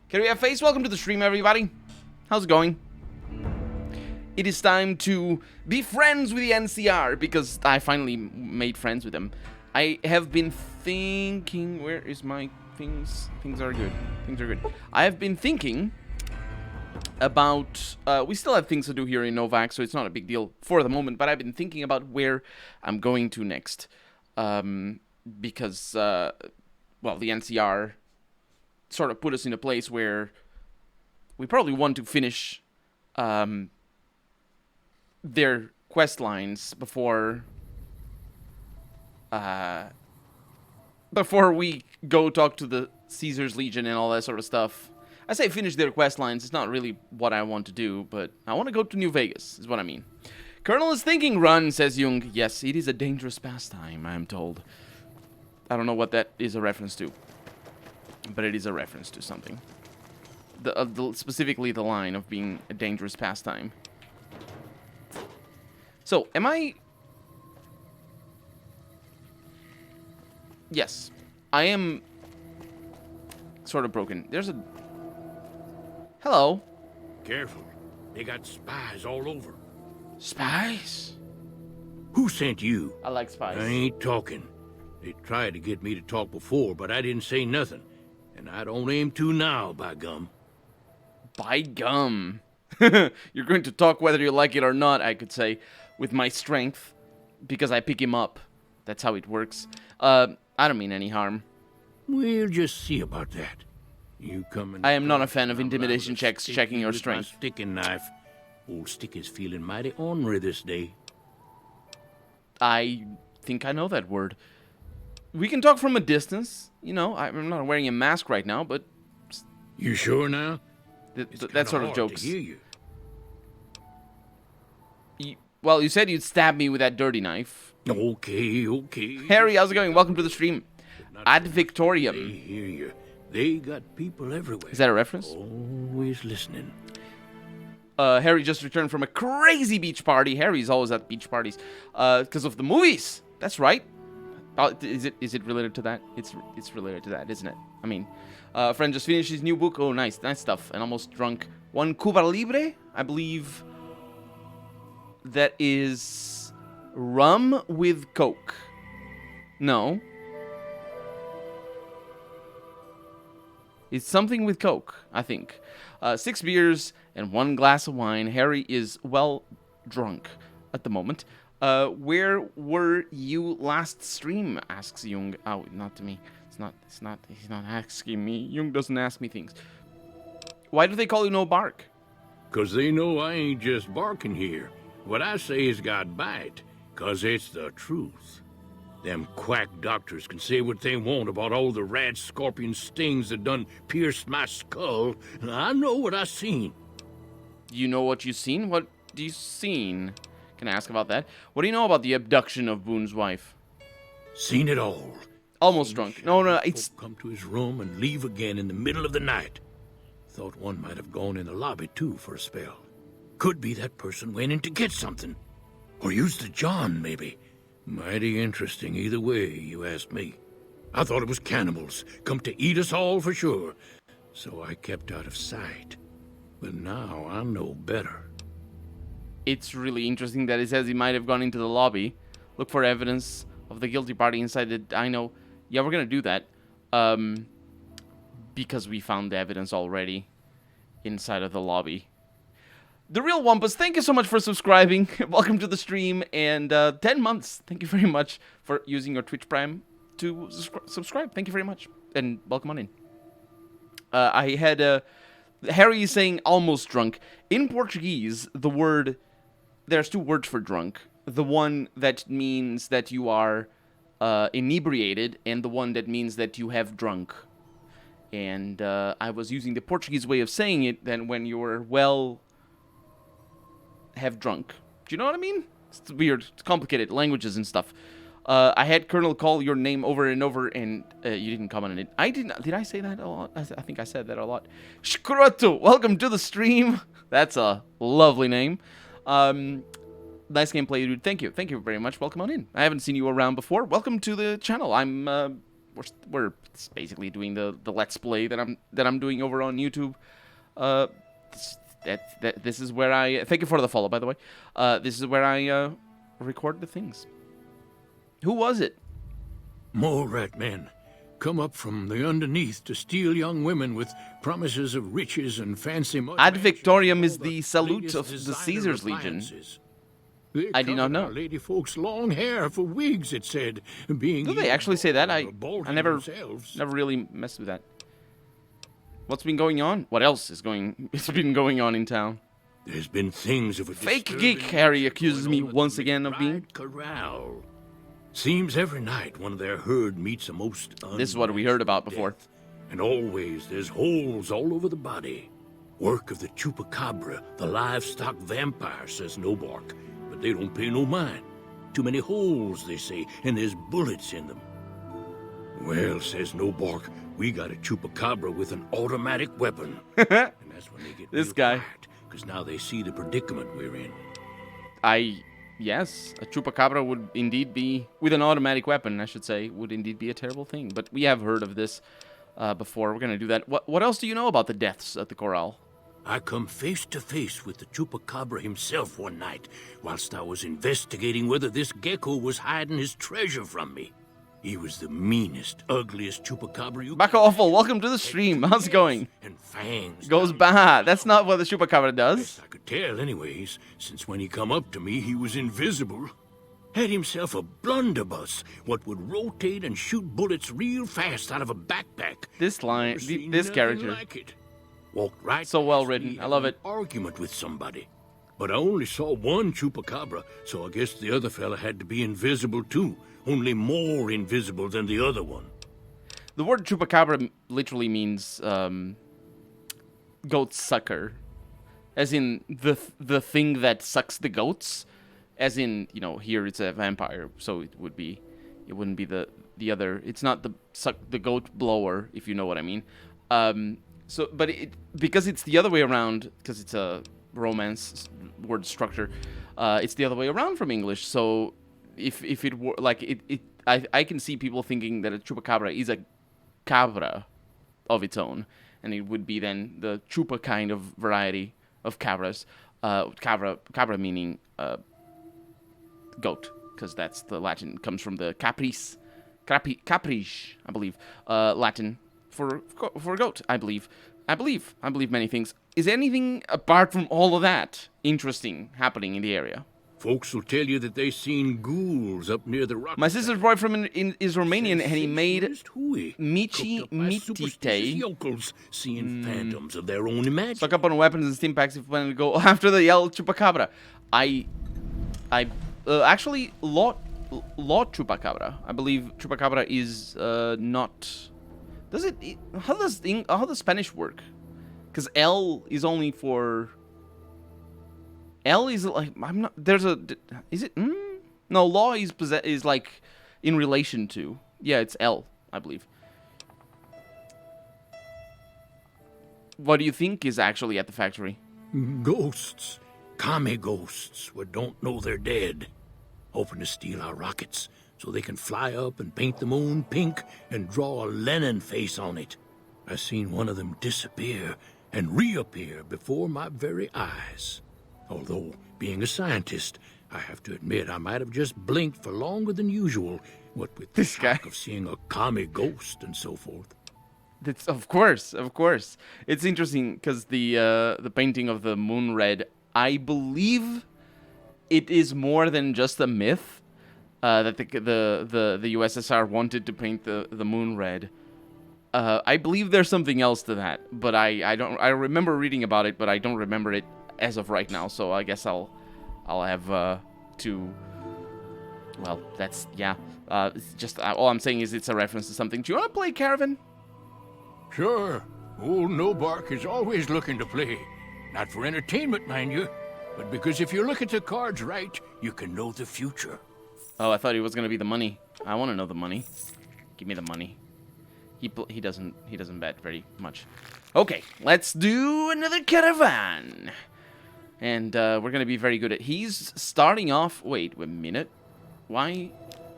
Can we have face? Welcome to the stream, everybody. How's it going? It is time to be friends with the NCR because I finally made friends with them. I have been thinking... Where is my things? Things are good. Things are good. I have been thinking about... we still have things to do here in Novac, so it's not a big deal for the moment, but I've been thinking about where I'm going to next. Because, well, the NCR sort of put us in a place where we probably want to finish their quest lines before we go talk to the Caesar's Legion and all that sort of stuff. I say finish their quest lines. It's not really what I want to do, but I want to go to New Vegas, is what I mean. Colonel is thinking, run, says Jung. Yes, it is a dangerous pastime, I am told. I don't know what that is a reference to, but it is a reference to something. Specifically the line of being a dangerous pastime. So, am I... Yes, I am sort of broken. There's a... Hello. Careful. They got spies all over. Spies? Who sent you? I like spies. I ain't talking. They tried to get me to talk before, but I didn't say nothing. And I don't aim to now, by gum. By gum. You're going to talk whether you like it or not, I could say, with my strength, because I pick him up. That's how it works. I don't mean any harm. We'll just see about that. You coming? I am not a fan of intimidation checks checking your strength. Sticking knife. Old Stick is feeling mighty ornery this day. I think I know that word. We can talk from a distance. You know, I'm not wearing a mask right now, but... You sure now? That sort of jokes. To hear you. Well, you said you'd stab me with that dirty knife. Okay. Harry, how's it going? Welcome to the stream. Ad Victorium. They hear you. They got people everywhere. Is that a reference? Always listening. Harry just returned from a crazy beach party. Harry's always at beach parties. Because of the movies. That's right. Is it related to that? It's related to that, isn't it? I mean, a friend just finished his new book. Oh, nice stuff. And almost drunk. One Cuba Libre, I believe. That is rum with Coke. No. It's something with Coke, I think. 6 beers and 1 glass of wine. Harry is well drunk at the moment. Where were you last stream? Asks Jung. Oh, not to me. He's not asking me. Jung doesn't ask me things. Why do they call you No Bark? 'Cause they know I ain't just barking here. What I say has got bite, 'cause it's the truth. Them quack doctors can say what they want about all the rat scorpion stings that done pierced my skull, and I know what I seen. You know what you seen? What do you seen? Can I ask about that? What do you know about the abduction of Boone's wife? Seen it all. Almost drunk. No, it's... Come to his room and leave again in the middle of the night. Thought one might have gone in the lobby, too, for a spell. Could be that person went in to get something. Or used the John, maybe. Mighty interesting either way, you ask me. I thought it was cannibals, come to eat us all for sure. So I kept out of sight. But now I know better. It's really interesting that it says he might have gone into the lobby. Look for evidence of the guilty party inside the dino. Yeah, we're gonna do that. Because we found the evidence already inside of the lobby. The Real Wampus, thank you so much for subscribing. Welcome to the stream, and 10 months. Thank you very much for using your Twitch Prime to subscribe. Thank you very much, and welcome on in. I had Harry is saying almost drunk. In Portuguese, the word, there's 2 words for drunk. The one that means that you are inebriated, and the one that means that you have drunk. And I was using the Portuguese way of saying it, then when you're have drunk. Do you know what I mean? It's weird. It's complicated. Languages and stuff. I had Colonel call your name over and over, and you didn't comment on it. I didn't. Did I say that a lot? I think I said that a lot. Shkuroto, welcome to the stream. That's a lovely name. Nice gameplay, dude. Thank you. Thank you very much. Welcome on in. I haven't seen you around before. Welcome to the channel. I'm we're basically doing the let's play that I'm doing over on YouTube. This is where I thank you for the follow, by the way. This is where I record the things. Who was it? Mole rat men come up from the underneath to steal young women with promises of riches and fancy money. Ad Victoriam is the salute of the Caesar's Legion. I did not know. Lady folks' long hair for wigs, it said. Being Do they actually say that? I never themselves. never really messed with that. What's been going on? What else is been going on in town? There's been things of a Fake disturbing geek Harry nature accuses going me on at once the again of being. McBride Corral. Seems every night one of their herd meets a most This is what we heard about before. death. And always there's holes all over the body. Work of the chupacabra, the livestock vampire, says Nobark. But they don't pay no mind. Too many holes, they say, and there's bullets in them. Well, says Nobark, we got a chupacabra with an automatic weapon. And that's when they get This real guy. quiet, because now they see the predicament we're in. Yes, a chupacabra would indeed be, with an automatic weapon, I should say, would indeed be a terrible thing. But we have heard of this before. We're going to do that. What else do you know about the deaths at the corral? I come face to face with the chupacabra himself one night, whilst I was investigating whether this gecko was hiding his treasure from me. He was the meanest, ugliest chupacabra you Baka Awful, welcome to the stream. How's it going? and fangs. Goes down bad. That's not what the chupacabra does. Best I could tell, anyways, since when he come up to me, he was invisible. Had himself a blunderbuss, what would rotate and shoot bullets real fast out of a backpack. This line, Never seen this nothing character. like it. Walked right So well past written. me I love having it. an argument with somebody. But I only saw one chupacabra, so I guess the other fella had to be invisible too. Only more invisible than the other one. The word chupacabra literally means goat sucker, as in the thing that sucks the goats. As in, you know, here it's a vampire, so it wouldn't be the other. It's not the goat blower, if you know what I mean. But because it's the other way around, because it's a Romance word structure, it's the other way around from English. So if it were like I can see people thinking that a chupacabra is a cabra of its own, and it would be then the chupa kind of variety of cabras. Cabra meaning goat, because that's the Latin, comes from the caprice, I believe, Latin for goat. I believe many things. Is anything apart from all of that interesting happening in the area? Folks will tell you that they seen ghouls up near the rock. My sister's boyfriend is Romanian, and he made Michi Mitite yokels, seeing phantoms of their own imagination. stock up on weapons and stim packs if you want to go after the yellow chupacabra. Actually, Lot chupacabra. I believe chupacabra is not. Does it? How does Spanish work? Because L is only for. L is like I'm not. There's a. Is it? No, law is like in relation to. Yeah, it's L, I believe. What do you think is actually at the factory? Ghosts. Kami ghosts what don't know they're dead. Hoping to steal our rockets so they can fly up and paint the moon pink and draw a Lenin face on it. I seen one of them disappear and reappear before my very eyes. Although, being a scientist, I have to admit I might have just blinked for longer than usual, what with the This guy. shock of seeing a Kami ghost and so forth. That's of course. It's interesting because the painting of the moon red, I believe, it is more than just a myth that the USSR wanted to paint the moon red. I believe there's something else to that, but I don't. I remember reading about it, but I don't remember it as of right now. So I guess I'll have to. Well, that's yeah. It's just all I'm saying is it's a reference to something. Do you want to play Caravan? Sure. Old Nobark is always looking to play. Not for entertainment, mind you, but because if you look at the cards right, you can know the future. Oh, I thought he was gonna be the money. I want to know the money. Give me the money. He doesn't bet very much. Okay, let's do another Caravan. And we're gonna be very good at. He's starting off. Wait a minute. Why?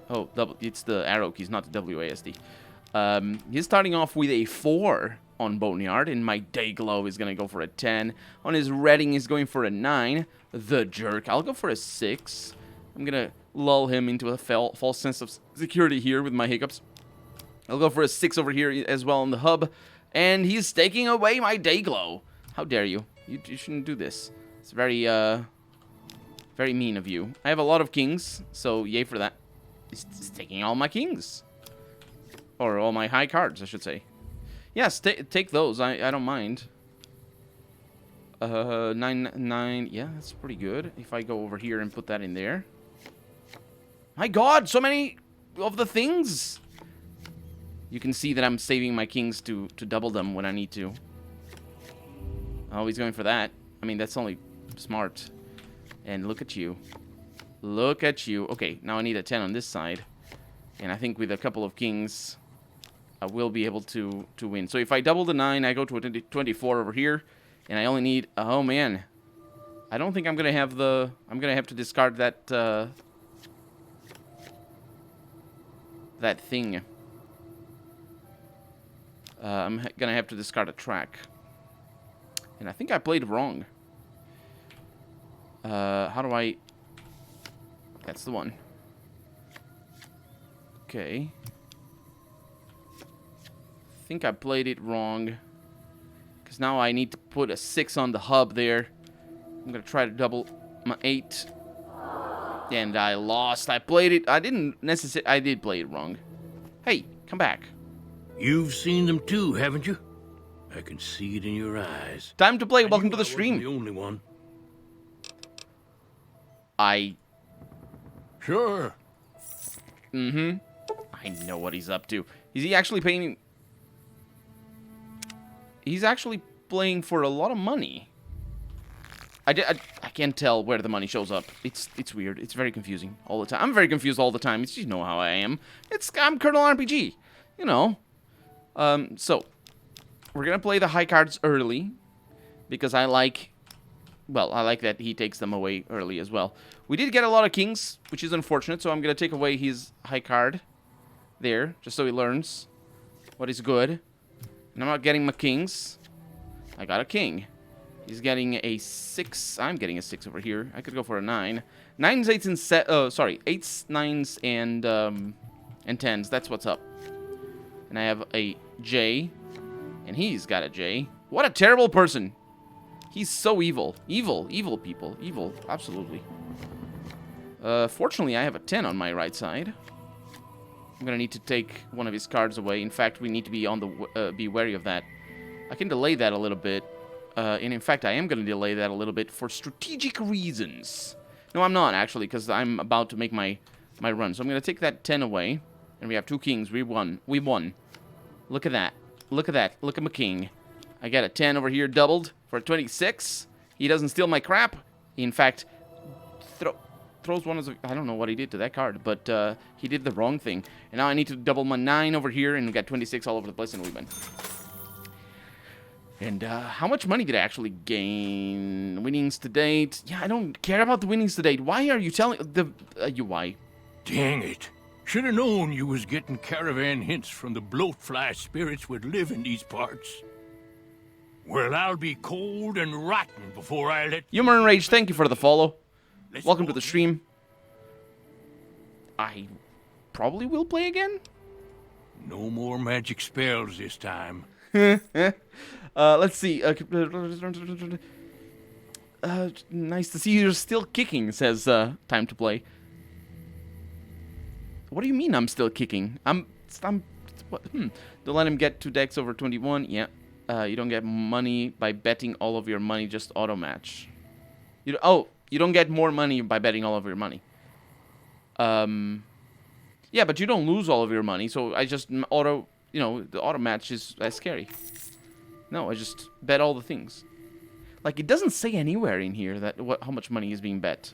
Oh, it's the arrow keys, not the WASD. He's starting off with a 4 on Boneyard, and my Dayglow is going to go for a 10. On his Redding, he's going for a 9. The Jerk, I'll go for a 6. I'm going to lull him into a false sense of security here with my hiccups. I'll go for a 6 over here as well on the hub. And he's taking away my Dayglow. How dare you? You shouldn't do this. It's very, very mean of you. I have a lot of kings, so yay for that. It's taking all my kings. Or all my high cards, I should say. Yes, take those. I don't mind. 9. Yeah, that's pretty good. If I go over here and put that in there. My God, so many of the things. You can see that I'm saving my kings to double them when I need to. Oh, he's going for that. I mean, that's only smart. And look at you. Look at you. Okay, now I need a 10 on this side. And I think with a couple of kings, I will be able to win. So if I double the 9, I go to a 24 over here. And I only need... Oh, man. I don't think I'm going to have the... I'm going to have to discard that... that thing. I'm going to have to discard a track. And I think I played wrong. How do I... That's the one. Okay. I think I played it wrong. Because now I need to put a 6 on the hub there. I'm going to try to double my 8. And I lost. I played it. I didn't necessarily... I did play it wrong. Hey, come back. You've seen them too, haven't you? I can see it in your eyes. Time to play. Welcome to the stream. The only one. Sure. Mm-hmm. I know what he's up to. Is he actually paying... He's actually playing for a lot of money. I can't tell where the money shows up. It's weird. It's very confusing all the time. I'm very confused all the time. You know how I am. I'm Colonel RPG. You know. So we're gonna play the high cards early because I like that he takes them away early as well. We did get a lot of kings, which is unfortunate, so I'm gonna take away his high card there, just so he learns what is good. And I'm not getting my kings. I got a king. He's getting a 6. I'm getting a 6 over here. I could go for a 9. 9s, 8s, and 8s, 9s, and 10s. That's what's up. And I have a J. And he's got a J. What a terrible person. He's so evil. Evil people. Evil, absolutely. Fortunately, I have a 10 on my right side. I'm gonna need to take one of his cards away. In fact, we need to be on the be wary of that. I can delay that a little bit. And in fact, I am going to delay that a little bit for strategic reasons. No, I'm not, actually, because I'm about to make my run. So I'm going to take that 10 away. And we have 2 kings. We won. We won. Look at that. Look at that. Look at my king. I got a 10 over here doubled for a 26. He doesn't steal my crap. He, in fact, throws one of the... I don't know what he did to that card, but he did the wrong thing. And now I need to double my 9 over here, and we got 26 all over the place, and we win. And how much money did I actually gain? Winnings to date? Yeah, I don't care about the winnings to date. Why are you telling why? Dang it. Should have known you was getting caravan hints from the bloatfly spirits would live in these parts. Well, I'll be cold and rotten before I let... Humor and Rage, thank you for the follow. Welcome to the stream. I probably will play again. No more magic spells this time. Let's see. Nice to see you're still kicking, says Time to Play. What do you mean I'm still kicking? What? Don't let him get 2 decks over 21. Yeah. You don't get money by betting all of your money, just auto match. You don't get more money by betting all of your money. Yeah, but you don't lose all of your money, so I just auto... You know, the auto match is scary. No, I just bet all the things. Like, it doesn't say anywhere in here that how much money is being bet.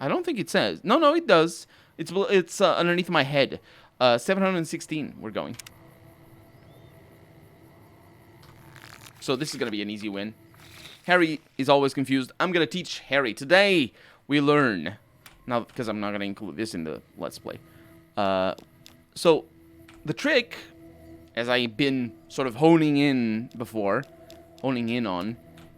I don't think it says. No, it does. It's underneath my head. 716, we're going. So this is going to be an easy win. Harry is always confused. I'm going to teach Harry. Today, we learn. Now, because I'm not going to include this in the Let's Play. So, the trick, as I've been sort of honing in on,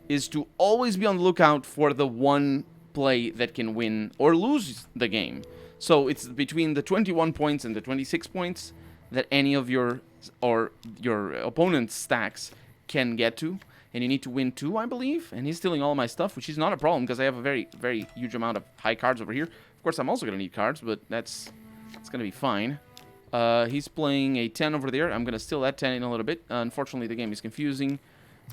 is to always be on the lookout for the one play that can win or lose the game. So it's between the 21 points and the 26 points that any of your opponent's stacks can get to, and you need to win 2, I believe. And he's stealing all my stuff, which is not a problem because I have a very, very huge amount of high cards over here. Of course, I'm also gonna need cards, but it's gonna be fine. He's playing a 10 over there. I'm gonna steal that 10 in a little bit. Unfortunately, the game is confusing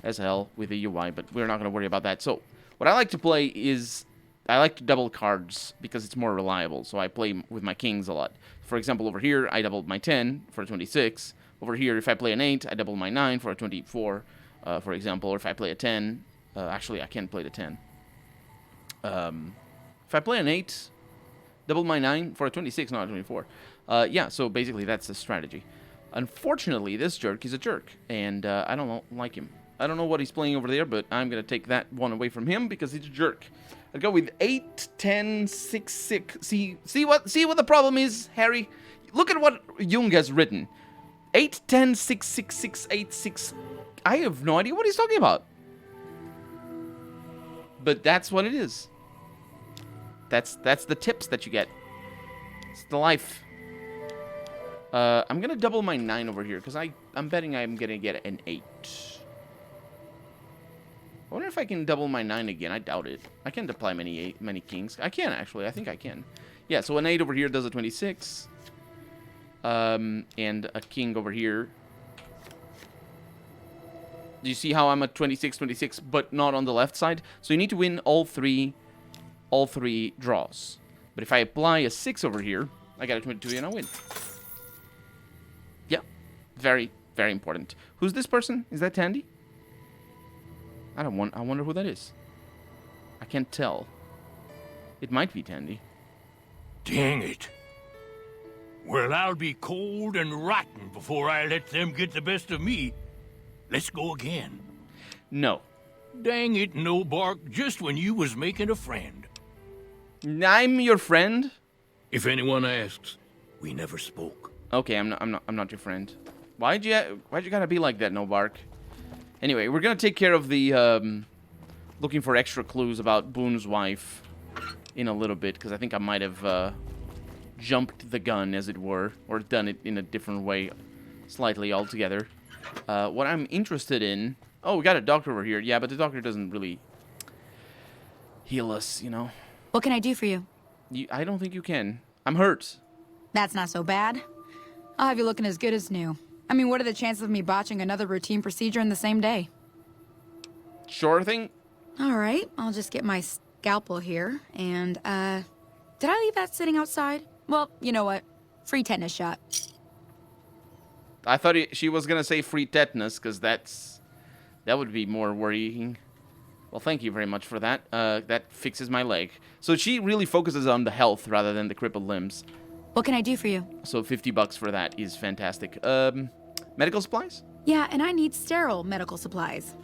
as hell with the UI, but we're not gonna worry about that. So what I like to play is I like to double cards because it's more reliable. So I play with my kings a lot. For example, over here, I doubled my 10 for a 26. Over here, if I play an 8, I double my 9 for a 24, for example. Or if I play a 10, actually, I can't play the 10. If I play an 8, double my 9 for a 26, not a 24. Yeah, so basically that's the strategy. Unfortunately, this jerk is a jerk, and I don't like him. I don't know what he's playing over there, but I'm going to take that one away from him because he's a jerk. I'll go with 8, 10, 6, 6. See what the problem is, Harry? Look at what Jung has written. 8, 10, 6, 6, 6, 8, 6. I have no idea what he's talking about. But that's what it is. That's the tips that you get. It's the life. I'm going to double my 9 over here because I'm betting I'm going to get an 8. I wonder if I can double my 9 again. I doubt it. I can't apply many kings. I can, actually. I think I can. Yeah, so an 8 over here does a 26. And a king over here. Do you see how I'm at 26, 26, but not on the left side? So you need to win all three draws. But if I apply a 6 over here, I got a 22 and I win. Yeah, very, very important. Who's this person? Is that Tandy? I wonder who that is. I can't tell. It might be Tandy. Dang it. Well, I'll be cold and rotten before I let them get the best of me. Let's go again. No. Dang it, no bark, just when you was making a friend. I'm your friend? If anyone asks, we never spoke. Okay, I'm not your friend. Why'd you gotta be like that, no bark? Anyway, we're gonna take care of the looking for extra clues about Boone's wife in a little bit, because I think I might have jumped the gun, as it were, or done it in a different way, slightly altogether. What I'm interested in... Oh, we got a doctor over here. Yeah, but the doctor doesn't really heal us, you know. What can I do for you? I don't think you can. I'm hurt. That's not so bad. I'll have you looking as good as new. I mean, what are the chances of me botching another routine procedure in the same day? Sure thing. All right, I'll just get my scalpel here, and, did I leave that sitting outside? Well, you know what? Free tetanus shot. I thought she was gonna say free tetanus, because that would be more worrying. Well, thank you very much for that. That fixes my leg. So she really focuses on the health rather than the crippled limbs. What can I do for you? So $50 for that is fantastic. Medical supplies? Yeah, and I need sterile medical supplies.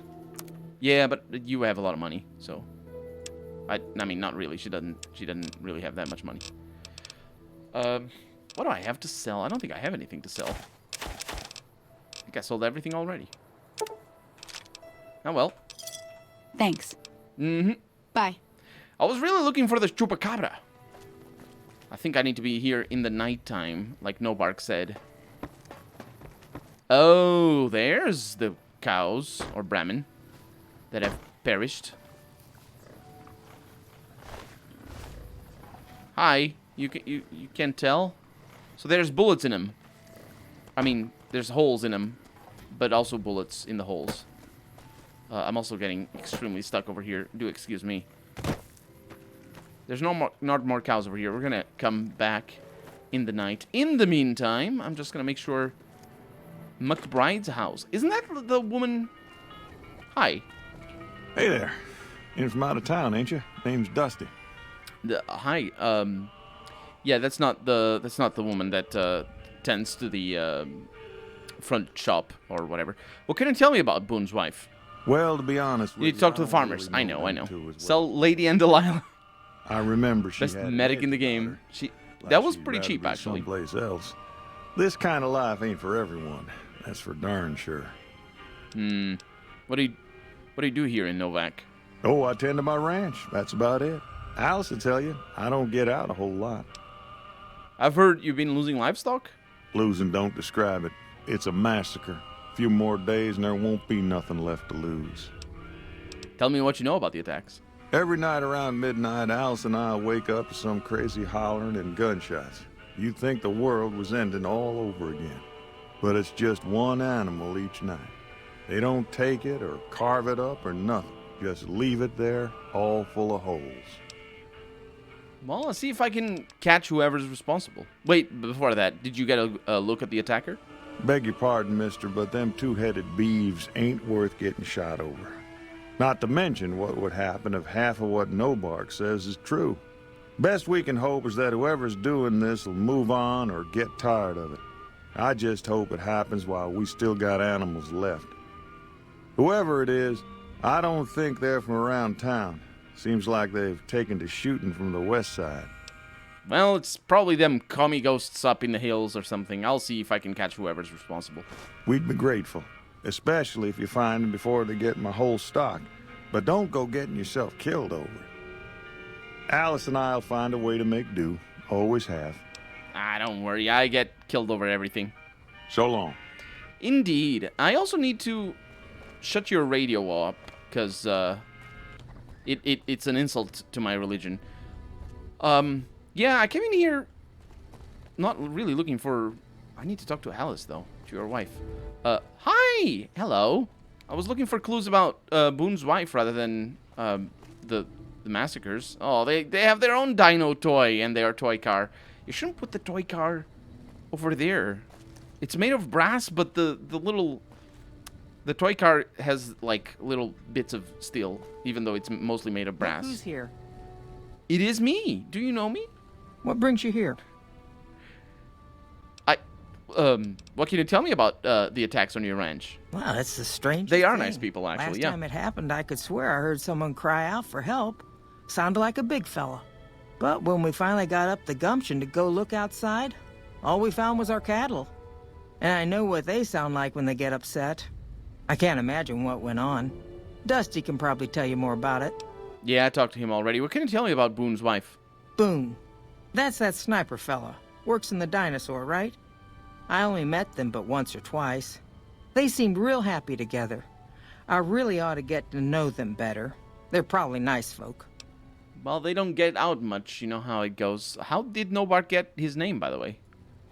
Yeah, but you have a lot of money, so I mean, not really. She doesn't really have that much money. What do I have to sell? I don't think I have anything to sell. I think I sold everything already. Oh well. Thanks. Mm-hmm. Bye. I was really looking for the chupacabra. I think I need to be here in the nighttime, like Nobark said. Oh, there's the cows, or Brahmin, that have perished. Hi, you can't tell? So there's bullets in them. I mean, there's holes in them, but also bullets in the holes. I'm also getting extremely stuck over here. Do excuse me. There's not more cows over here. We're gonna come back in the night. In the meantime, I'm just gonna make sure McBride's house. Isn't that the woman? Hi. Hey there. In from out of town, ain't you? Name's Dusty. Hi. Yeah, that's not the woman that tends to the front shop or whatever. What can you tell me about Boone's wife? Well, to be honest with You need to talk to the farmers. I know. Sell Lady and Delilah. I remember she Best had medic in the an game. daughter. That was She'd pretty rather cheap, be actually. Someplace else. This kind of life ain't for everyone. That's for darn sure. What do you do here in Novak? Oh, I tend to my ranch. That's about it. Alice will tell you, I don't get out a whole lot. I've heard you've been losing livestock? Losing don't describe it. It's a massacre. A few more days and there won't be nothing left to lose. Tell me what you know about the attacks. Every night around midnight, Alice and I wake up to some crazy hollering and gunshots. You'd think the world was ending all over again. But it's just one animal each night. They don't take it or carve it up or nothing. Just leave it there, all full of holes. Well, let's see if I can catch whoever's responsible. Wait, before that, did you get a look at the attacker? Beg your pardon, mister, but them two-headed beeves ain't worth getting shot over. Not to mention what would happen if half of what Nobark says is true. Best we can hope is that whoever's doing this will move on or get tired of it. I just hope it happens while we still got animals left. Whoever it is, I don't think they're from around town. Seems like they've taken to shooting from the west side. Well, it's probably them commie ghosts up in the hills or something. I'll see if I can catch whoever's responsible. We'd be grateful, especially if you find them before they get my whole stock. But don't go getting yourself killed over it. Alice and I'll find a way to make do. Always have. Ah, don't worry. I get killed over everything. So long. Indeed. I also need to shut your radio up, because it's an insult to my religion. Yeah, I came in here not really looking for... I need to talk to Alice, though, to your wife. Hi! Hello. I was looking for clues about Boone's wife rather than the massacres. Oh, they have their own dino toy and their toy car. You shouldn't put the toy car over there. It's made of brass, but the toy car has like little bits of steel, even though it's mostly made of brass. Who's here? It is me. Do you know me? What brings you here? What can you tell me about the attacks on your ranch? Well, that's the strange. They are nice people, actually. Last Yeah. time it happened, I could swear I heard someone cry out for help. Sounded like a big fella. But when we finally got up the gumption to go look outside, all we found was our cattle. And I know what they sound like when they get upset. I can't imagine what went on. Dusty can probably tell you more about it. Yeah, I talked to him already. What can you tell me about Boone's wife? Boone. That's that sniper fella. Works in the dinosaur, right? I only met them but once or twice. They seemed real happy together. I really ought to get to know them better. They're probably nice folk. Well, they don't get out much. You know how it goes. How did Nobark get his name, by the way?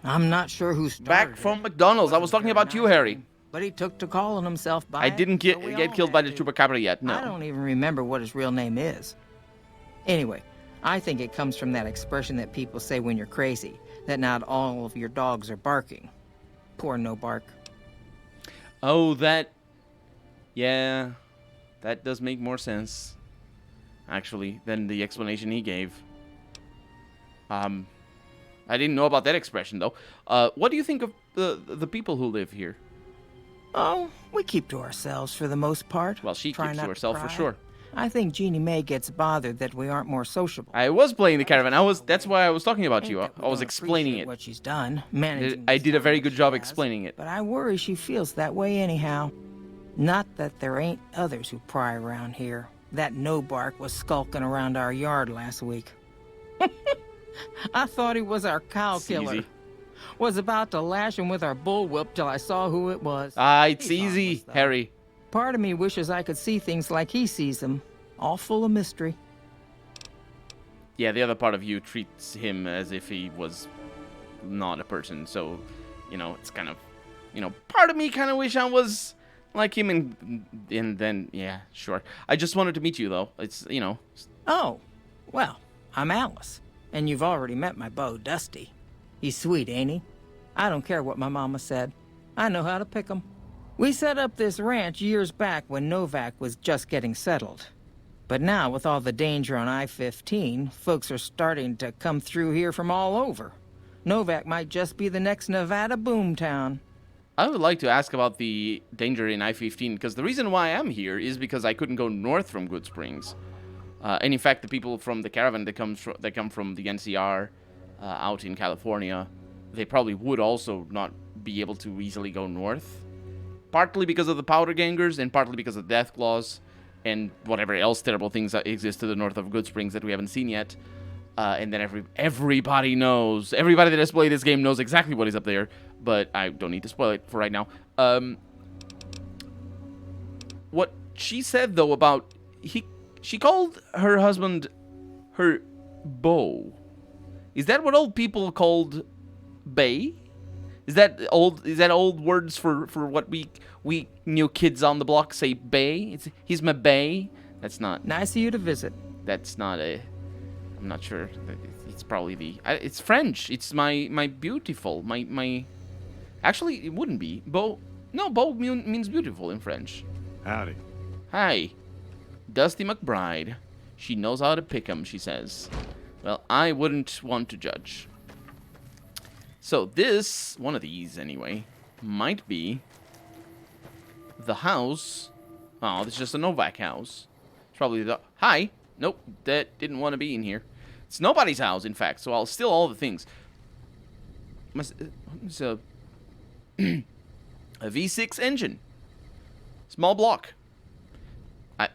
I'm not sure who started Back from McDonald's. I was talking about you, Harry. But he took to calling himself by I didn't it, so we get all killed by had the to. chupacabra yet. I No. don't even remember what his real name is. Anyway, I think it comes from that expression that people say when you're crazy, that not all of your dogs are barking. Poor Nobark. Oh, that... Yeah, that does make more sense, actually, than the explanation he gave. I didn't know about that expression, though. What do you think of the people who live here? Oh, we keep to ourselves for the most part. Well, she Try keeps not to herself for cry. sure. I think Jeannie Mae gets bothered that we aren't more sociable. I was playing the caravan. That's why I was talking about Ain't you. that we I was don't explaining appreciate it. what she's done, managing I this did a very town good she job has, explaining it. But I worry she feels that way anyhow. Not that there ain't others who pry around here. That Nobark was skulking around our yard last week. I thought he was our cow It's killer. easy. Was about to lash him with our bullwhip till I saw who it was. It's He's easy, harmless, though. Harry. Part of me wishes I could see things like he sees them, all full of mystery. Yeah, the other part of you treats him as if he was not a person. So, it's kind of, part of me kind of wish I was like him. And then, yeah, sure. I just wanted to meet you, though. It's, Oh, well, I'm Alice, and you've already met my beau, Dusty. He's sweet, ain't he? I don't care what my mama said. I know how to pick 'em. We set up this ranch years back when Novak was just getting settled. But now, with all the danger on I-15, folks are starting to come through here from all over. Novak might just be the next Nevada boomtown. I would like to ask about the danger in I-15, because the reason why I'm here is because I couldn't go north from Good Springs. And in fact, the people from the caravan that come from the NCR out in California, they probably would also not be able to easily go north. Partly because of the powder gangers, and partly because of death claws, and whatever else terrible things that exist to the north of Goodsprings that we haven't seen yet. And then everybody knows, everybody that has played this game knows exactly what is up there, but I don't need to spoil it for right now. What she said though about she called her husband her beau. Is that what old people called bay? Is that old words for what we new kids on the block say bay? He's my bay. That's not. Nice of you to visit. That's not a. I'm not sure. It's probably the. It's French. It's my beautiful. My. Actually, it wouldn't be. Beau. No, beau means beautiful in French. Howdy. Hi. Dusty McBride. She knows how to pick 'em, she says. Well, I wouldn't want to judge. So this, one of these anyway, might be the house. Oh, this is just a Novak house. It's probably the... Hi. Nope, that didn't want to be in here. It's nobody's house, in fact, so I'll steal all the things. It's a V6 engine. Small block.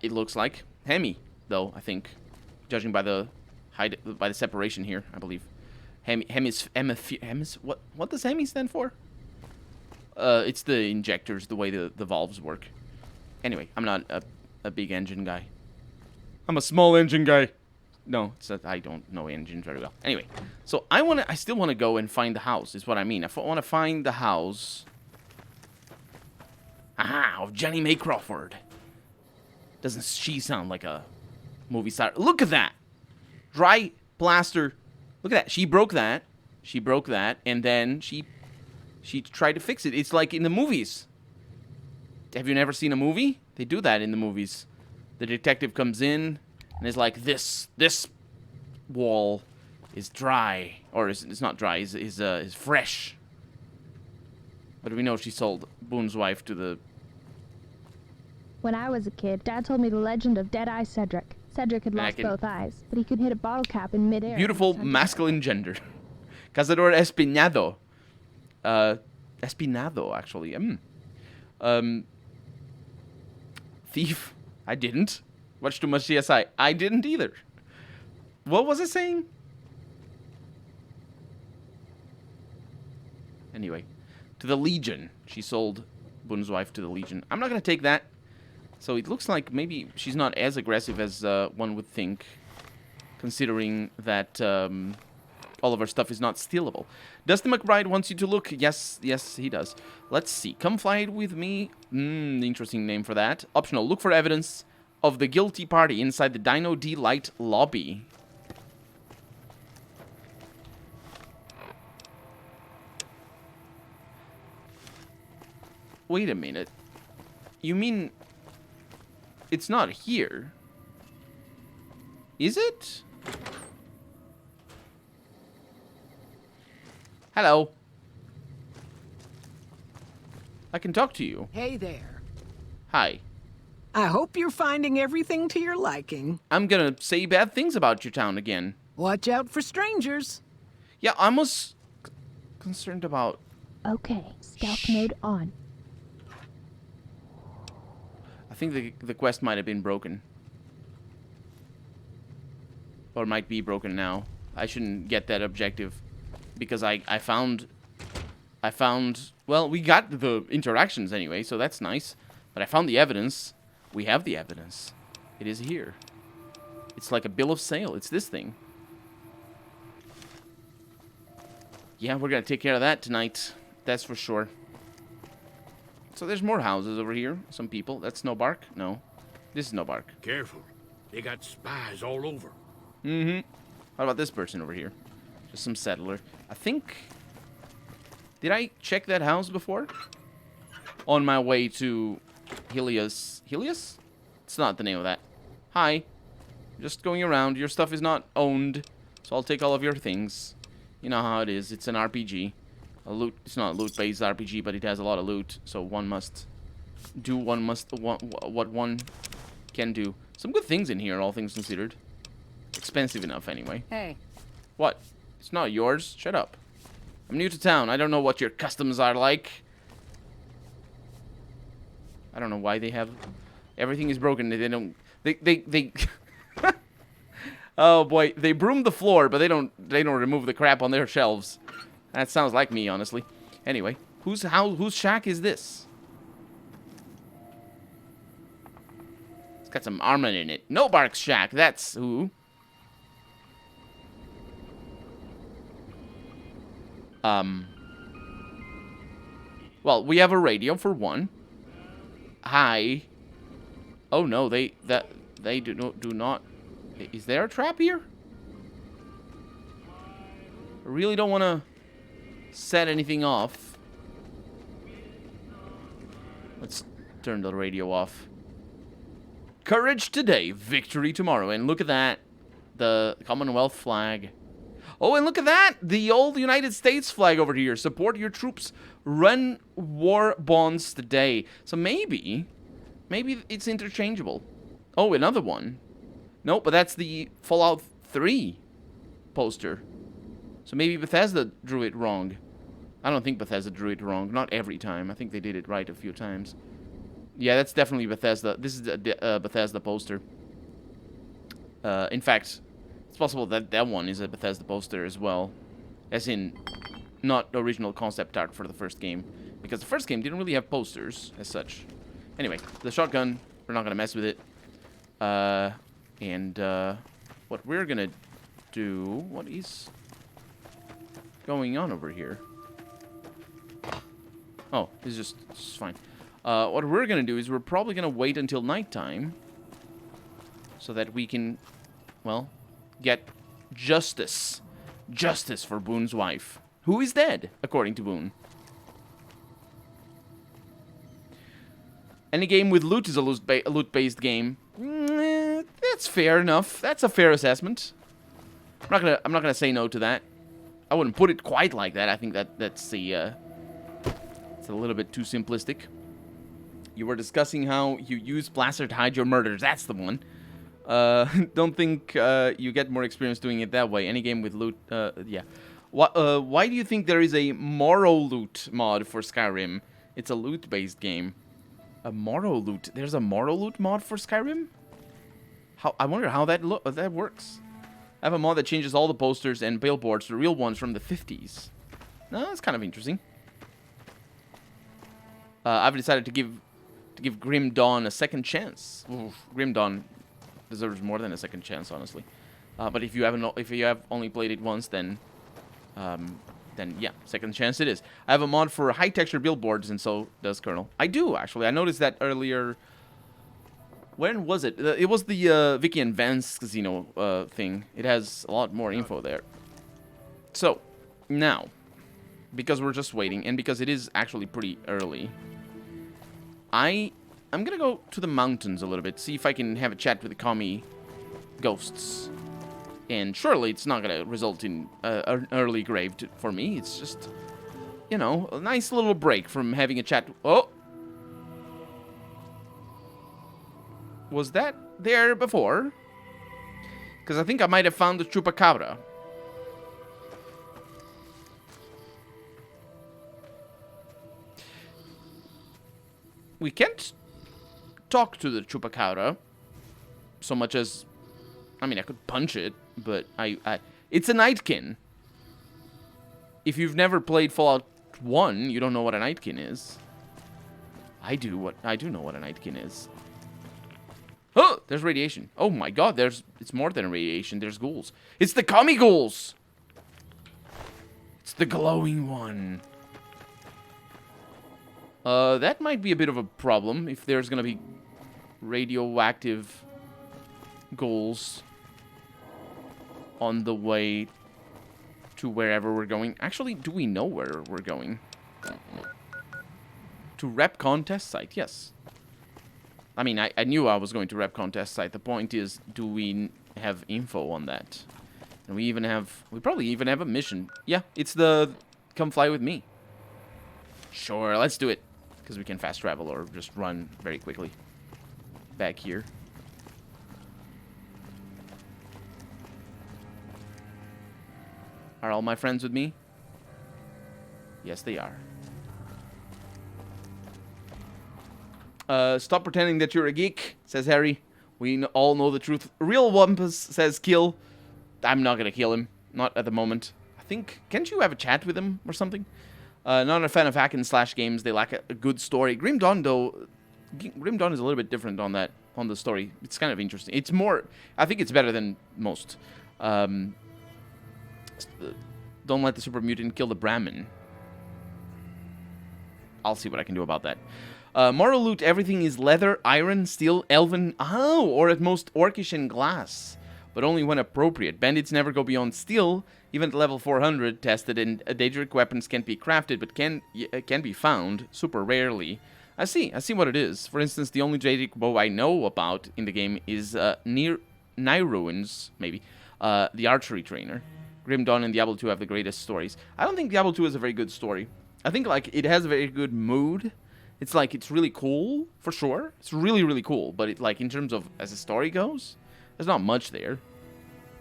It looks like Hemi, though, I think, judging by the separation here, I believe. Hemis, what does Hemi stand for? It's the injectors, the way the valves work. Anyway, I'm not a big engine guy. I'm a small engine guy. No, I don't know engines very well. Anyway, so I still want to go and find the house, is what I mean. I want to find the house. Aha, of Jenny May Crawford. Doesn't she sound like a movie star? Look at that. Dry plaster. Look at that. She broke that. She broke that. And then she tried to fix it. It's like in the movies. Have you never seen a movie? They do that in the movies. The detective comes in and is like, this wall is dry. Or it's not dry. Is fresh. But we know she sold Boone's wife to the... When I was a kid, Dad told me the legend of Deadeye Cedric. Cedric had lost both eyes, but he could hit a bottle cap in midair. Beautiful masculine gender. Cazador Espinado. Espinado, actually. Thief. I didn't. Watch too much CSI. I didn't either. What was it saying? Anyway. To the Legion. She sold Boone's wife to the Legion. I'm not going to take that. So it looks like maybe she's not as aggressive as one would think, considering that all of her stuff is not stealable. Dusty McBride wants you to look. Yes, he does. Let's see. Come fly with me. Interesting name for that. Optional. Look for evidence of the guilty party inside the Dino D-Light lobby. Wait a minute. You mean... It's not here. Is it? Hello. I can talk to you. Hey there. Hi. I hope you're finding everything to your liking. I'm gonna say bad things about your town again. Watch out for strangers. Yeah, I was concerned about... Okay, stealth mode on. I think the quest might have been broken. Or might be broken now. I shouldn't get that objective. Because I found... Well, we got the interactions anyway, so that's nice. But I found the evidence. We have the evidence. It is here. It's like a bill of sale. It's this thing. Yeah, we're gonna take care of that tonight. That's for sure. So there's more houses over here. Some people. That's no bark? No. This is no bark. Careful. They got spies all over. Mm-hmm. What about this person over here? Just some settler. I think... Did I check that house before? On my way to Helios. Helios? It's not the name of that. Hi. Just going around. Your stuff is not owned. So I'll take all of your things. You know how it is. It's an RPG. It's not a loot-based RPG, but it has a lot of loot. So one must do what one can do. Some good things in here, all things considered. Expensive enough, anyway. Hey. What? It's not yours. Shut up. I'm new to town. I don't know what your customs are like. I don't know why they have... Everything is broken. They don't... They Oh boy, they broom the floor, but they don't remove the crap on their shelves. That sounds like me, honestly. Anyway, whose shack is this? It's got some armor in it. No Bark's shack. That's who. Well, we have a radio for one. Hi. Oh no, they do not. Is there a trap here? I really don't want to set anything off. Let's turn the radio off. Courage today, victory tomorrow. And look at that. The Commonwealth flag. Oh, and look at that. The old United States flag over here. Support your troops. Run war bonds today. So maybe it's interchangeable. Oh, another one. Nope, but that's the Fallout 3 poster. So maybe Bethesda drew it wrong. I don't think Bethesda drew it wrong. Not every time. I think they did it right a few times. Yeah, that's definitely Bethesda. This is a Bethesda poster. In fact, it's possible that that one is a Bethesda poster as well. As in, not the original concept art for the first game. Because the first game didn't really have posters as such. Anyway, the shotgun, we're not going to mess with it. What we're gonna do... What is going on over here? Oh, it's just fine. What we're gonna do is we're probably gonna wait until nighttime so that we can, well, get justice. Justice for Boone's wife, who is dead, according to Boone. Any game with loot is a loot-based game. That's fair enough. That's a fair assessment. I'm not gonna say no to that. I wouldn't put it quite like that. I think that's it's a little bit too simplistic. You were discussing how you use Blaster to hide your murders. That's the one. Don't think you get more experience doing it that way. Any game with loot, yeah. Why do you think there is a Morrow loot mod for Skyrim? It's a loot-based game. A Morrow loot. There's a Morrow loot mod for Skyrim? I wonder how that works. I have a mod that changes all the posters and billboards to real ones from the 50s. No, that's kind of interesting. I've decided to give Grim Dawn a second chance. Oof, Grim Dawn deserves more than a second chance, honestly. But if you have only played it once, then yeah, second chance it is. I have a mod for high texture billboards, and so does Colonel. I do, actually. I noticed that earlier. When was it? It was the Vicky and Vance Casino thing. It has a lot more info there. So, now, because we're just waiting, and because it is actually pretty early, I'm gonna go to the mountains a little bit, see if I can have a chat with the commie ghosts. And surely it's not gonna result in an early grave for me. It's just, you know, a nice little break from having a chat. Oh! Was that there before? Because I think I might have found the Chupacabra. We can't talk to the Chupacabra so much as... I mean, I could punch it, but it's a Nightkin. If you've never played Fallout 1, you don't know what a Nightkin is. I do know what a Nightkin is. Oh, there's radiation. Oh my god, it's more than a radiation. There's ghouls. It's the commie ghouls. It's the glowing one. That might be a bit of a problem if there's gonna be radioactive ghouls on the way to wherever we're going. Actually, do we know where we're going? To Rep Contest Site, yes. I mean, I knew I was going to Rep Contest Site. The point is, do we have info on that? And we probably even have a mission. Yeah, it's the come fly with me. Sure, let's do it. Because we can fast travel or just run very quickly. Back here. Are all my friends with me? Yes, they are. Stop pretending that you're a geek, says Harry. We all know the truth. Real Wumpus says kill. I'm not gonna kill him. Not at the moment. I think... Can't you have a chat with him or something? Not a fan of hack and slash games. They lack a good story. Grim Dawn, though... Grim Dawn is a little bit different on that. On the story. It's kind of interesting. It's more... I think it's better than most. Don't let the super mutant kill the Brahmin. I'll see what I can do about that. Moral loot, everything is leather, iron, steel, elven, or at most orcish and glass. But only when appropriate. Bandits never go beyond steel, even at level 400, tested, and Daedric weapons can't be crafted, but can be found, super rarely. I see what it is. For instance, the only Daedric bow I know about in the game is Nyruins, maybe, the archery trainer. Grim Dawn and Diablo 2 have the greatest stories. I don't think Diablo 2 is a very good story. I think, like, it has a very good mood. It's like, it's really cool, for sure. It's really, really cool. But, it, like, in terms of, as the story goes, there's not much there.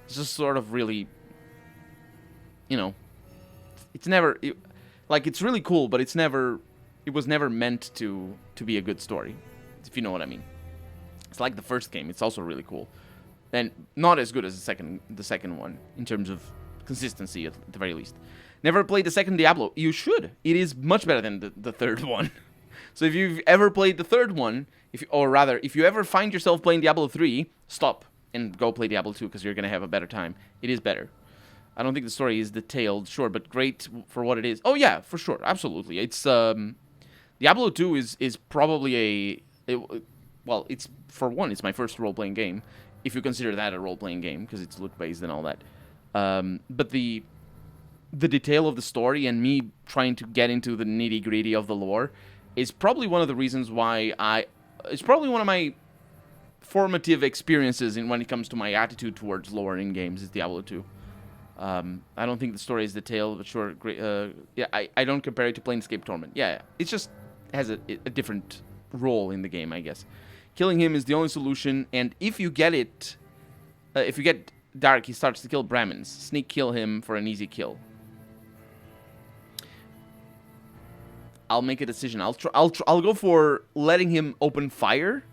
It's just sort of really, you know, it's never, like, it's really cool, but it's never, it was never meant to be a good story, if you know what I mean. It's like the first game. It's also really cool. And not as good as the second one, in terms of consistency, at the very least. Never played the second Diablo. You should. It is much better than the third one. So if you've ever played the third one, if you ever find yourself playing Diablo 3, stop and go play Diablo 2, because you're going to have a better time. It is better. I don't think the story is detailed, sure, but great for what it is. Oh yeah, for sure, absolutely. It's Diablo 2 is probably well, it's, for one, it's my first role-playing game, if you consider that a role-playing game, because it's loot-based and all that. But the detail of the story and me trying to get into the nitty-gritty of the lore is probably one of the reasons why it's probably one of my formative experiences when it comes to my attitude towards lore in games is Diablo 2. I don't think the story is detailed, but sure, great. Yeah, I don't compare it to Planescape Torment. Yeah, it just has a different role in the game, I guess. Killing him is the only solution, and if you get it, if you get Dark, he starts to kill Brahmins. Sneak kill him for an easy kill. I'll make a decision. I'll go for letting him open fire.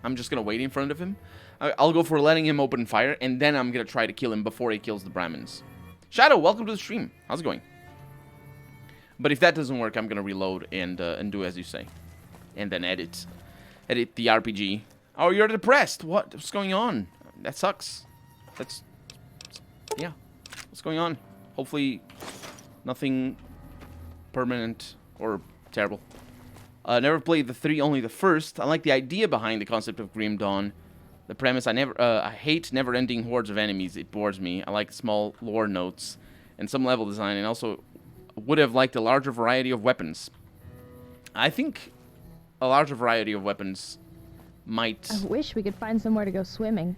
I'm just gonna wait in front of him. I'll go for letting him open fire, and then I'm gonna try to kill him before he kills the Brahmins. Shadow, welcome to the stream. How's it going? But if that doesn't work, I'm gonna reload and do as you say, and then edit the RPG. Oh, you're depressed. What's going on? That sucks. Yeah. What's going on? Hopefully, nothing permanent or terrible. Never played the 3, only the first. I like the idea behind the concept of Grim Dawn. The premise, I hate never-ending hordes of enemies. It bores me. I like small lore notes and some level design, and also would have liked a larger variety of weapons. I think a larger variety of weapons might... I wish we could find somewhere to go swimming.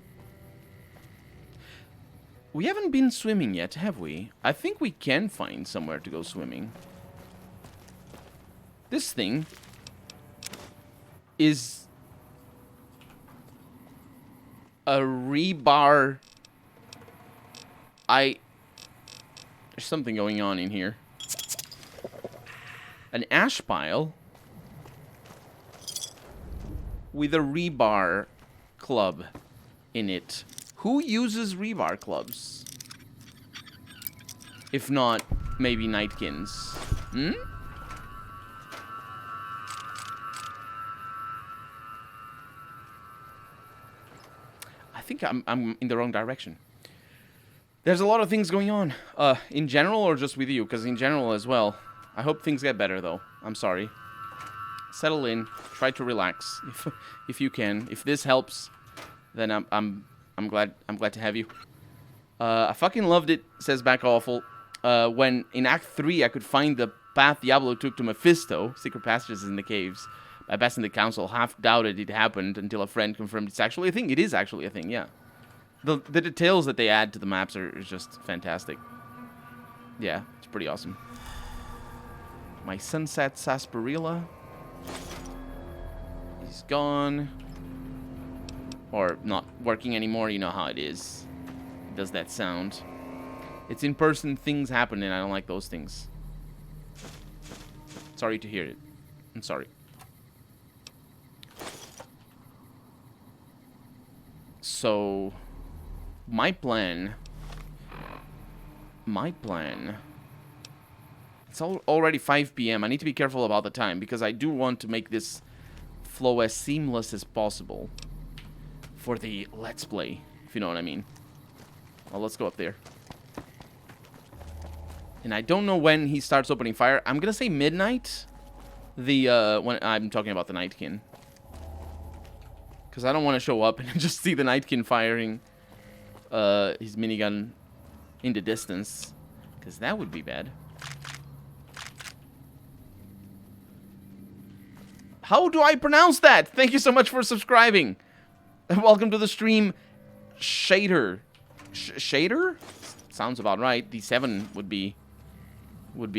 We haven't been swimming yet, have we? I think we can find somewhere to go swimming. This thing is a rebar. There's something going on in here. An ash pile with a rebar club in it. Who uses rebar clubs? If not, maybe Nightkins. Hmm? I think I'm in the wrong direction. There's a lot of things going on. In general or just with you? Because in general as well. I hope things get better though. I'm sorry. Settle in. Try to relax if you can. If this helps, then I'm glad to have you. I fucking loved it, says Back Awful. When in Act 3 I could find the path Diablo took to Mephisto, secret passages in the caves. By passing the council, half doubted it happened until a friend confirmed it's actually a thing. It is actually a thing, yeah. The details that they add to the maps are just fantastic. Yeah, it's pretty awesome. My Sunset Sarsaparilla. He's gone. Or not working anymore, you know how it is. It does that sound. It's in person, things happen, and I don't like those things. Sorry to hear it. I'm sorry. So, my plan... It's already 5 p.m. I need to be careful about the time, because I do want to make this flow as seamless as possible for the Let's Play, if you know what I mean. Well, let's go up there. And I don't know when he starts opening fire. I'm gonna say midnight. When I'm talking about the Nightkin. Because I don't want to show up and just see the Nightkin firing his minigun in the distance. Because that would be bad. How do I pronounce that? Thank you so much for subscribing. And welcome to the stream, Shader. Shader? Sounds about right. The 7 would be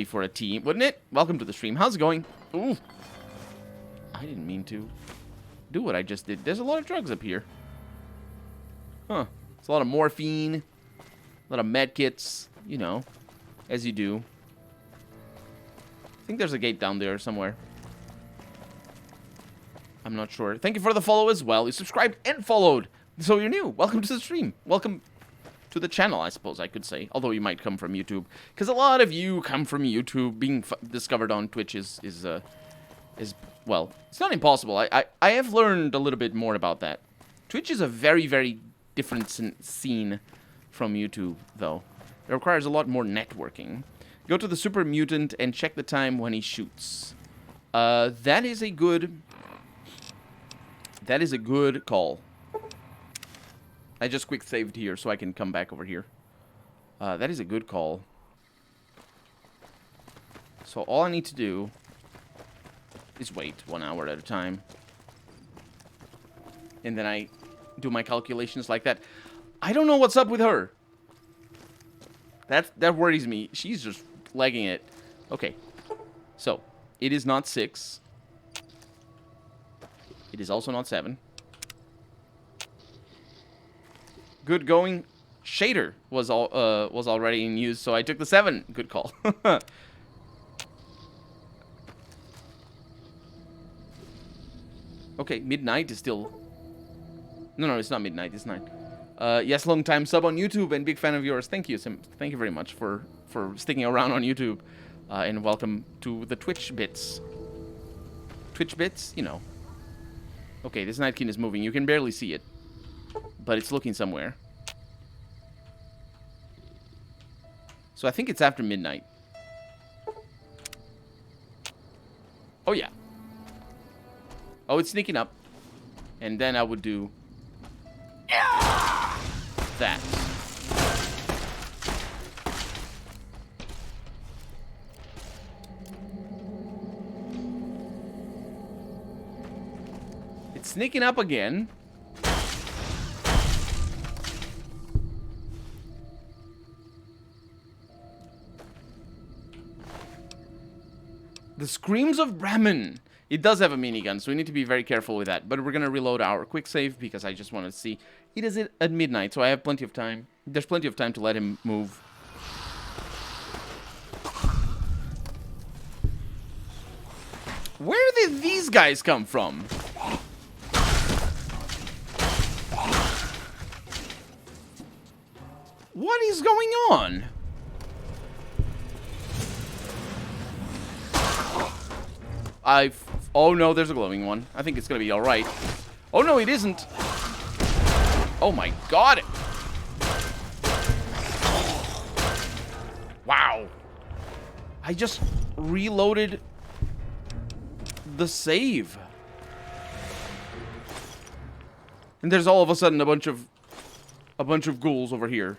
for a T, wouldn't it? Welcome to the stream. How's it going? Ooh. I didn't mean to do what I just did. There's a lot of drugs up here. Huh. There's a lot of morphine, a lot of med kits, you know, as you do. I think there's a gate down there somewhere. I'm not sure. Thank you for the follow as well. You subscribed and followed, so you're new. Welcome to the stream. Welcome to the channel, I suppose I could say. Although you might come from YouTube, because a lot of you come from YouTube. Being discovered on Twitch is well, it's not impossible. I have learned a little bit more about that. Twitch is a very, very different scene from YouTube, though. It requires a lot more networking. Go to the Super Mutant and check the time when he shoots. That is a good call. I just quick saved here so I can come back over here. That is a good call. So all I need to do is wait 1 hour at a time. And then I do my calculations like that. I don't know what's up with her. That worries me. She's just legging it. Okay. So, it is not 6. It is also not 7. Good going. Shader was already in use, so I took the 7. Good call. Okay, midnight is still... No, it's not midnight. It's 9. Yes, long time sub on YouTube and big fan of yours. Thank you, Sim. Thank you very much for sticking around on YouTube. And welcome to the Twitch bits. Twitch bits, you know. Okay, this Nightkin is moving. You can barely see it, but it's looking somewhere. So I think it's after midnight. Oh, yeah. Oh, it's sneaking up. And then I would do... that. It's sneaking up again. The Screams of Bremen. It does have a minigun, so we need to be very careful with that. But we're going to reload our quick save because I just want to see. It is at midnight, so I have plenty of time. There's plenty of time to let him move. Where did these guys come from? What is going on? Oh no, there's a glowing one. I think it's gonna be alright. Oh no, it isn't. Oh my god. Wow. I just reloaded the save. And there's all of a sudden a bunch of ghouls over here.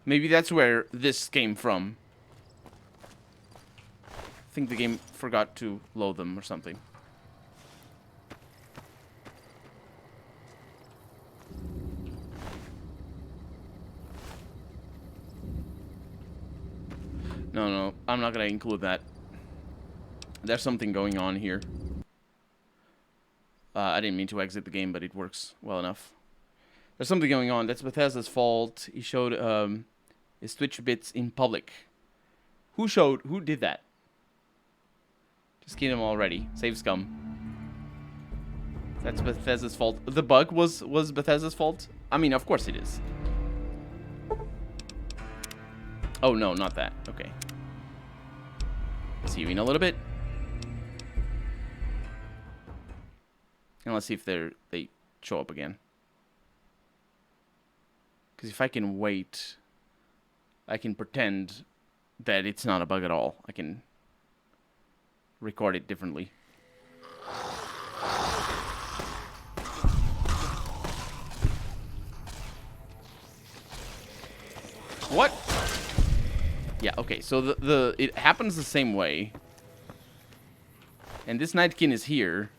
Maybe that's where this came from. I think the game forgot to load them or something. No, I'm not gonna include that. There's something going on here. I didn't mean to exit the game, but it works well enough. There's something going on. That's Bethesda's fault. He showed is Twitch bits in public. Who did that? Just kill him already. Save scum. That's Bethesda's fault. The bug was Bethesda's fault? I mean, of course it is. Oh, no, not that. Okay. See you in a little bit. And let's see if they show up again. Because if I can wait, I can pretend that it's not a bug at all. I can record it differently. What? Yeah, okay, so it happens the same way. And this Nightkin is here.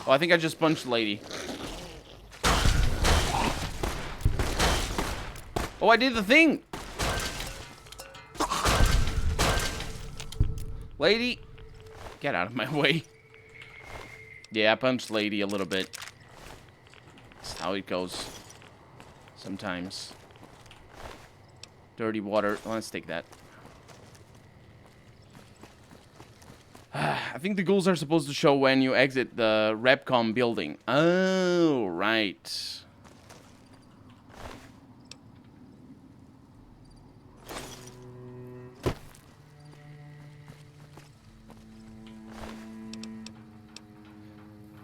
Oh, I think I just punched Lady. Oh, I did the thing! Lady! Get out of my way. Yeah, I punched Lady a little bit. That's how it goes. Sometimes. Dirty water. Let's take that. I think the ghouls are supposed to show when you exit the Repcom building. Oh, right.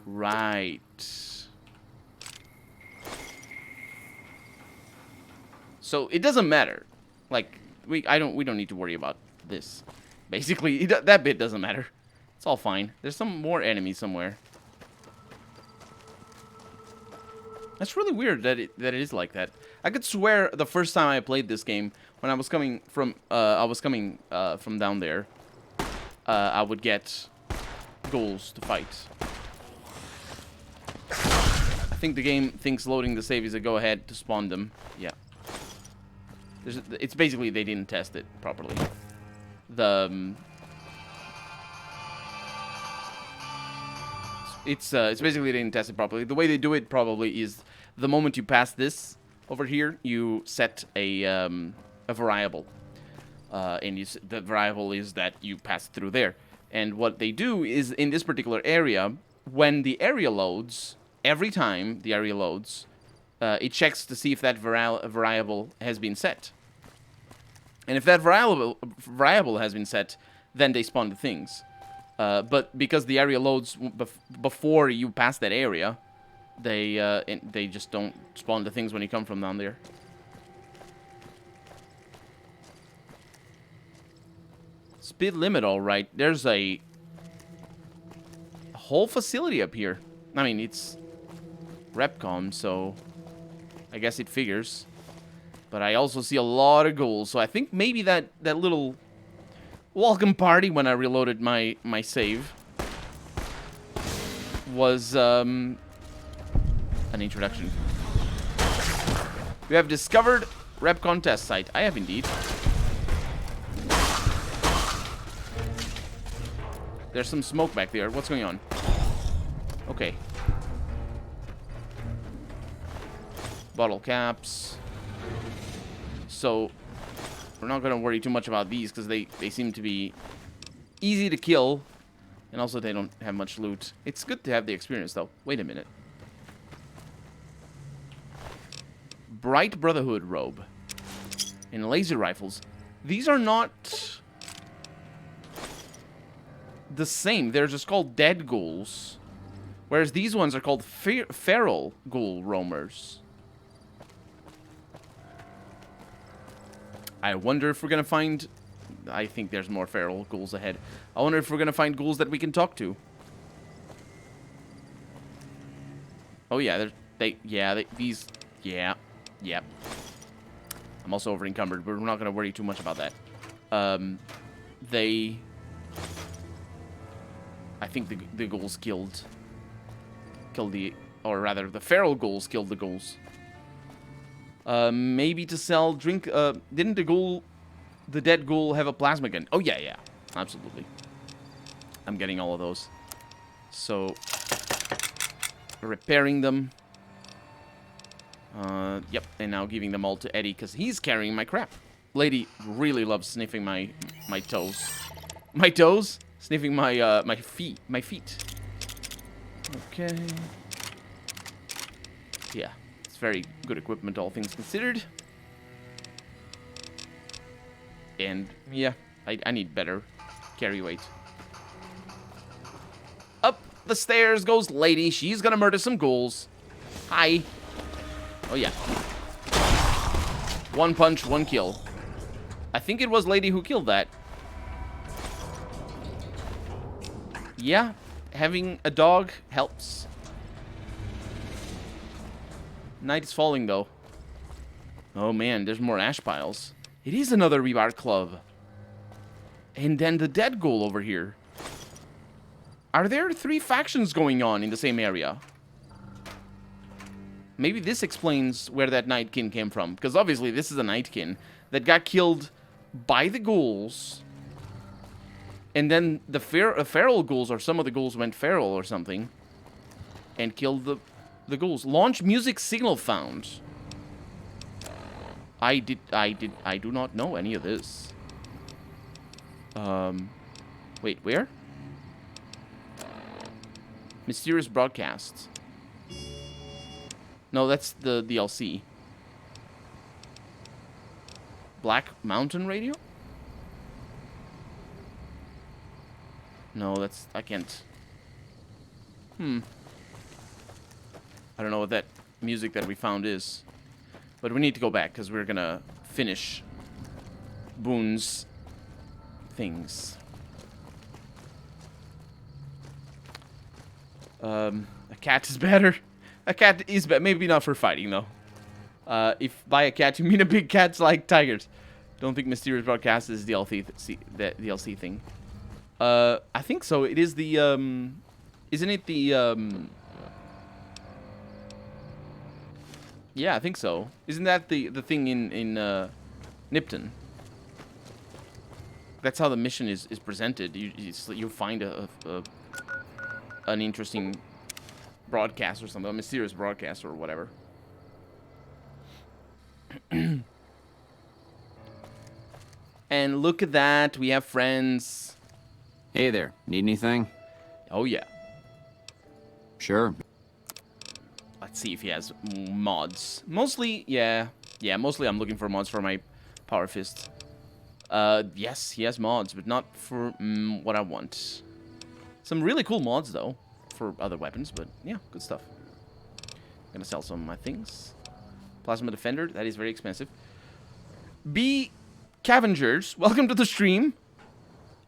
Right. So it doesn't matter. Like we don't need to worry about this. Basically, that bit doesn't matter. It's all fine. There's some more enemies somewhere. That's really weird that it is like that. I could swear the first time I played this game, when I was coming from from down there, I would get ghouls to fight. I think the game thinks loading the save is a go-ahead to spawn them. Yeah. It's basically they didn't test it properly. It's basically they didn't test it properly. The way they do it probably is the moment you pass this over here, you set a variable, and the variable is that you pass through there. And what they do is in this particular area, when the area loads, every time the area loads, it checks to see if that variable has been set. And if that variable has been set, then they spawn the things. But because the area loads before you pass that area, they just don't spawn the things when you come from down there. Speed limit, all right. There's a whole facility up here. I mean, it's Repcom, so I guess it figures. But I also see a lot of ghouls, so I think maybe that little welcome party when I reloaded my save was an introduction. We have discovered Repcon test site. I have indeed. There's some smoke back there. What's going on? Okay. Bottle caps. So we're not going to worry too much about these because they seem to be easy to kill. And also they don't have much loot. It's good to have the experience though. Wait a minute. Bright Brotherhood robe. And laser rifles. These are not the same. They're just called dead ghouls. Whereas these ones are called feral ghoul roamers. I wonder if we're going to find... I think there's more feral ghouls ahead. I wonder if we're going to find ghouls that we can talk to. Oh, yeah. These... Yeah. Yep. I'm also over-encumbered, but we're not going to worry too much about that. I think the ghouls killed the... Or rather, the feral ghouls killed the ghouls. Maybe to sell drink. Didn't the dead ghoul have a plasma gun? Oh yeah, absolutely. I'm getting all of those. So repairing them. Yep, and now giving them all to Eddie because he's carrying my crap. Lady really loves sniffing my toes. My toes? Sniffing my my feet. Okay. Yeah, it's very good equipment, all things considered. And yeah, I need better carry weight. Up the stairs goes Lady. She's gonna murder some ghouls. Hi. Oh yeah. One punch, one kill. I think it was Lady who killed that. Yeah, having a dog helps. Night is falling though. Oh man, there's more ash piles. It is another Rebar Club. And then the dead ghoul over here. Are there 3 factions going on in the same area? Maybe this explains where that Nightkin came from. Because obviously this is a Nightkin that got killed by the ghouls. And then the feral ghouls, or some of the ghouls went feral or something. And killed the ghouls. Launch music signal found. I do not know any of this. Wait, where? Mysterious broadcasts. No, that's the DLC. Black Mountain Radio? No, that's... I can't... I don't know what that music that we found is. But we need to go back, because we're gonna finish Boone's things. A cat is better. A cat is better. Maybe not for fighting, though. If by a cat you mean a big cat like tigers. Don't think Mysterious Broadcast is the DLC thing. I think so. It is the, isn't it the, yeah, I think so. Isn't that the thing in Nipton? That's how the mission is presented. You find an interesting broadcast or something, a mysterious broadcast or whatever. And look at that, we have friends. Hey there, need anything? Oh yeah. Sure. Let's see if he has mods. Mostly, yeah, mostly I'm looking for mods for my Power Fist. Yes, he has mods, but not for what I want. Some really cool mods, though, for other weapons, but yeah, good stuff. Gonna sell some of my things. Plasma Defender, that is very expensive. B. Cavengers, welcome to the stream.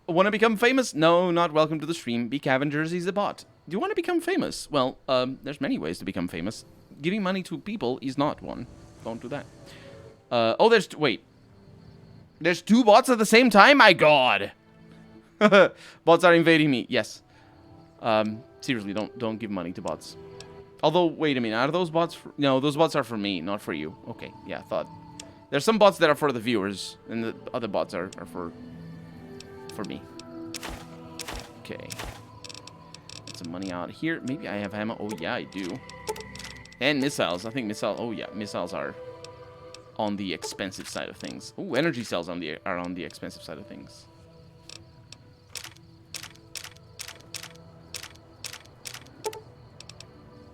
Want to become famous? No, not welcome to the stream. B. Cavengers is a bot. Do you want to become famous? Well, there's many ways to become famous. Giving money to people is not one. Don't do that. Oh, wait. There's 2 bots at the same time? My god. Bots are invading me. Yes. Seriously, don't give money to bots. Although, wait a minute. Are those bots for... No, those bots are for me, not for you. Okay, yeah, I thought. There's some bots that are for the viewers, and the other bots are for me. Okay. Get some money out of here. Maybe I have ammo. Oh, yeah, I do. And missiles. I think missiles... Oh, yeah, missiles are on the expensive side of things. Oh, energy cells are on the expensive side of things.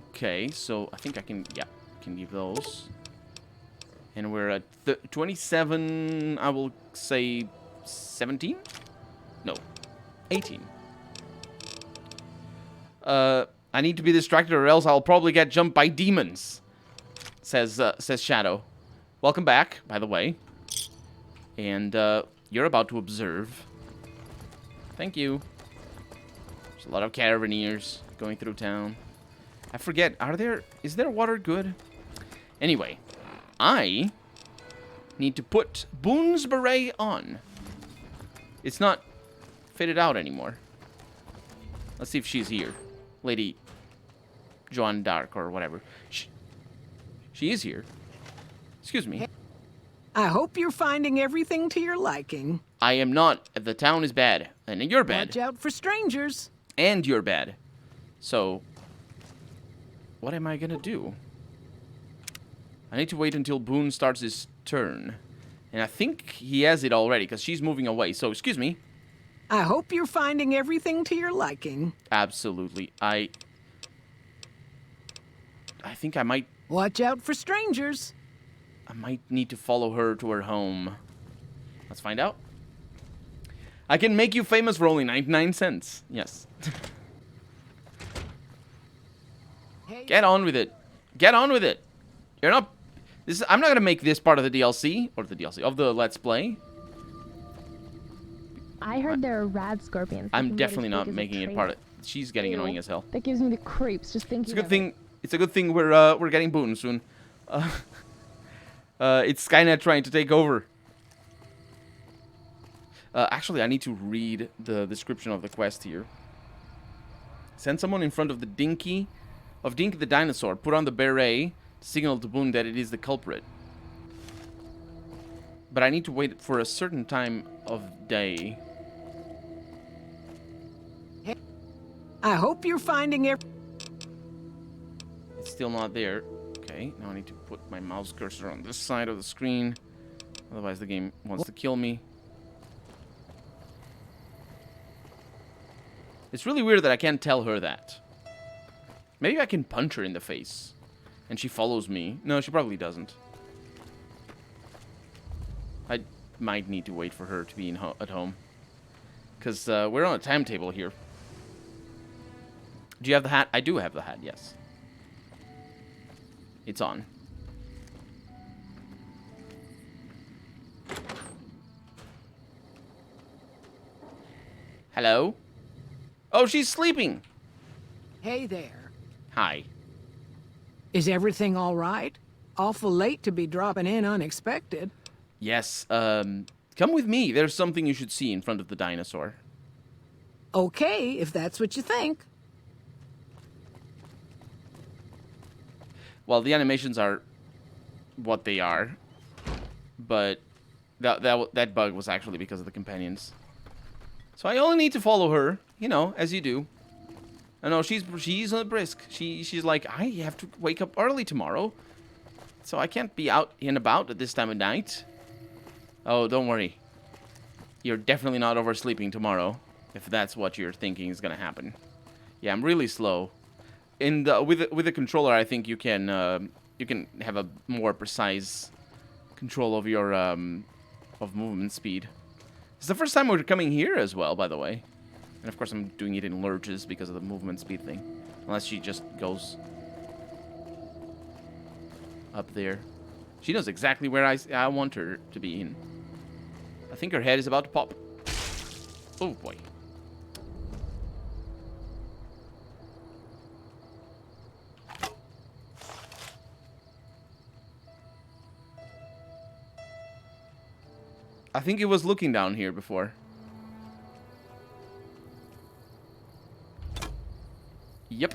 Okay, so I think I can... Yeah, can give those. And we're at 27, I will say 17? No, 18. I need to be distracted or else I'll probably get jumped by demons, says Shadow. Welcome back, by the way. And you're about to observe. Thank you. There's a lot of caravaners going through town. I forget, is there water good? Anyway, I need to put Boone's beret on. It's not fitted out anymore. Let's see if she's here. Lady Joan d'Arc or whatever. She is here. Excuse me. I hope you're finding everything to your liking. I am not. The town is bad. And you're bad. Watch out for strangers. And you're bad. So... what am I gonna do? I need to wait until Boone starts his turn. And I think he has it already, because she's moving away. So, excuse me. I hope you're finding everything to your liking. Absolutely. I think I might... Watch out for strangers. I might need to follow her to her home. Let's find out. I can make you famous for only 99 cents. Yes. Get on with it. Get on with it. You're not... I'm not going to make this part of the DLC, or the DLC, of the Let's Play. I heard there are rad scorpions. I'm definitely not making it part of... She's getting Ew. annoying as hell. That gives me the creeps just thinking. It's a good thing. It's a good thing we're getting Boone soon. It's Skynet trying to take over. Actually, I need to read the description of the quest here. Send someone in front of Dinky the dinosaur. Put on the beret to signal to Boone that it is the culprit. But I need to wait for a certain time of day. I hope you're finding it. It's still not there. Okay, now I need to put my mouse cursor on this side of the screen. Otherwise the game wants to kill me. It's really weird that I can't tell her that. Maybe I can punch her in the face. And she follows me. No, she probably doesn't. I might need to wait for her to be at home. Because we're on a timetable here. Do you have the hat? I do have the hat, yes. It's on. Hello? Oh, she's sleeping. Hey there. Hi. Is everything all right? Awful late to be dropping in unexpected. Yes, come with me. There's something you should see in front of the dinosaur. Okay, if that's what you think. Well, the animations are what they are, but that bug was actually because of the companions. So I only need to follow her, you know, as you do. I know she's brisk. She's like, I have to wake up early tomorrow, so I can't be out and about at this time of night. Oh, don't worry. You're definitely not oversleeping tomorrow, if that's what you're thinking is gonna happen. Yeah, I'm really slow. And with the controller, I think you can have a more precise control of your of movement speed. It's the first time we're coming here as well, by the way. And of course, I'm doing it in lurches because of the movement speed thing. Unless she just goes up there. She knows exactly where I want her to be in. I think her head is about to pop. Oh boy. I think it was looking down here before. Yep.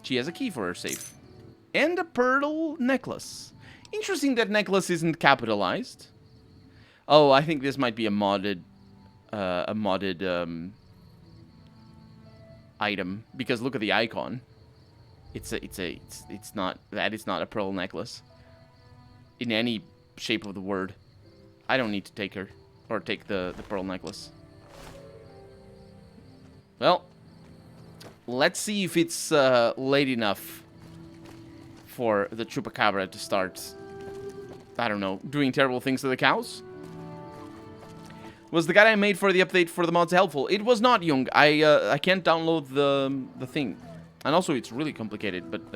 She has a key for her safe. And a pearl necklace. Interesting that necklace isn't capitalized. Oh, I think this might be a modded item, because look at the icon. It's not a pearl necklace in any shape of the word. I don't need to take her or take the pearl necklace. Well, let's see if it's late enough for the Chupacabra to start, I don't know, doing terrible things to the cows. Was the guide I made for the update for the mods helpful? It was not, Jung. I can't download the thing. And also, it's really complicated, but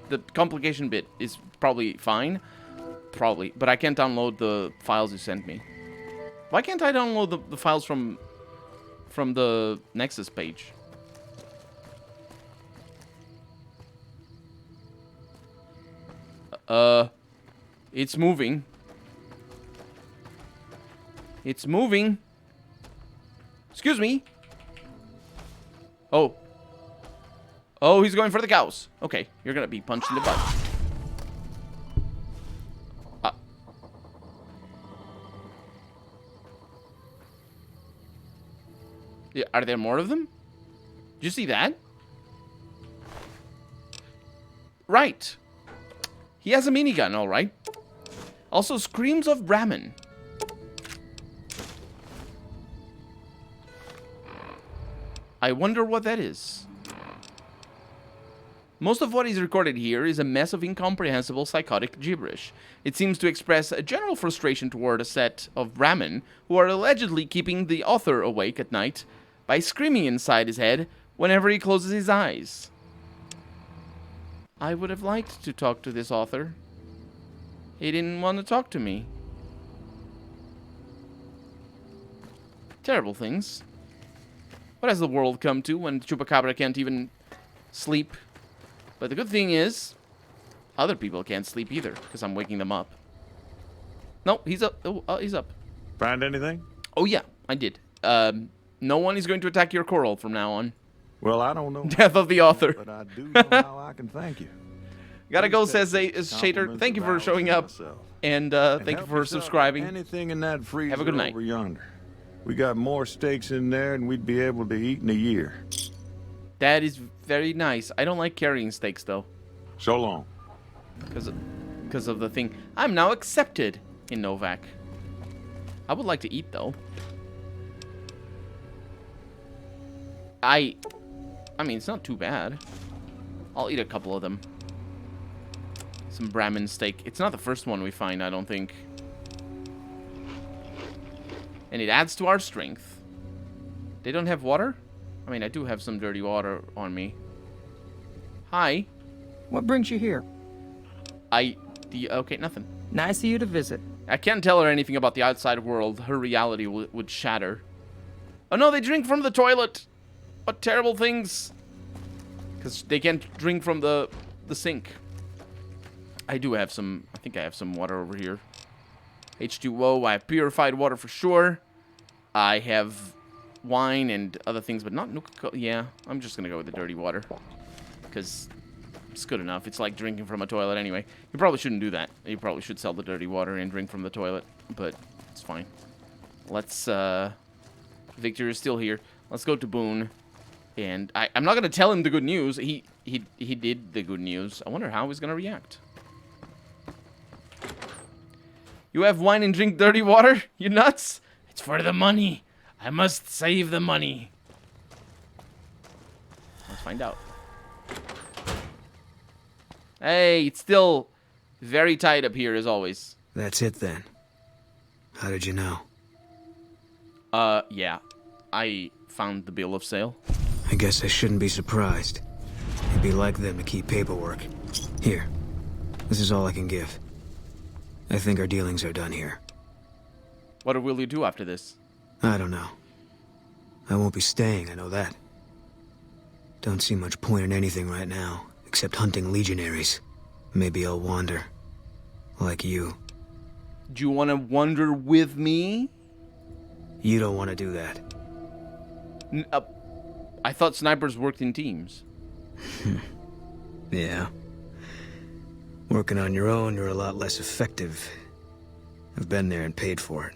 the complication bit is probably fine. Probably. But I can't download the files you sent me. Why can't I download the files from the Nexus page? It's moving. It's moving. Excuse me. Oh. Oh, he's going for the cows. Okay, you're gonna be punched in the butt. Yeah, are there more of them? Did you see that? Right. He has a minigun, all right. Also, screams of Brahmin. I wonder what that is. Most of what is recorded here is a mess of incomprehensible psychotic gibberish. It seems to express a general frustration toward a set of Brahmin who are allegedly keeping the author awake at night by screaming inside his head whenever he closes his eyes. I would have liked to talk to this author. He didn't want to talk to me. Terrible things. What has the world come to when Chupacabra can't even sleep? But the good thing is, other people can't sleep either, because I'm waking them up. No, he's up. Oh, he's up. Find anything? Oh, yeah, I did. No one is going to attack your coral from now on. Well, I don't know. Death of the author. But I do know how I can thank you. Gotta go, says Shater. Thank you for showing up. And thank you for subscribing. Anything in that freezer Have a good night. over yonder. We got more steaks in there than we'd be able to eat in a year. That is very nice. I don't like carrying steaks, though. So long. Because of the thing. I'm now accepted in Novak. I would like to eat, though. I mean, it's not too bad. I'll eat a couple of them. Some Brahmin steak. It's not the first one we find, I don't think. And it adds to our strength. They don't have water? I mean, I do have some dirty water on me. Hi. What brings you here? Okay, nothing. Nice of you to visit. I can't tell her anything about the outside world. Her reality would shatter. Oh no, they drink from the toilet. What terrible things. Because they can't drink from the sink. I do have some, I think I have some water over here. H2O, I have purified water for sure. I have wine and other things, but not Nuka-Cola. Yeah, I'm just going to go with the dirty water. Because it's good enough. It's like drinking from a toilet anyway. You probably shouldn't do that. You probably should sell the dirty water and drink from the toilet. But it's fine. Let's, Victor is still here. Let's go to Boone. And I'm not going to tell him the good news. He did the good news. I wonder how he's going to react. You have wine and drink dirty water? You nuts? It's for the money. I must save the money. Let's find out. Hey, it's still very tight up here as always. That's it then. How did you know? Yeah. I found the bill of sale. I guess I shouldn't be surprised. It'd be like them to keep paperwork. Here. This is all I can give. I think our dealings are done here. What will you do after this? I don't know. I won't be staying, I know that. Don't see much point in anything right now, except hunting legionaries. Maybe I'll wander. Like you. Do you want to wander with me? You don't want to do that. I thought snipers worked in teams. Yeah. Working on your own, you're a lot less effective. I've been there and paid for it.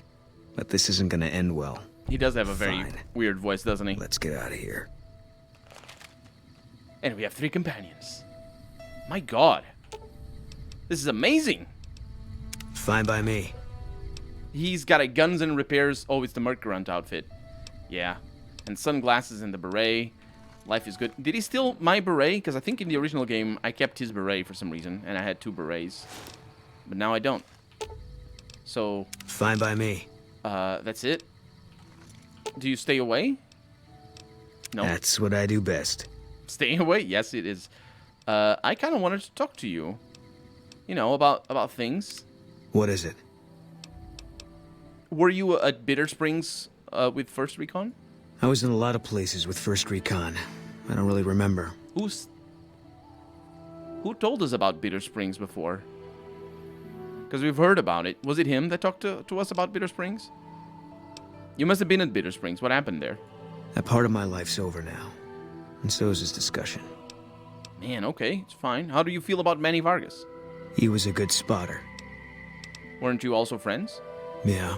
But this isn't gonna end well. He does have a very Fine. weird voice, doesn't he? Let's get out of here. And we have 3 companions. My god. This is amazing. Fine by me. He's got a guns and repairs. Oh, it's the Mercurant outfit. Yeah. And sunglasses and the beret. Life is good. Did he steal my beret? Because I think in the original game, I kept his beret for some reason. And I had 2 berets. But now I don't. So... Fine by me. That's it? Do you stay away? No. That's what I do best. Staying away? Yes, it is. I kind of wanted to talk to you. You know, about things. What is it? Were you at Bitter Springs with First Recon? I was in a lot of places with First Recon. I don't really remember. Who told us about Bitter Springs before? Because we've heard about it. Was it him that talked to us about Bitter Springs? You must have been at Bitter Springs. What happened there? That part of my life's over now. And so is this discussion. Man, okay. It's fine. How do you feel about Manny Vargas? He was a good spotter. Weren't you also friends? Yeah,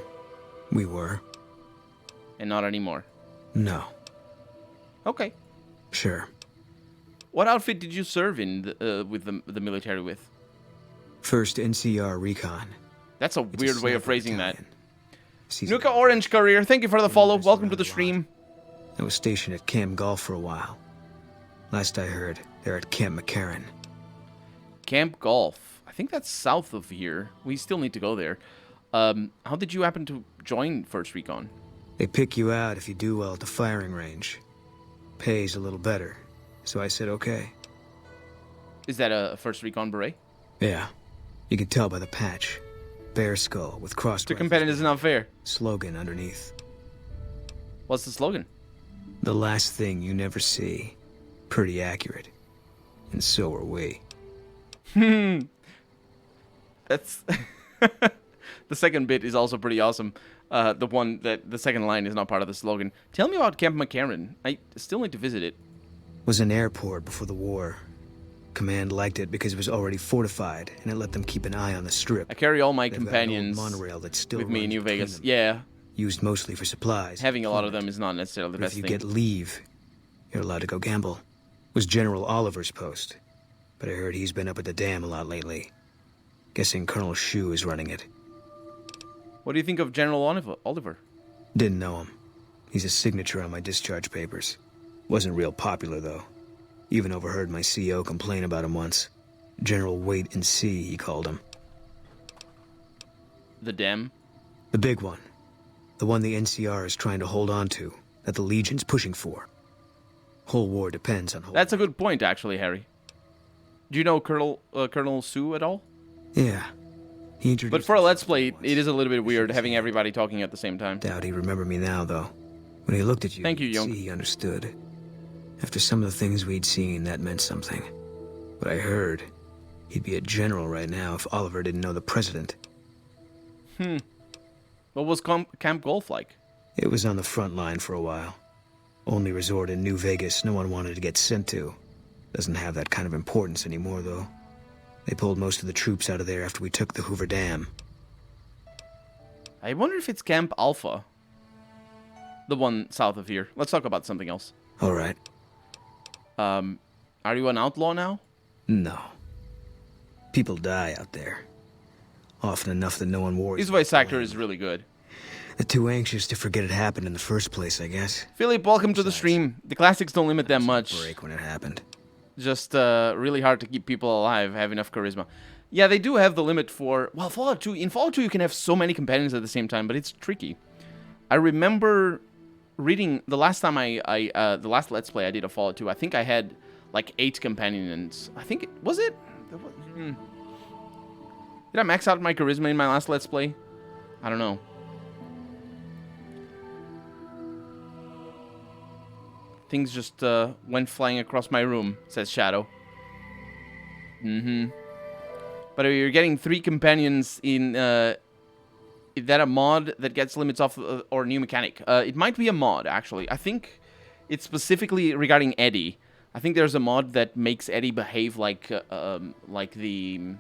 we were. And not anymore? No. Okay. Sure. What outfit did you serve in with the military with? 1st NCR Recon. That's a It's weird way of sniper phrasing that. battalion. Season Nuka Orange Courier, thank you for the follow. messed Welcome to around the a lot. stream. I was stationed at Camp Golf for a while. Last I heard, they're at Camp McCarran. Camp Golf. I think that's south of here. We still need to go there. How did you happen to join 1st Recon? They pick you out if you do well at the firing range. Pays a little better, so I said okay. Is that a 1st Recon beret? Yeah, you could tell by the patch. Bear skull with crossed Two rifles, companions is not fair. slogan underneath. What's the slogan? The last thing you never see. Pretty accurate. And so are we. That's the second bit is also pretty awesome. The second line is not part of the slogan. Tell me about Camp McCarran. I still need to visit it. Was an airport before the war. Command liked it because it was already fortified, and it let them keep an eye on the strip. I carry all my They've got an old companions monorail that still with me in runs New between Vegas. them. Yeah, Used mostly for supplies. having a lot of them is not necessarily the But if best you thing. get leave, you're allowed to go gamble. Was General Oliver's post, but I heard he's been up at the dam a lot lately. Guessing Colonel Shu is running it. What do you think of General Oliver? Didn't know him. He's a signature on my discharge papers. Wasn't real popular, though. Even overheard my CO complain about him once. General Wait and See, he called him. The Dem? The big one. The one the NCR is trying to hold on to, that the Legion's pushing for. Whole war depends on That's a good point, actually, Harry. Do you know Colonel Sue at all? Yeah. He introduced But for a Let's himself Play, once. it is a little bit weird having everybody talking at the same time. Doubt he remembered me now, though. When he looked at you, Thank you, you'd Young. see he understood. After some of the things we'd seen, that meant something. But I heard he'd be a general right now if Oliver didn't know the president. What was Camp Golf like? It was on the front line for a while. Only resort in New Vegas no one wanted to get sent to. Doesn't have that kind of importance anymore, though. They pulled most of the troops out of there after we took the Hoover Dam. I wonder if it's Camp Alpha. The one south of here. Let's talk about something else. All right. Are you an outlaw now? No. People die out there. Often enough that no one worries. His about voice the actor blame. is really good. They're too anxious to forget it happened in the first place, I guess. Philip, welcome to the Besides, stream. The classics don't limit that Took a much. break when it happened. Just really hard to keep people alive, have enough charisma. Yeah, they do have the limit for... Well, Fallout 2... In Fallout 2, you can have so many companions at the same time, but it's tricky. I remember reading... The last time the last Let's Play I did of Fallout 2, I think I had like 8 companions. I think... Was it? Did I max out my charisma in my last Let's Play? I don't know. Things just went flying across my room, says Shadow. But you're getting 3 companions in... is that a mod that gets limits off or new mechanic? It might be a mod, actually. I think it's specifically regarding Eddie. I think there's a mod that makes Eddie behave like the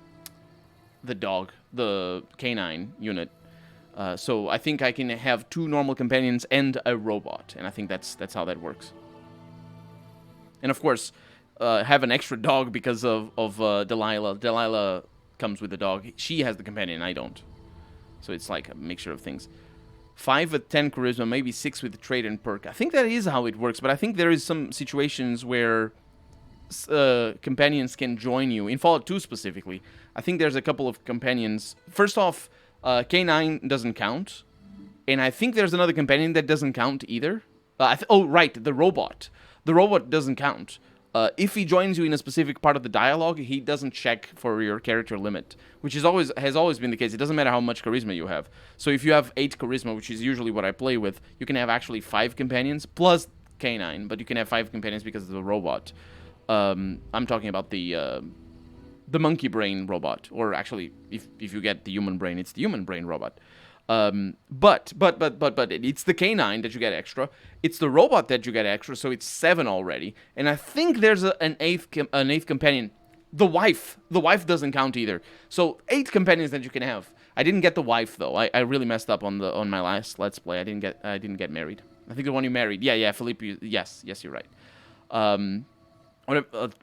dog, the canine unit. So I think I can have 2 normal companions and a robot, and I think that's how that works. And of course, have an extra dog because of Delilah. Delilah comes with the dog. She has the companion, I don't. So it's like a mixture of things. 5 with 10 charisma, maybe 6 with trade and perk. I think that is how it works, but I think there is some situations where companions can join you. In Fallout 2 specifically, I think there's a couple of companions. First off, K9 doesn't count. And I think there's another companion that doesn't count either. Oh, right, the robot. The robot doesn't count. If he joins you in a specific part of the dialogue, he doesn't check for your character limit, which has always been the case. It doesn't matter how much charisma you have. So if you have 8 charisma, which is usually what I play with, you can have actually 5 companions plus K9, but you can have 5 companions because of the robot. I'm talking about the monkey brain robot, or actually, if you get the human brain, it's the human brain robot. But it's the K9 that you get extra. It's the robot that you get extra, so it's 7 already. And I think there's an eighth companion. The wife doesn't count either. So 8 companions that you can have. I didn't get the wife though. I really messed up on my last Let's Play. I didn't get married. I think the one you married. Yeah, Philippe. Yes, you're right.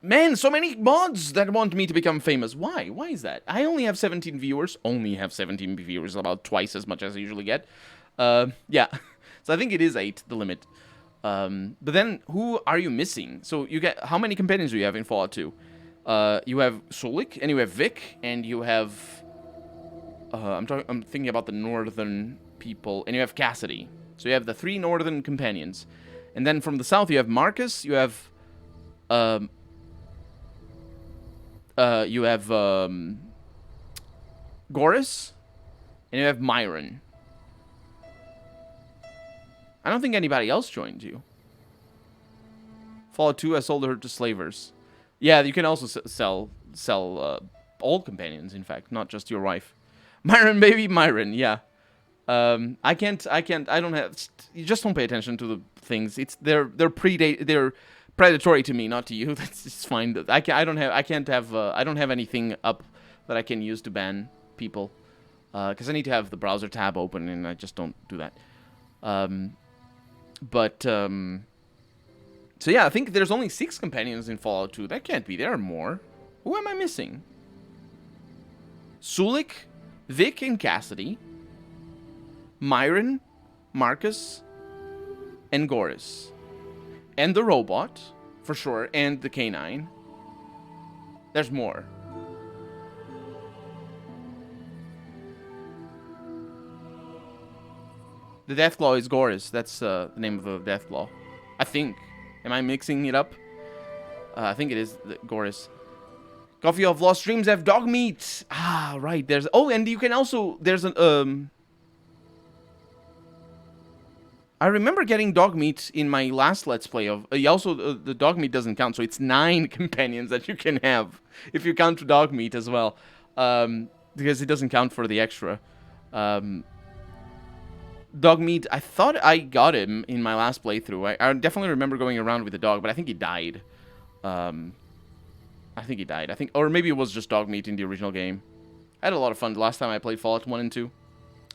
Man, so many mods that want me to become famous. Why? Why is that? I only have 17 viewers. Only have 17 viewers, about twice as much as I usually get. Yeah. So I think it is 8, the limit. But then, who are you missing? So you get... How many companions do you have in Fallout 2? You have Sulik, and you have Vic, and you have... I'm thinking about the northern people, and you have Cassidy. So you have the 3 northern companions. And then from the south, you have Marcus, you have... Goris, and you have Myron. I don't think anybody else joined you. Fallout 2, I sold her to slavers. Yeah, you can also sell all companions, in fact, not just your wife. Myron, baby, Myron, yeah. I don't have... You just don't pay attention to the things. They're predatory to me, not to you. That's just fine. I don't have anything up that I can use to ban people. Because I need to have the browser tab open, and I just don't do that. So yeah, I think there's only 6 companions in Fallout 2. That can't be. There are more. Who am I missing? Sulik, Vic, and Cassidy. Myron, Marcus, and Goris. And the robot, for sure, and the canine. There's more. The Deathclaw is Goris. That's the name of the Deathclaw. I think. Am I mixing it up? I think it is Goris. Coffee of Lost Dreams have dog meat. Ah, right. There's... Oh, and you can also... There's an... I remember getting dog meat in my last Let's Play of... also, the dog meat doesn't count, so it's 9 companions that you can have. If you count dog meat as well. Because it doesn't count for the extra. Dog meat, I thought I got him in my last playthrough. I definitely remember going around with the dog, but I think he died. I think he died. Or maybe it was just dog meat in the original game. I had a lot of fun the last time I played Fallout 1 and 2.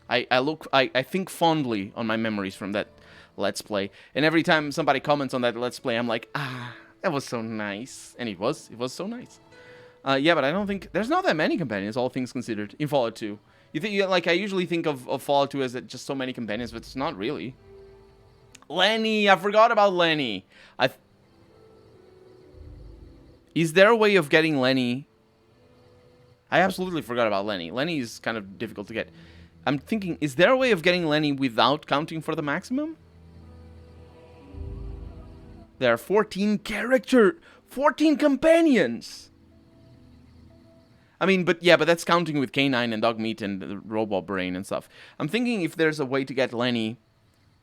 I think fondly on my memories from that Let's Play. And every time somebody comments on that Let's Play, I'm like, that was so nice. And it was so nice. Yeah, but I don't think... There's not that many companions, all things considered, in Fallout 2. You think, like, I usually think of Fallout 2 as just so many companions, but it's not really. Lenny! I forgot about Lenny! Is there a way of getting Lenny? I absolutely forgot about Lenny. Lenny is kind of difficult to get. I'm thinking, is there a way of getting Lenny without counting for the maximum? There are 14 companions! I mean, but that's counting with Canine and Dogmeat and the Robot Brain and stuff. I'm thinking if there's a way to get Lenny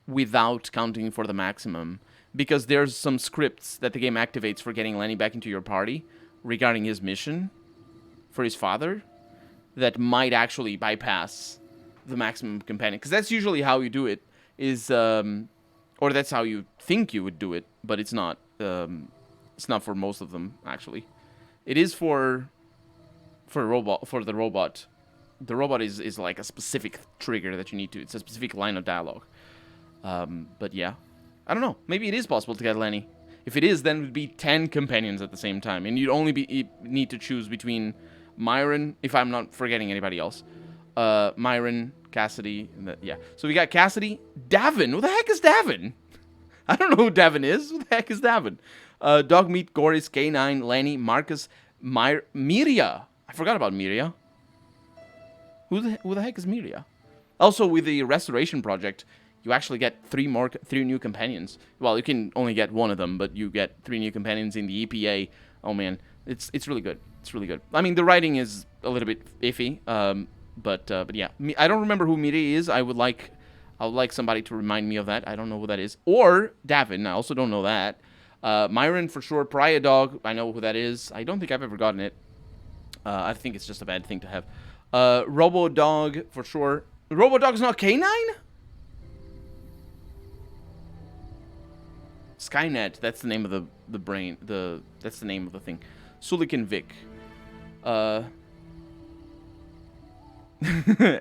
without counting for the maximum, because there's some scripts that the game activates for getting Lenny back into your party regarding his mission for his father that might actually bypass the maximum companion. Because that's usually how you do it, or that's how you think you would do it, but it's not. It's not for most of them, actually. It is for the robot. The robot is like a specific trigger that you need to. It's a specific line of dialogue. But yeah, I don't know. Maybe it is possible to get Lenny. If it is, then it would be 10 companions at the same time, and you'd only need to choose between Myron, if I'm not forgetting anybody else. Myron, Cassidy, yeah. So we got Cassidy, Davin. Who the heck is Davin? I don't know who Davin is. Who the heck is Davin? Dogmeat, Goris, K9, Lenny, Marcus, Miria. I forgot about Miria. Who the heck is Miria? Also, with the Restoration Project, you actually get 3 new companions. Well, you can only get 1 of them, but you get 3 new companions in the EPA. Oh man, it's really good. It's really good. I mean, the writing is a little bit iffy, but yeah, I don't remember who Miria is. I would like somebody to remind me of that. I don't know who that is. Or Davin. I also don't know that. Myron for sure. Pariah Dog. I know who that is. I don't think I've ever gotten it. I think it's just a bad thing to have. Robo Dog for sure. Robo Dog's not K9? Skynet. That's the name of the brain. That's the name of the thing. Sulik and Vic.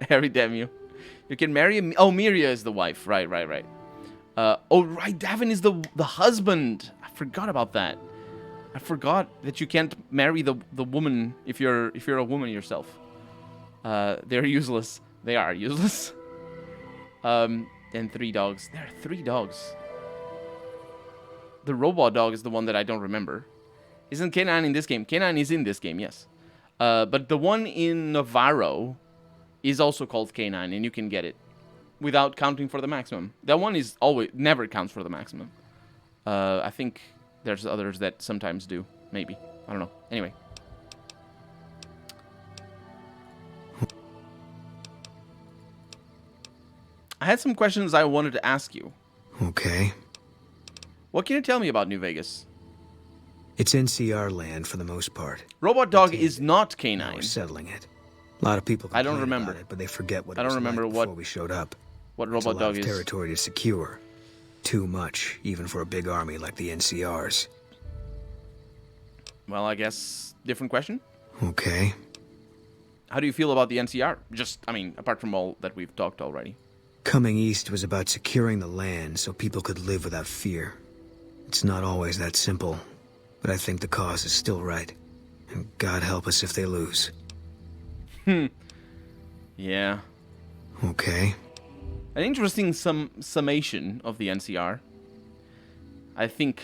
Harry, damn you. You can marry him. Oh, Miria is the wife. Right. Oh, right. Davin is the husband. I forgot about that. I forgot that you can't marry the woman if you're a woman yourself. They're useless. They are useless. And 3 dogs. There are 3 dogs. The robot dog is the one that I don't remember. Isn't K9 in this game? K9 is in this game, yes. But the one in Navarro is also called K9, and you can get it without counting for the maximum. That one is always never counts for the maximum. I think there's others that sometimes do. Maybe. I don't know. Anyway. I had some questions I wanted to ask you. Okay. What can you tell me about New Vegas? It's NCR land for the most part. Robot Dog is not We're K9. settling it. A lot of people I don't complain remember. about it, but they forget what I it don't was remember like what- before we showed up. What It's a Robot lot Dog of is. territory to secure. Too much, even for a big army like the NCRs. Well, I guess different question. Okay. How do you feel about the NCR? Just, I mean, apart from all that we've talked already. Coming east was about securing the land so people could live without fear. It's not always that simple, but I think the cause is still right. And God help us if they lose. Yeah. Okay. An interesting summation of the NCR. I think...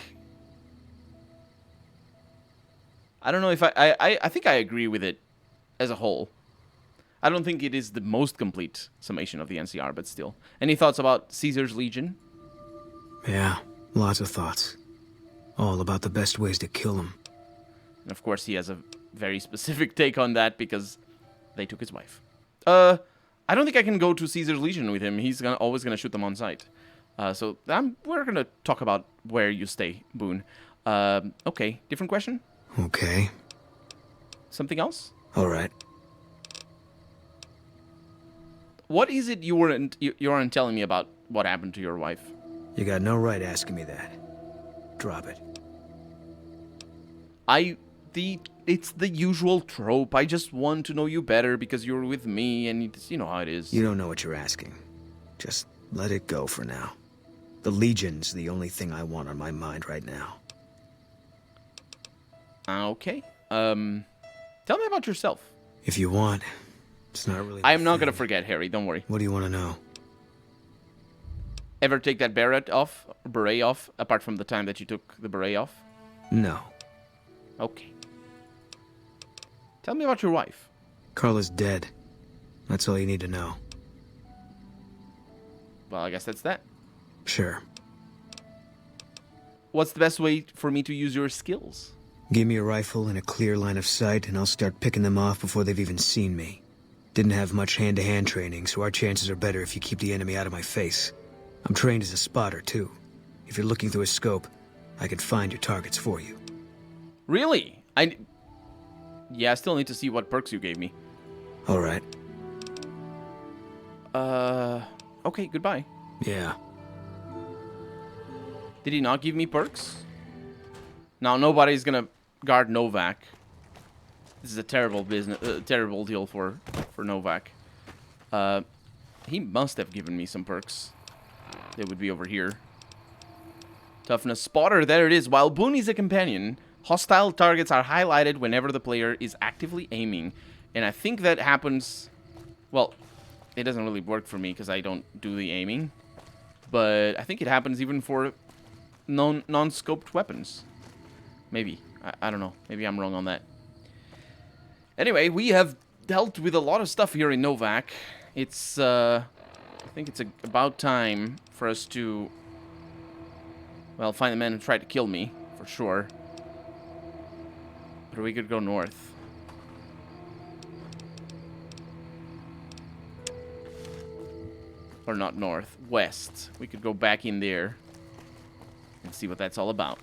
I don't know if I think I agree with it as a whole. I don't think it is the most complete summation of the NCR, but still. Any thoughts about Caesar's Legion? Yeah, lots of thoughts. All about the best ways to kill them. And of course, he has a very specific take on that because they took his wife. I don't think I can go to Caesar's Legion with him. He's always gonna shoot them on sight. So we're gonna talk about where you stay, Boone. Okay, different question? Okay. Something else? Alright. What is it you aren't telling me about what happened to your wife? You got no right asking me that. Drop it. It's the usual trope. I just want to know you better because you're with me, and you know how it is. You don't know what you're asking. Just let it go for now. The Legion's the only thing I want on my mind right now. Okay. Tell me about yourself. If you want, it's not really... I am not gonna forget, Harry. Don't worry. What do you want to know? Ever take that beret off, apart from the time that you took the beret off? No. Okay. Tell me about your wife. Carla's dead. That's all you need to know. Well, I guess that's that. Sure. What's the best way for me to use your skills? Give me a rifle and a clear line of sight, and I'll start picking them off before they've even seen me. Didn't have much hand-to-hand training, so our chances are better if you keep the enemy out of my face. I'm trained as a spotter, too. If you're looking through a scope, I can find your targets for you. Really? Yeah, I still need to see what perks you gave me. Alright. Okay, goodbye. Yeah. Did he not give me perks? Now, nobody's gonna guard Novak. This is a terrible terrible deal for Novak. He must have given me some perks. They would be over here. Toughness spotter, there it is. While Boone is a companion, hostile targets are highlighted whenever the player is actively aiming. And I think that happens... Well, it doesn't really work for me because I don't do the aiming. But I think it happens even for non-scoped weapons. Maybe. I don't know. Maybe I'm wrong on that. Anyway, we have dealt with a lot of stuff here in Novak. It's, I think it's about time for us to, well, find the man who tried to kill me, for sure. But we could go north. Or not north, west. We could go back in there and see what that's all about.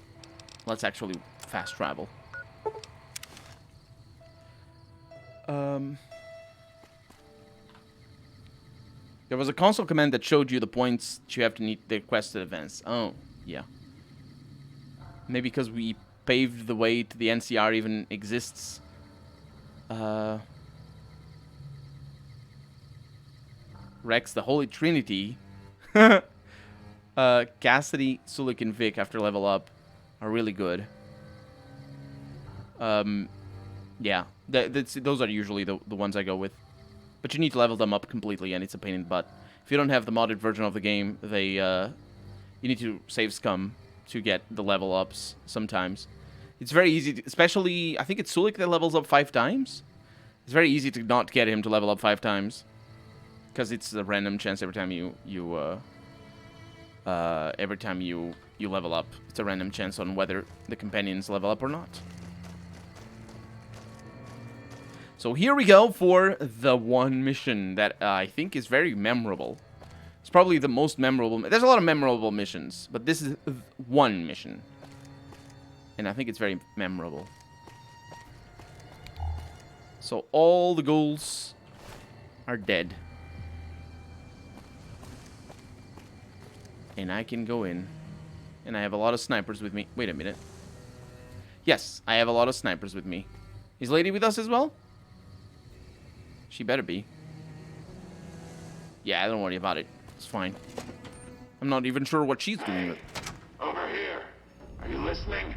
Let's actually fast travel. There was a console command that showed you the points that you have to need the quest to advance. Oh, yeah. Maybe because we paved the way to the NCR even exists. Rex, the Holy Trinity. Cassidy, Sulik, and Vic after level up are really good. Yeah, those are usually the ones I go with. But you need to level them up completely, and it's a pain in the butt. If you don't have the modded version of the game, you need to save scum to get the level ups sometimes. It's very easy, especially, I think it's Sulik that levels up 5 times. It's very easy to not get him to level up 5 times. Because it's a random chance every time you level up. It's a random chance on whether the companions level up or not. So here we go for the one mission that I think is very memorable. It's probably the most memorable. There's a lot of memorable missions, but this is one mission. And I think it's very memorable. So all the ghouls are dead. And I can go in. And I have a lot of snipers with me. Wait a minute. Yes, I have a lot of snipers with me. Is Lady with us as well? She better be. Yeah, don't worry about it. It's fine. I'm not even sure what she's doing with. Over here. Are you listening?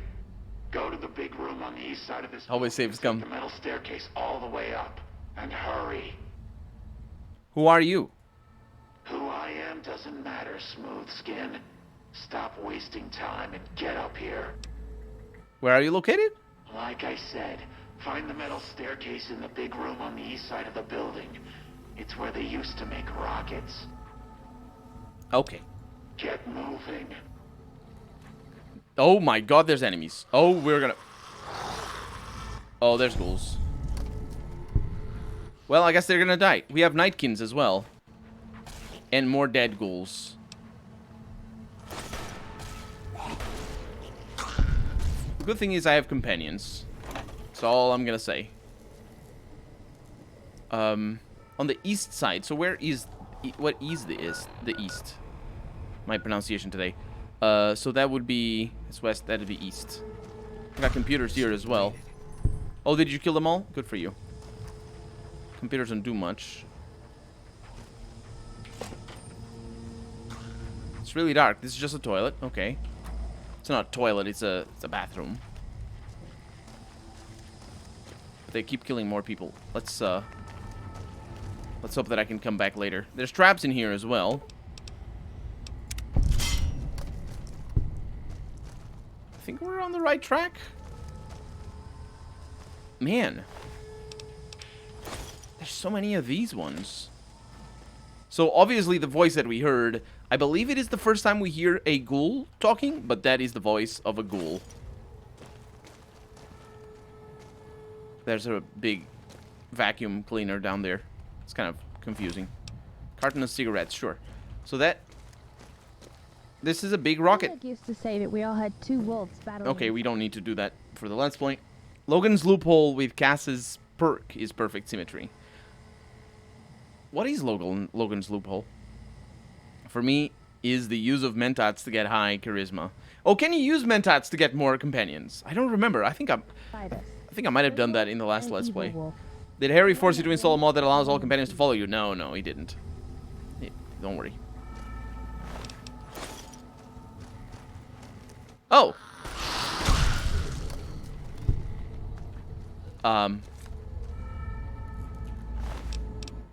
Go to the big room on the east side of this. Always save scum. The metal staircase all the way up. And hurry. Who are you? Who I am doesn't matter, Smooth Skin. Stop wasting time and get up here. Where are you located? Like I said, find the metal staircase in the big room on the east side of the building. It's where they used to make rockets. Okay. Get moving. Oh my god, there's enemies. Oh, we're gonna... Oh, there's ghouls. Well, I guess they're gonna die. We have Nightkins as well. And more dead ghouls. The good thing is I have companions. That's all I'm gonna say. On the east side. So where is... What is the east? My pronunciation today. So that would be... It's west, that would be east. I got computers here as well. Oh, did you kill them all? Good for you. Computers don't do much. It's really dark. This is just a toilet. Okay. It's not a toilet, it's a bathroom. But they keep killing more people. Let's hope that I can come back later. There's traps in here as well. I think we're on the right track. Man. There's so many of these ones. So obviously the voice that we heard, I believe it is the first time we hear a ghoul talking, but that is the voice of a ghoul. There's a big vacuum cleaner down there. It's kind of confusing. Carton of cigarettes, sure. So this is a big rocket. Sonic used to say that we all had 2 wolves battling. Okay, we don't need to do that for the Let's Play. Logan's loophole with Cass's perk is perfect symmetry. What is Logan's loophole? For me, is the use of mentats to get high charisma. Oh, can you use mentats to get more companions? I don't remember. I think I might have done that in the last Let's Play. Did Harry force you to install a mod that allows all companions to follow you? No, he didn't. Don't worry. Oh.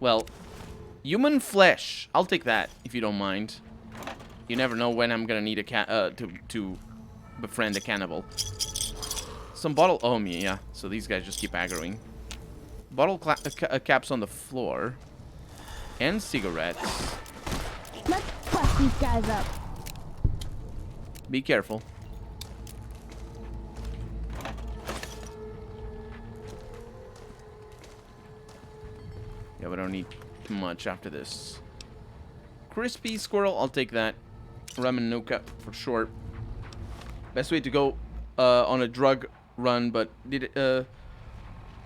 Well, human flesh. I'll take that if you don't mind. You never know when I'm gonna need a to befriend a cannibal. Some bottle. Oh yeah. So these guys just keep aggroing. Bottle caps on the floor, and cigarettes. Let's bust these guys up. Be careful. Yeah, we don't need much after this. Crispy squirrel, I'll take that. Ramen Nuka for short. Best way to go on a drug run, but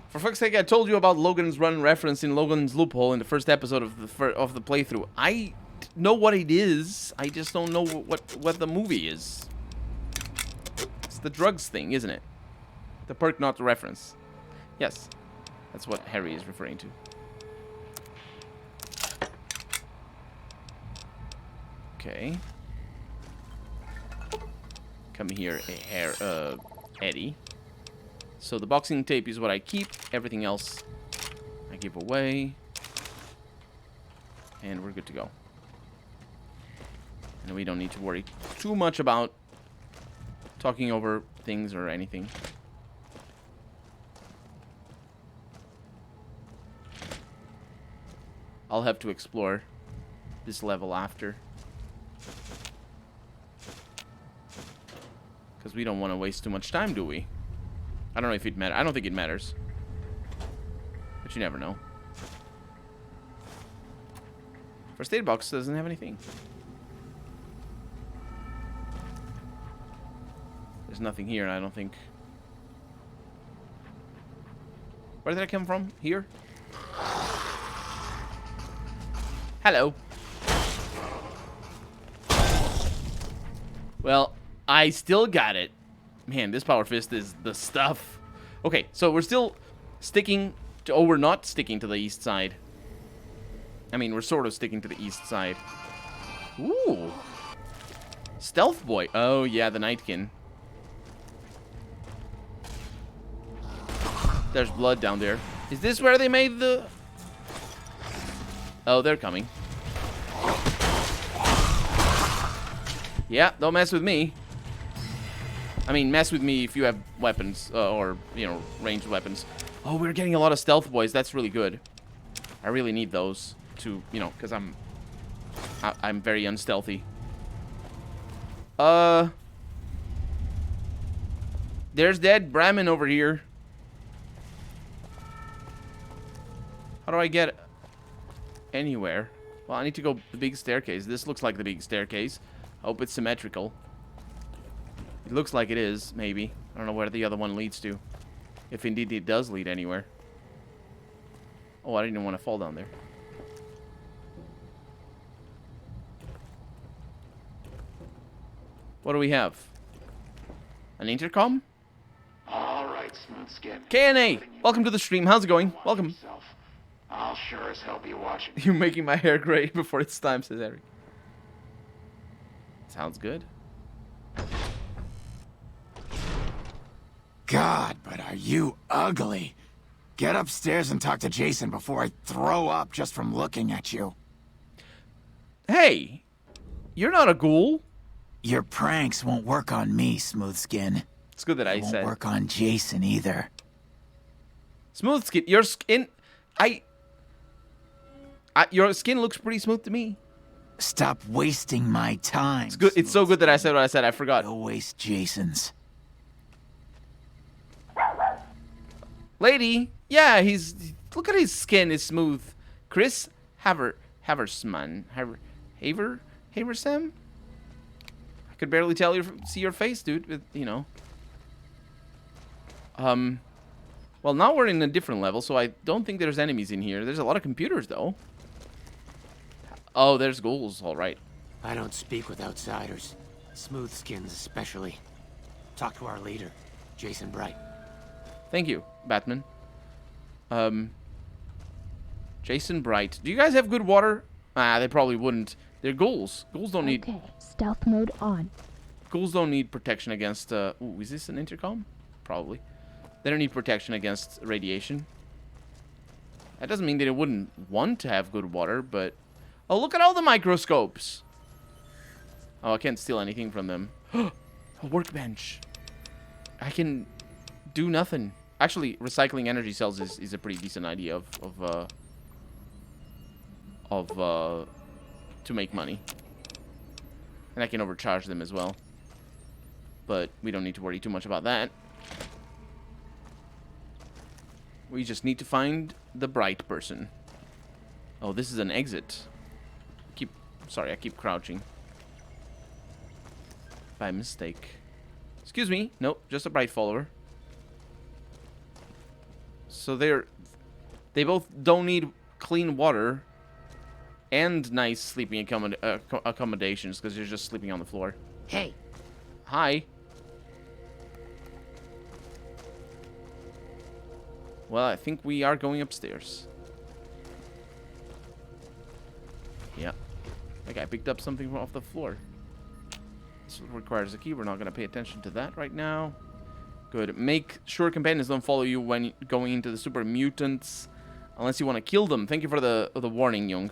for fuck's sake, I told you about Logan's Run reference in Logan's Loophole in the first episode of the playthrough. I know what it is. I just don't know what the movie is. It's the drugs thing, isn't it? The perk, not the reference. Yes, that's what Harry is referring to. Okay. Come here, Eddie. So the boxing tape is what I keep. Everything else I give away. And we're good to go. And we don't need to worry too much about talking over things or anything. I'll have to explore this level after. Because we don't want to waste too much time, do we? I don't know if it matters. I don't think it matters. But you never know. First aid box doesn't have anything. There's nothing here, I don't think. Where did I come from? Here? Hello. Well, I still got it. Man, this power fist is the stuff. Okay, so we're still sticking to... Oh, we're not sticking to the east side. I mean, we're sort of sticking to the east side. Ooh. Stealth boy. Oh, yeah, the Nightkin. There's blood down there. Is this where they made the... Oh, they're coming. Yeah, don't mess with me. I mean, mess with me if you have weapons, or, you know, ranged weapons. Oh, we're getting a lot of stealth boys. That's really good. I really need those to, you know, because I'm very unstealthy. There's dead Brahmin over here. How do I get anywhere? Well, I need to go the big staircase. This looks like the big staircase. I hope it's symmetrical. It looks like it is, maybe. I don't know where the other one leads to. If indeed it does lead anywhere. Oh, I didn't want to fall down there. What do we have? An intercom? All right, Smoothskin. KNA! Welcome to the stream. How's it going? Welcome. I'll sure as hell be watching. You're making my hair gray before it's time, says Eric. Sounds good. God, but are you ugly. Get upstairs and talk to Jason before I throw up just from looking at you. Hey, you're not a ghoul. Your pranks won't work on me, Smoothskin. It's good that I said. Won't work on Jason either. Smoothskin, your skin... your skin looks pretty smooth to me. Stop wasting my time. It's good. It's so good that I said what I said. I forgot. Don't waste Jason's. Lady, yeah, look at his skin is smooth. Chris Haversman, Haversam. I could barely see your face, dude. But, you know. Well, now we're in a different level, so I don't think there's enemies in here. There's a lot of computers, though. Oh, there's ghouls, all right. I don't speak with outsiders. Smoothskins especially. Talk to our leader, Jason Bright. Thank you, Batman. Jason Bright. Do you guys have good water? Ah, they probably wouldn't. They're ghouls. Ghouls don't need... Okay, stealth mode on. Ghouls don't need protection against... Ooh, is this an intercom? Probably. They don't need protection against radiation. That doesn't mean that it wouldn't want to have good water, but... Oh, look at all the microscopes! Oh, I can't steal anything from them. A workbench! I can do nothing. Actually, recycling energy cells is a pretty decent idea to make money. And I can overcharge them as well. But we don't need to worry too much about that. We just need to find the bright person. Oh, this is an exit. Sorry, I keep crouching. By mistake. Excuse me. Nope, just a bright follower. So they both don't need clean water and nice sleeping accommodations because you're just sleeping on the floor. Hey. Hi. Well, I think we are going upstairs. Yeah. That guy picked up something off the floor. This requires a key. We're not going to pay attention to that right now. Good. Make sure companions don't follow you when going into the super mutants, unless you want to kill them. Thank you for the warning, Young.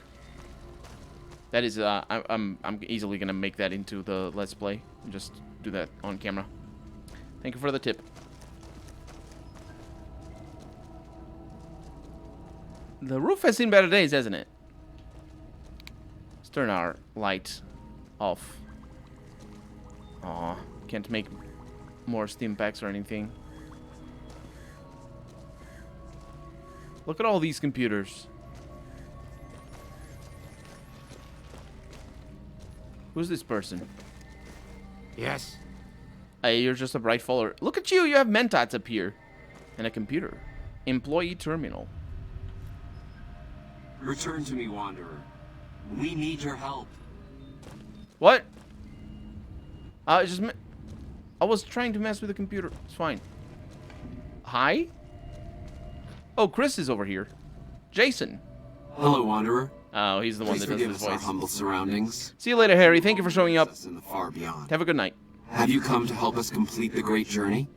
That is, I'm easily gonna make that into the Let's Play. Just do that on camera. Thank you for the tip. The roof has seen better days, hasn't it? Let's turn our light off. Aw, can't make more steam packs or anything. Look at all these computers. Who's this person? Yes? Hey, you're just a bright follower. Look at you, you have mentats up here. And a computer. Employee terminal. Return to me, Wanderer. We need your help. What? I was trying to mess with the computer. It's fine. Hi? Oh, Chris is over here. Jason. Hello, Wanderer. Oh, he's the one that does his voice. Our humble surroundings. See you later, Harry. Thank you for showing up. In the far beyond. Have a good night. Have you come to help us complete the great journey?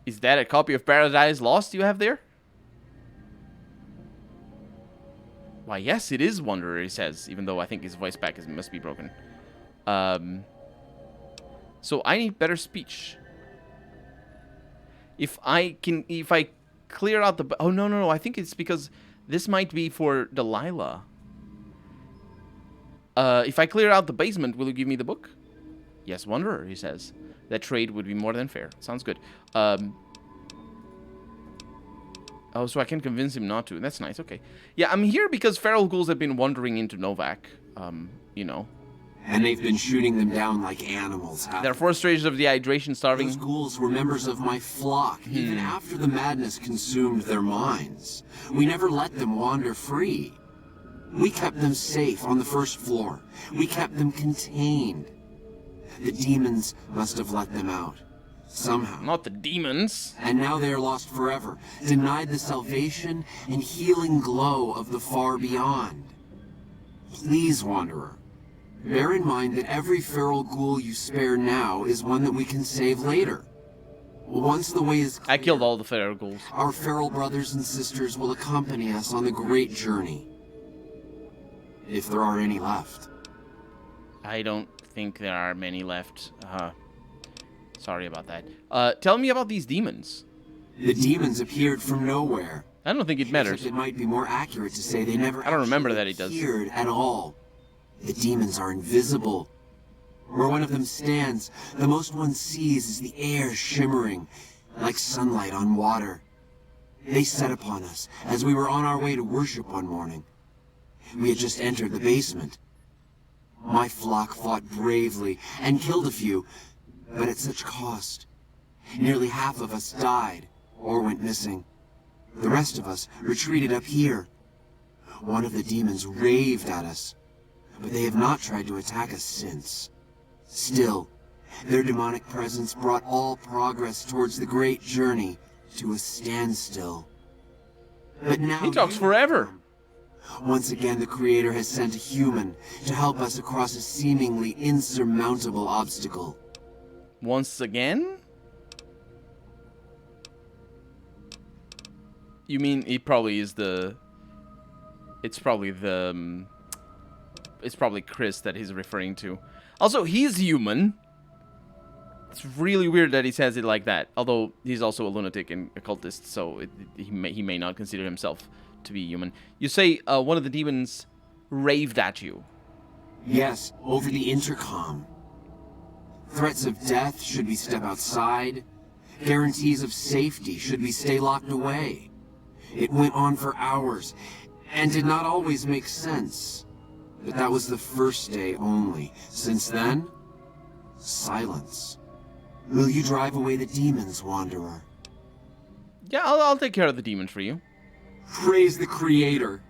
Is that a copy of Paradise Lost you have there? Why, yes, it is Wanderer, he says, even though I think his voice pack must be broken. So I need better speech. If I clear out the... Oh, no, I think it's because this might be for Delilah. If I clear out the basement, will you give me the book? Yes, Wanderer, he says. That trade would be more than fair. Sounds good. Oh, so I can convince him not to. That's nice, okay. Yeah, I'm here because feral ghouls have been wandering into Novak. You know. And they've been shooting them down like animals. They're frustrators of dehydration, starving. Those ghouls were members of my flock, even after the madness consumed their minds. We never let them wander free. We kept them safe on the first floor. We kept them contained. The demons must have let them out. Somehow. Not the demons. And now they are lost forever, denied the salvation and healing glow of the far beyond. Please, Wanderer, bear in mind that every feral ghoul you spare now is one that we can save later. Once the way is clear, I killed all the feral ghouls. Our feral brothers and sisters will accompany us on the great journey. If there are any left. I don't think there are many left. Sorry about that. Tell me about these demons. The demons appeared from nowhere. I don't think it matters. It might be more accurate to say they never I don't remember that it does. appeared at all. The demons are invisible. Where one of them stands, the most one sees is the air shimmering, like sunlight on water. They set upon us as we were on our way to worship one morning. We had just entered the basement. My flock fought bravely and killed a few, but at such cost. Nearly half of us died or went missing. The rest of us retreated up here. One of the demons raved at us, but they have not tried to attack us since. Still, their demonic presence brought all progress towards the great journey to a standstill. But now he talks forever. Once again, the Creator has sent a human to help us across a seemingly insurmountable obstacle. Once again? You mean it probably is the... It's probably the... It's probably Chris that he's referring to. Also, he's human. It's really weird that he says it like that. Although, he's also a lunatic and occultist, so he may not consider himself to be human. You say one of the demons raved at you. Yes, over the intercom. Threats of death should we step outside. Guarantees of safety should we stay locked away. It went on for hours, and did not always make sense. But that was the first day only. Since then, silence. Will you drive away the demons, Wanderer? Yeah, I'll take care of the demons for you. Praise the Creator.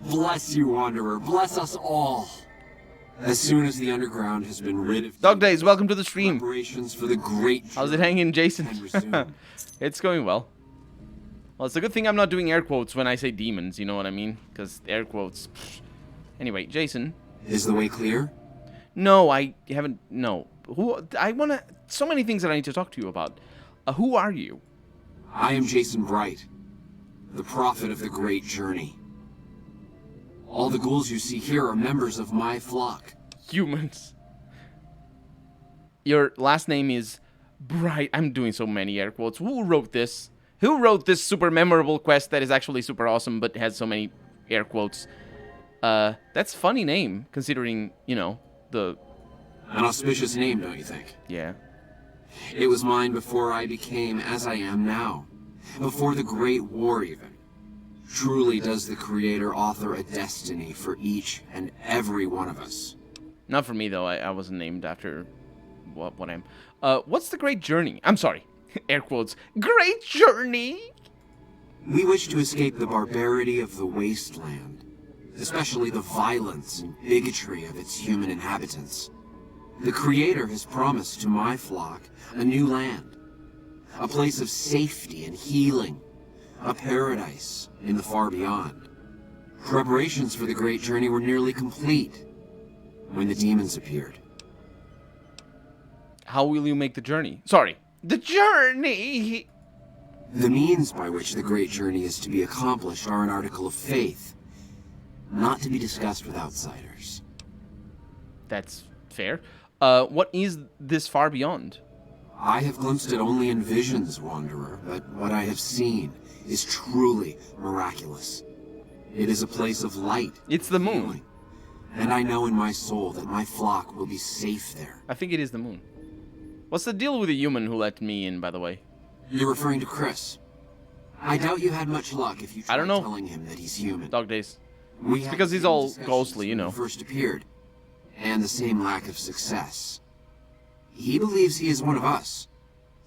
Bless you, Wanderer. Bless us all. As soon as the underground has been rid of... Dog Days, welcome to the stream. Preparations for the great... How's it hanging, Jason? It's going well. Well, it's a good thing I'm not doing air quotes when I say demons, you know what I mean? Because air quotes... Anyway, Jason. Is the way clear? No, I haven't. No. Who? I want to. So many things that I need to talk to you about. Who are you? I am Jason Bright, the prophet of the Great Journey. All the ghouls you see here are members of my flock. Humans. Your last name is Bright. I'm doing so many air quotes. Who wrote this? Who wrote this super memorable quest that is actually super awesome but has so many air quotes? That's a funny name, considering, you know, the... An auspicious name, don't you think? Yeah. It was mine before I became as I am now. Before the Great War, even. Truly does the Creator author a destiny for each and every one of us. Not for me, though. I wasn't named after what I am. What's the Great Journey? I'm sorry. Air quotes. Great Journey! We wish to escape the barbarity of the wasteland, especially the violence and bigotry of its human inhabitants. The Creator has promised to my flock a new land, a place of safety and healing, a paradise in the far beyond. Preparations for the Great Journey were nearly complete when the demons appeared. How will you make the journey? Sorry. The journey! The means by which the Great Journey is to be accomplished are an article of faith, not to be discussed with outsiders. That's fair. What is this far beyond? I have glimpsed it only in visions, Wanderer, but what I have seen is truly miraculous. It is a place of light. It's the moon. Healing, and I know in my soul that my flock will be safe there. I think it is the moon. What's the deal with the human who let me in, by the way? You're referring to Chris. I doubt you had much luck if you tried telling him that he's human. Dog days. It's because he's all ghostly, you know. First appeared, and the same lack of success. He believes he is one of us.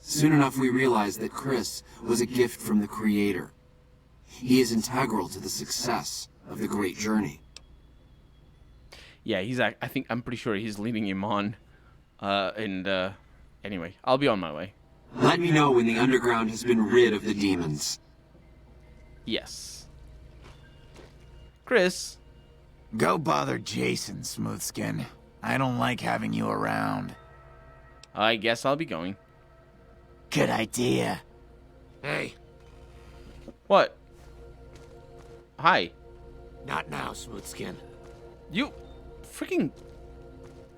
Soon enough, we realized that Chris was a gift from the Creator. He is integral to the success of the Great Journey. Yeah, I'm pretty sure he's leading him on. Anyway, I'll be on my way. Let me know when the underground has been rid of the demons. Yes. Chris. Go bother Jason, Smoothskin. I don't like having you around. I guess I'll be going. Good idea. Hey. What? Hi. Not now, Smoothskin. You freaking...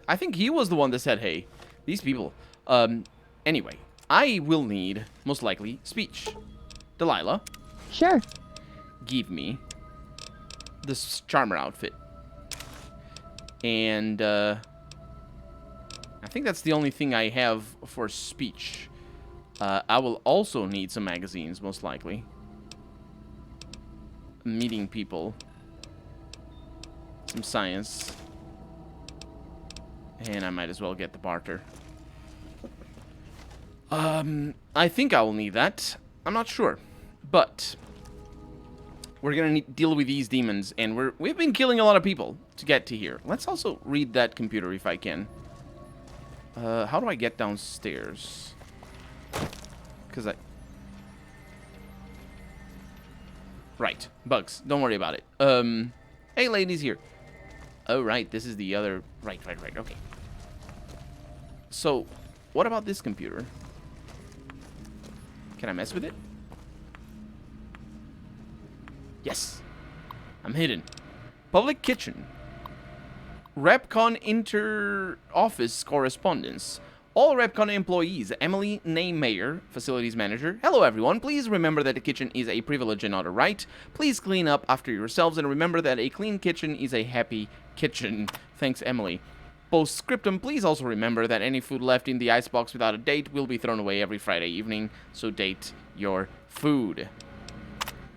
I think he was the one that said, hey. These people. Anyway. I will need, most likely, speech. Delilah. Sure. Give me this Charmer outfit. And, I think that's the only thing I have for speech. I will also need some magazines, most likely. Meeting people. Some science. And I might as well get the barter. I think I will need that. I'm not sure. But we're gonna deal with these demons, and we've been killing a lot of people to get to here. Let's also read that computer if I can. How do I get downstairs? Because Right, bugs. Don't worry about it. Hey, ladies here. Oh, right, this is the other... Right, okay. So, what about this computer? Can I mess with it? Yes. I'm hidden. Public kitchen. Repcon inter-office correspondence. All Repcon employees, Emily Neymeyer, facilities manager. Hello everyone, please remember that the kitchen is a privilege and not a right. Please clean up after yourselves and remember that a clean kitchen is a happy kitchen. Thanks, Emily. Postscriptum, please also remember that any food left in the icebox without a date will be thrown away every Friday evening, so date your food.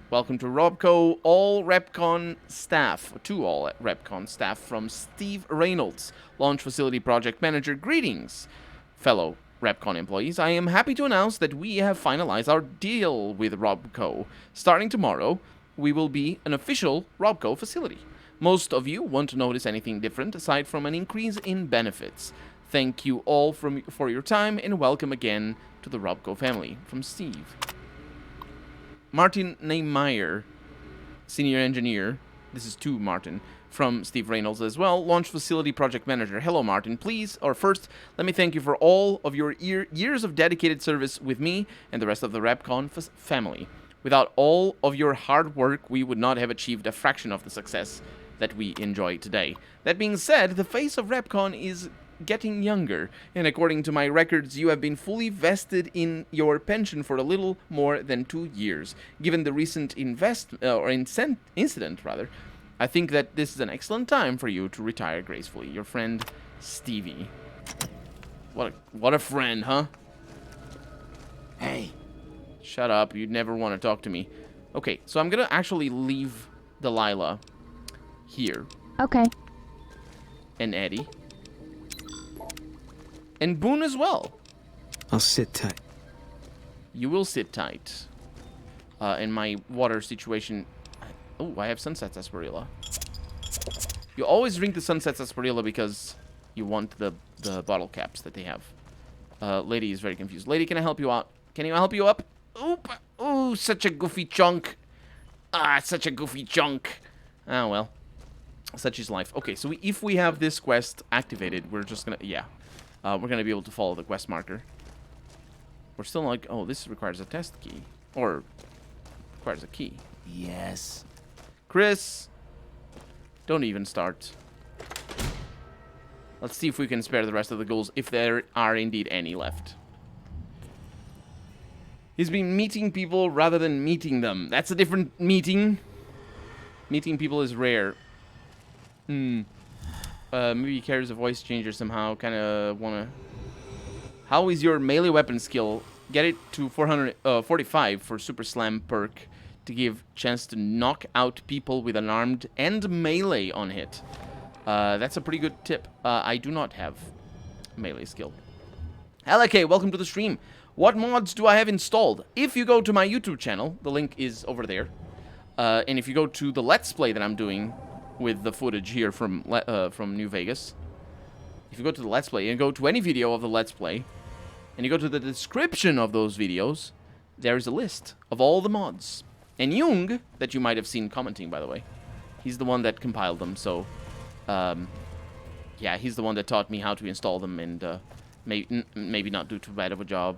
Welcome to Robco, all Repcon staff, to all Repcon staff from Steve Reynolds, Launch Facility Project Manager. Greetings, fellow Repcon employees. I am happy to announce that we have finalized our deal with Robco. Starting tomorrow, we will be an official Robco facility. Most of you won't notice anything different aside from an increase in benefits. Thank you all for your time and welcome again to the Robco family. From Steve. Martin Neymeyer, senior engineer. This is to Martin. from Steve Reynolds as well. Launch Facility Project Manager. Hello, Martin. First, let me thank you for all of your years of dedicated service with me and the rest of the Repcon family. Without all of your hard work, we would not have achieved a fraction of the success that we enjoy today. That being said, the face of Repcon is getting younger, and according to my records, you have been fully vested in your pension for a little more than 2 years. Given the recent incident, I think that this is an excellent time for you to retire gracefully. Your friend, Stevie. What a friend, huh? Hey. Shut up, you'd never want to talk to me. Okay, so I'm gonna actually leave Delilah here. Okay. And Eddie. And Boone as well. I'll sit tight. You will sit tight. In my water situation... Oh, I have Sunset Sarsaparilla. You always drink the Sunset Sarsaparilla because you want the bottle caps that they have. Lady is very confused. Lady, can I help you out? Can you help you up? Oop! Ooh, such a goofy chunk. Ah, such a goofy chunk. Ah, well. Such is life. Okay, so if we have this quest activated, we're just gonna... Yeah. We're gonna be able to follow the quest marker. We're still like... Oh, this requires a test key. Or... requires a key. Yes. Chris! Don't even start. Let's see if we can spare the rest of the ghouls, if there are indeed any left. He's been meeting people rather than meeting them. That's a different meeting. Meeting people is rare. Maybe he carries a voice changer somehow. Kinda wanna... How is your melee weapon skill? Get it to 445 for Super Slam perk to give chance to knock out people with unarmed and melee on hit. That's a pretty good tip. I do not have melee skill. Alake, welcome to the stream. What mods do I have installed? If you go to my YouTube channel, the link is over there. And if you go to the Let's Play that I'm doing with the footage here from New Vegas, if you go to the Let's Play and go to any video of the Let's Play, and you go to the description of those videos, there is a list of all the mods. And Jung, that you might have seen commenting, by the way, he's the one that compiled them, so... yeah, he's the one that taught me how to install them, and maybe not do too bad of a job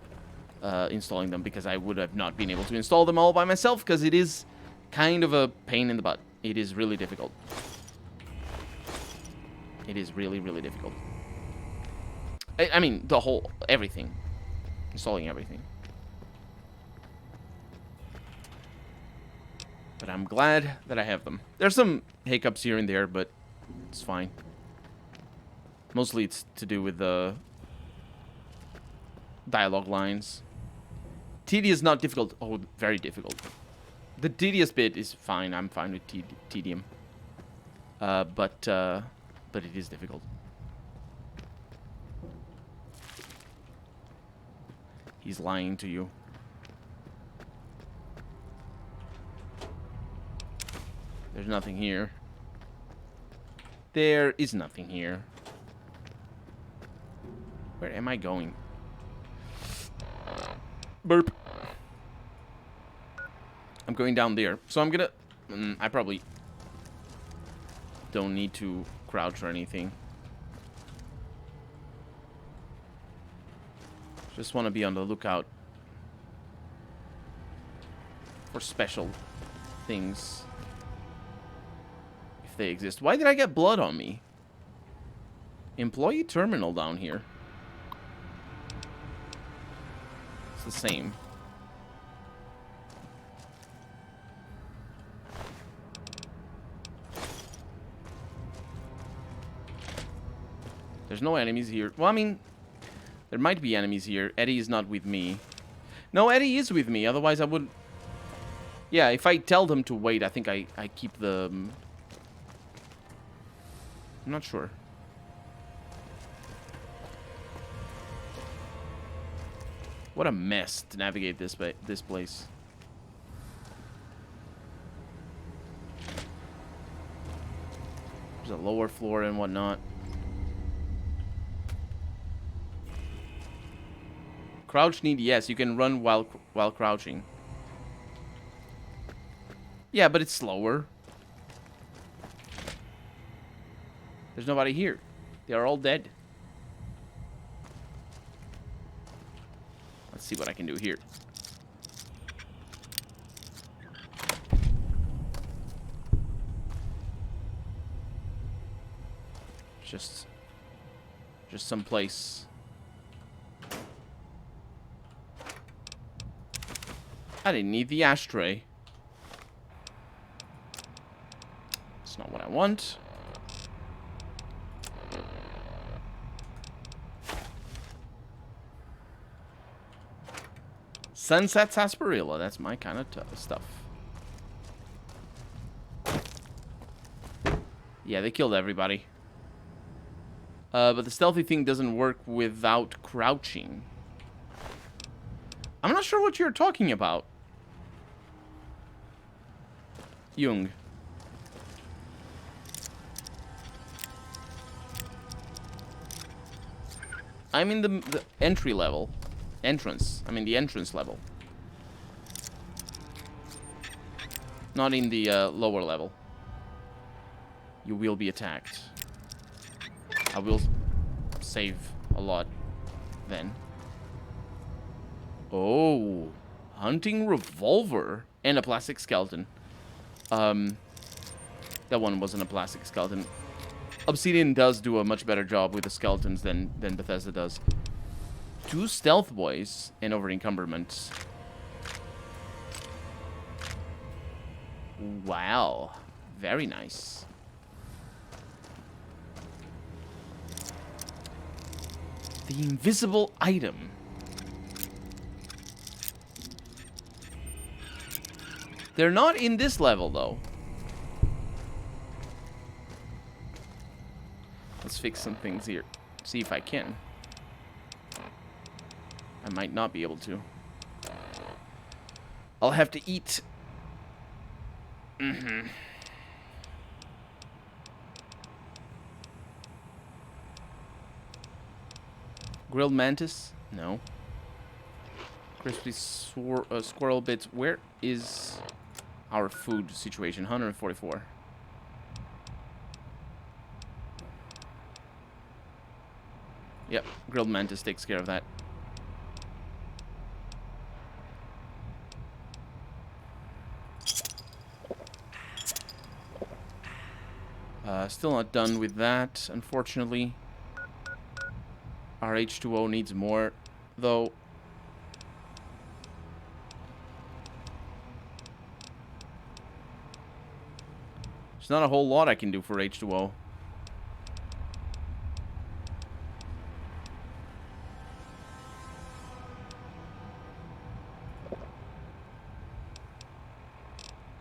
installing them, because I would have not been able to install them all by myself, because it is kind of a pain in the butt. It is really difficult. It is really, really difficult. I mean, everything. Installing everything. But I'm glad that I have them. There's some hiccups here and there, but it's fine. Mostly it's to do with the dialogue lines. Tedious is not difficult. Oh, very difficult. The tedious bit is fine. I'm fine with tedium. But it is difficult. He's lying to you. There's nothing here. There is nothing here. Where am I going? Burp. I'm going down there. So I'm gonna... I probably don't need to crouch or anything. Just want to be on the lookout for special things. If they exist. Why did I get blood on me? Employee terminal down here. It's the same. There's no enemies here. Well, I mean, there might be enemies here. Eddie is not with me. No, Eddie is with me. Otherwise, I would... Yeah, if I tell them to wait, I think I keep the... I'm not sure. What a mess to navigate this place. There's a lower floor and whatnot. Crouch need, yes, you can run while crouching. Yeah, but it's slower. There's nobody here. They are all dead. Let's see what I can do here. Just some place. I didn't need the ashtray. That's not what I want. Sunset sarsaparilla. That's my kind of stuff. Yeah, they killed everybody. But the stealthy thing doesn't work without crouching. I'm not sure what you're talking about, Jung. I'm in the entry level. Entrance. I'm in the entrance level. Not in the lower level. You will be attacked. I will save a lot then. Oh, hunting revolver and a plastic skeleton. That one wasn't a plastic skeleton. Obsidian does do a much better job with the skeletons than Bethesda does. 2 stealth boys and over encumberment. Wow, very nice. The invisible item. They're not in this level, though. Let's fix some things here. See if I can. I might not be able to. I'll have to eat. Grilled mantis? No. Crispy squirrel bits. Where is our food situation? 144. Yep, grilled mantis takes care of that. Still not done with that, unfortunately. Our H2O needs more, though. There's not a whole lot I can do for H2O.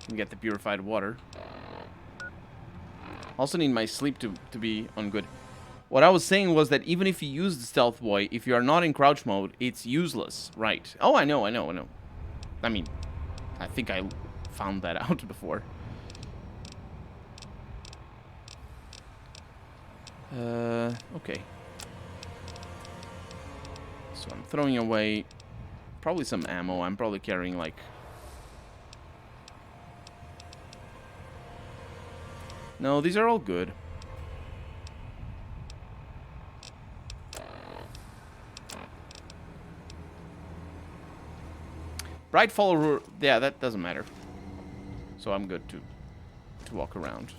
Can get the purified water. Also need my sleep to be on good. What I was saying was that even if you use the stealth boy, if you are not in crouch mode, it's useless. Right. Oh, I know. I mean, I think I found that out before. Okay. So I'm throwing away probably some ammo. I'm probably carrying like... No, these are all good. Bright follower, yeah, that doesn't matter. So I'm good to walk around.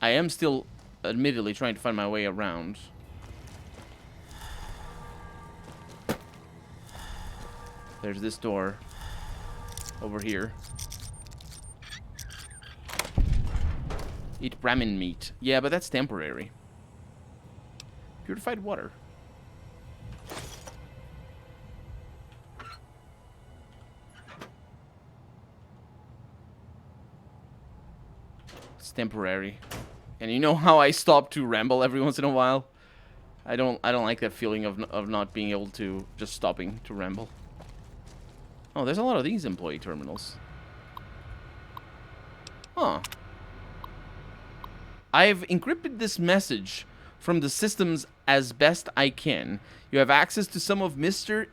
I am still, admittedly, trying to find my way around. There's this door over here. Eat ramen meat. Yeah, but that's temporary. Purified water. It's temporary. And you know how I stop to ramble every once in a while? I don't like that feeling of not being able to just stopping to ramble. Oh, there's a lot of these employee terminals. Huh. I've encrypted this message from the systems as best I can. You have access to some of Mr.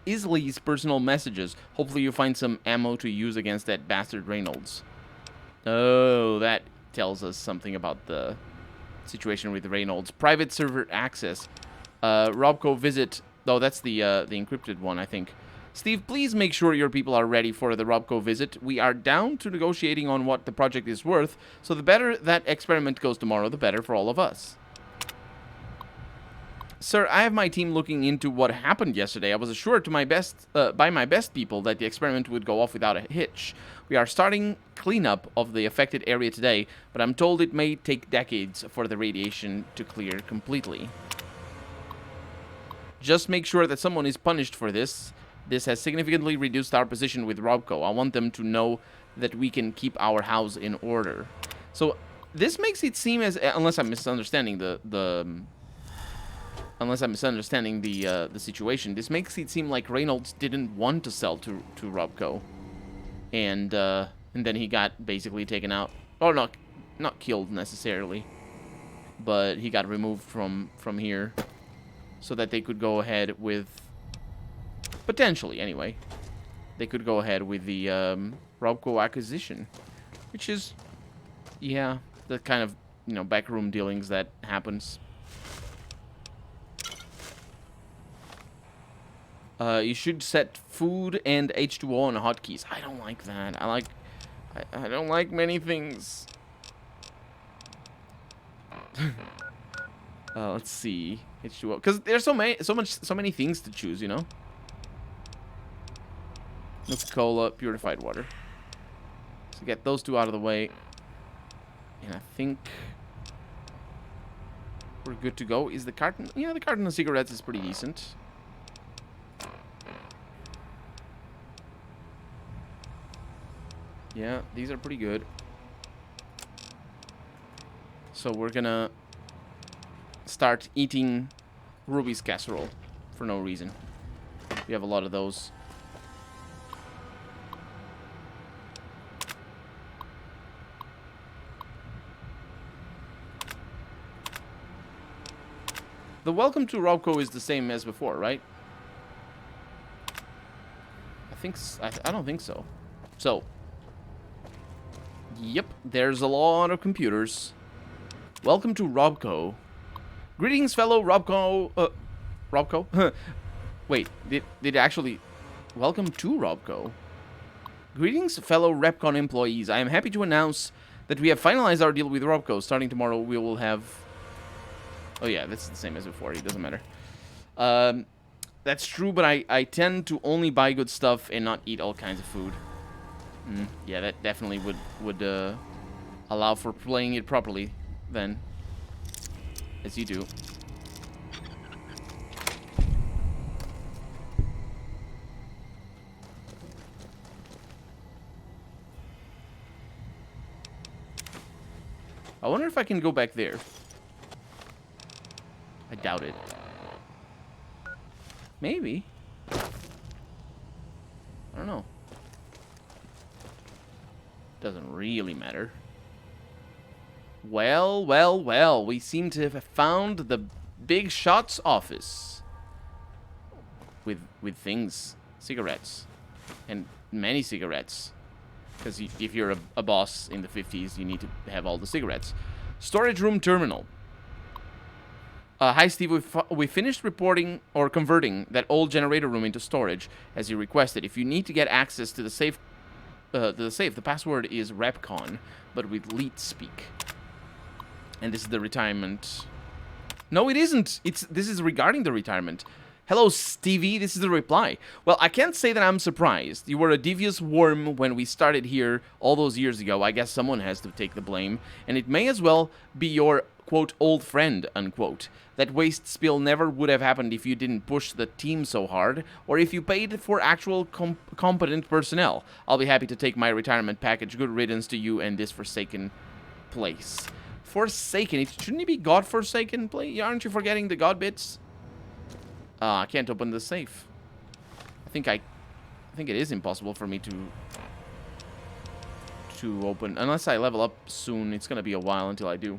Isley's personal messages. Hopefully you find some ammo to use against that bastard Reynolds. Oh, that tells us something about the situation with Reynolds. Private server access. Robco visit. Oh, that's the encrypted one, I think. Steve, please make sure your people are ready for the Robco visit. We are down to negotiating on what the project is worth, so the better that experiment goes tomorrow, the better for all of us. Sir, I have my team looking into what happened yesterday. I was assured to by my best people that the experiment would go off without a hitch. We are starting cleanup of the affected area today, but I'm told it may take decades for the radiation to clear completely. Just make sure that someone is punished for this. This has significantly reduced our position with Robco. I want them to know that we can keep our house in order. So this makes it seem as, unless I'm misunderstanding the situation, this makes it seem like Reynolds didn't want to sell to Robco, and then he got basically taken out, or not killed necessarily, but he got removed from here, so that they could go ahead with. Potentially, anyway. They could go ahead with the Robco acquisition. Which is, yeah, the kind of, you know, backroom dealings that happens. You should set food and H2O on hotkeys. I don't like that. I don't like many things. Let's see. H2O. Because there's so many things to choose, you know? Nuka-Cola, purified water. So get those two out of the way. And I think we're good to go. Is the carton... Yeah, the carton of cigarettes is pretty decent. Yeah, these are pretty good. So we're gonna start eating Ruby's casserole for no reason. We have a lot of those. The welcome to Robco is the same as before, right? I don't think so. So, yep, there's a lot of computers. Welcome to Robco. Greetings, fellow Robco. Robco? Wait, did actually... Welcome to Robco. Greetings, fellow Repcon employees. I am happy to announce that we have finalized our deal with Robco. Starting tomorrow, we will have... Oh yeah, that's the same as before. It doesn't matter. That's true, but I tend to only buy good stuff and not eat all kinds of food. Yeah, that definitely would allow for playing it properly then, as you do. I wonder if I can go back there. I doubt it. Maybe. I don't know. Doesn't really matter. Well, well, well. We seem to have found the Big Shot's office. With things. Cigarettes. And many cigarettes. Because if you're a boss in the 50s, you need to have all the cigarettes. Storage room terminal. Hi, Steve. We finished reporting or converting that old generator room into storage, as you requested. If you need to get access to the safe, the password is Repcon, but with leet speak. And this is the retirement. No, it isn't. This is regarding the retirement. Hello, Stevie. This is the reply. Well, I can't say that I'm surprised. You were a devious worm when we started here all those years ago. I guess someone has to take the blame, and it may as well be your quote, old friend, unquote. That waste spill never would have happened if you didn't push the team so hard, or if you paid for actual competent personnel. I'll be happy to take my retirement package. Good riddance to you and this forsaken place. Forsaken? Shouldn't it be God-forsaken? Aren't you forgetting the God bits? I can't open the safe. I think it is impossible for me to open. Unless I level up soon. It's gonna be a while until I do.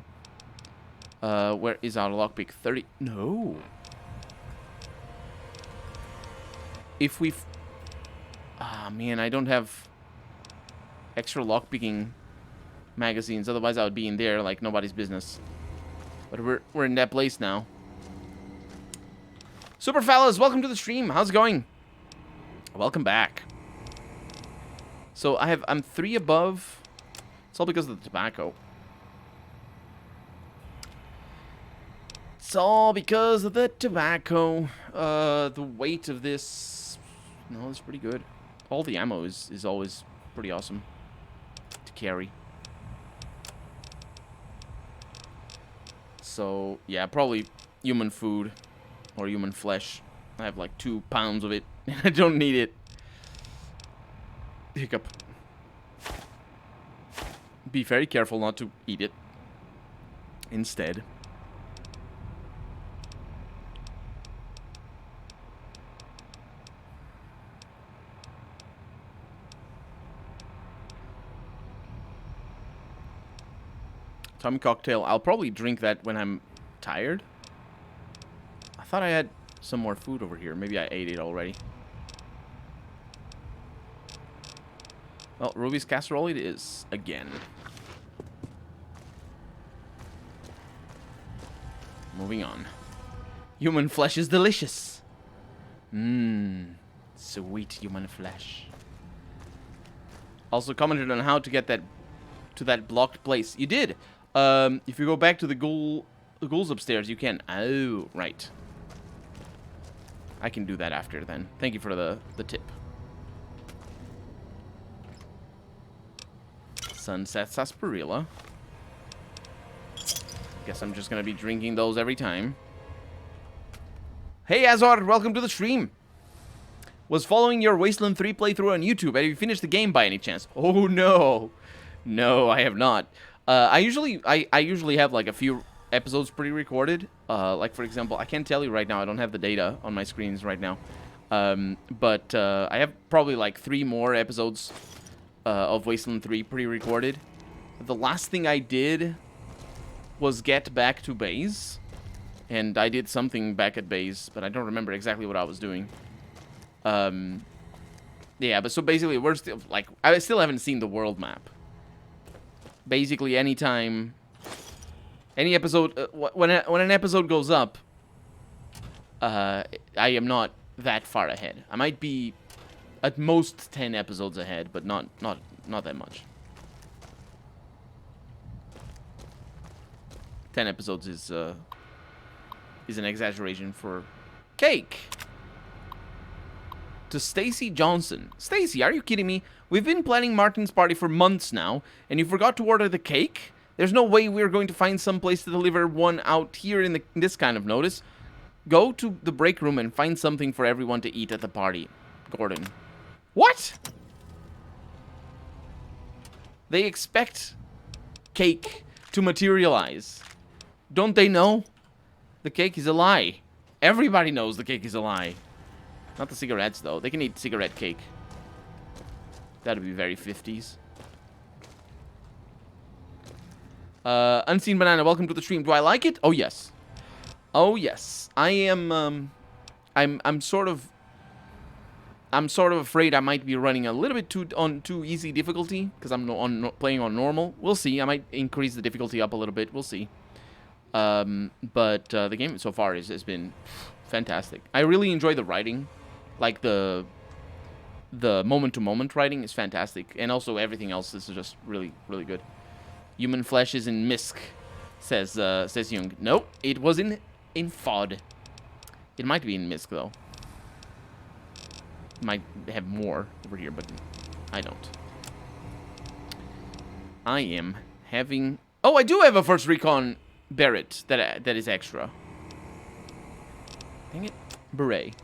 Where is our lockpick? 30? No. if we... Ah, man, I don't have extra lockpicking magazines. Otherwise, I would be in there like nobody's business. But we're in that place now. Super fellas, welcome to the stream. How's it going? Welcome back. So I'm 3 above. It's all because of the tobacco. It's all because of the tobacco. The weight of this, no, it's pretty good. All the ammo is always pretty awesome to carry. So yeah, probably human food or human flesh. I have like 2 pounds of it, and I don't need it. Hiccup. Be very careful not to eat it instead. Tommy cocktail. I'll probably drink that when I'm tired. I thought I had some more food over here. Maybe I ate it already. Well, Ruby's casserole it is again. Moving on. Human flesh is delicious. Mmm. Sweet human flesh. Also commented on how to get that to that blocked place. You did. If you go back to the ghouls upstairs, you can. Oh, right. I can do that after then. Thank you for the tip. Sunset sarsaparilla. Guess I'm just gonna be drinking those every time. Hey Azor, welcome to the stream. Was following your Wasteland 3 playthrough on YouTube. Have you finished the game by any chance? Oh no. No, I have not. I usually have like a few episodes pre-recorded. Like for example, I can't tell you right now. I don't have the data on my screens right now. But I have probably like 3 more episodes of Wasteland 3 pre-recorded. The last thing I did was get back to base, and I did something back at base, but I don't remember exactly what I was doing. Yeah, but so basically we're still like I still haven't seen the world map. Basically, anytime, any episode, when an episode goes up, I am not that far ahead. I might be at most 10 episodes ahead, but not that much. 10 episodes is an exaggeration for cake. To Stacy Johnson. Stacy, are you kidding me? We've been planning Martin's party for months now, and you forgot to order the cake? There's no way we're going to find some place to deliver one out here in this kind of notice. Go to the break room and find something for everyone to eat at the party. Gordon. What? They expect cake to materialize. Don't they know? The cake is a lie. Everybody knows the cake is a lie. Not the cigarettes, though. They can eat cigarette cake. That'd be very 50s. Unseen Banana, welcome to the stream. Do I like it? Oh, yes. Oh, yes. I am, I'm sort of afraid I might be running a little bit too easy difficulty, because I'm playing on normal. We'll see. I might increase the difficulty up a little bit. We'll see. But the game so far has been fantastic. I really enjoy the writing. Like the moment-to-moment writing is fantastic, and also everything else is just really, really good. Human flesh is in Misk, says Jung. Nope, it was in FOD. It might be in Misk though. Might have more over here, but I don't. I am having. Oh, I do have a First Recon Barrett that is extra. Dang it, beret.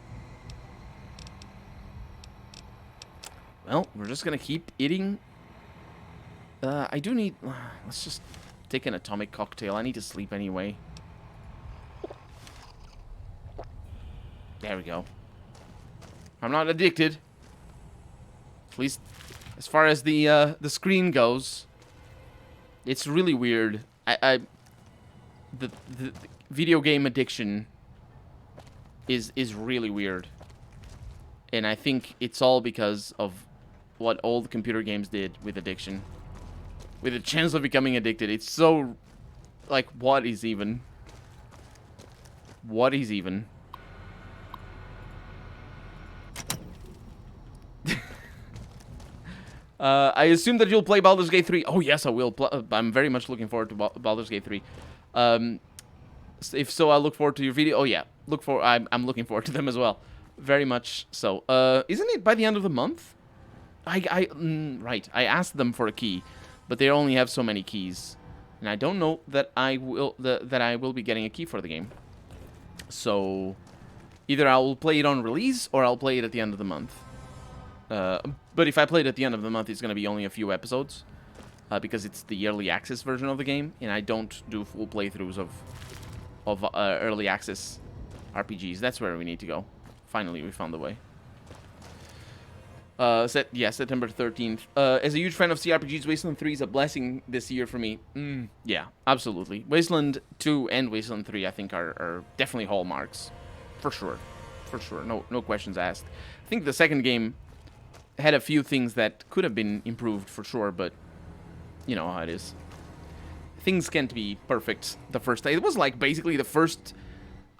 Well, we're just gonna keep eating. I do need... let's just take an atomic cocktail. I need to sleep anyway. There we go. I'm not addicted. At least as far as the screen goes. It's really weird. The video game addiction is really weird. And I think it's all because of what old computer games did with addiction. With the chance of becoming addicted. It's so... Like, what is even? What is even? I assume that you'll play Baldur's Gate 3. Oh, yes, I will. I'm very much looking forward to Baldur's Gate 3. If so, I'll look forward to your video. Oh, yeah. I'm looking forward to them as well. Very much so. Isn't it by the end of the month? Right. I asked them for a key, but they only have so many keys. And I don't know that I will be getting a key for the game. So, either I will play it on release, or I'll play it at the end of the month. But if I play it at the end of the month, it's going to be only a few episodes. Because it's the early access version of the game, and I don't do full playthroughs of early access RPGs. That's where we need to go. Finally, we found the way. September 13th. As a huge fan of CRPGs, Wasteland 3 is a blessing this year for me. Yeah, absolutely. Wasteland 2 and Wasteland 3, I think, are definitely hallmarks. For sure. For sure. No questions asked. I think the second game had a few things that could have been improved, for sure, but you know how it is. Things can't be perfect the first day. It was like basically the first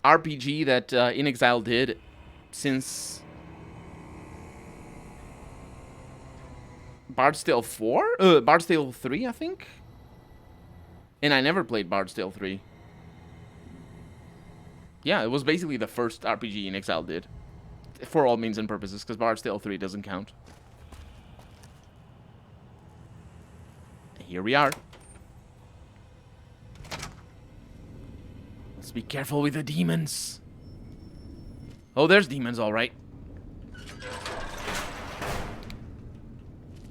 RPG that inXile did since Bard's Tale 4? Bard's Tale 3, I think? And I never played Bard's Tale 3. Yeah, it was basically the first RPG inXile did. For all means and purposes, because Bard's Tale 3 doesn't count. Here we are. Let's be careful with the demons. Oh, there's demons, all right.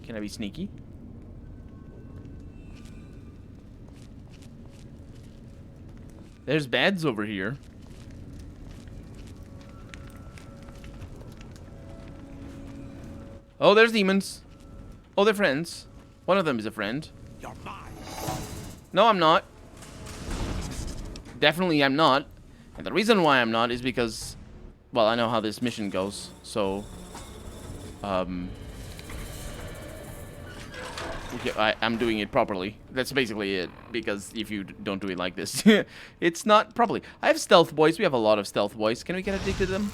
Can I be sneaky? There's beds over here. Oh, there's demons. Oh, they're friends. One of them is a friend. You're mine. No, I'm not. Definitely I'm not. And the reason why I'm not is because, well, I know how this mission goes. So, I'm doing it properly. That's basically it. Because if you don't do it like this, it's not properly. I have stealth boys. We have a lot of stealth boys. Can we get addicted to them?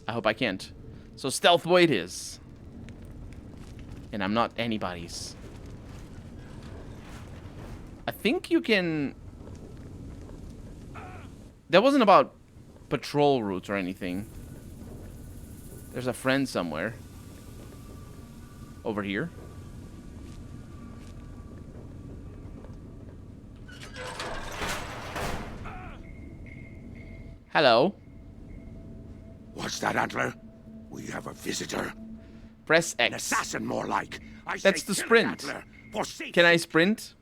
I hope I can't. So stealth boy it is. And I'm not anybody's. I think you can... That wasn't about patrol routes or anything. There's a friend somewhere. Over here. Hello. What's that, Antler? We have a visitor. Press X. An assassin, more like. That's the sprint. Can I sprint?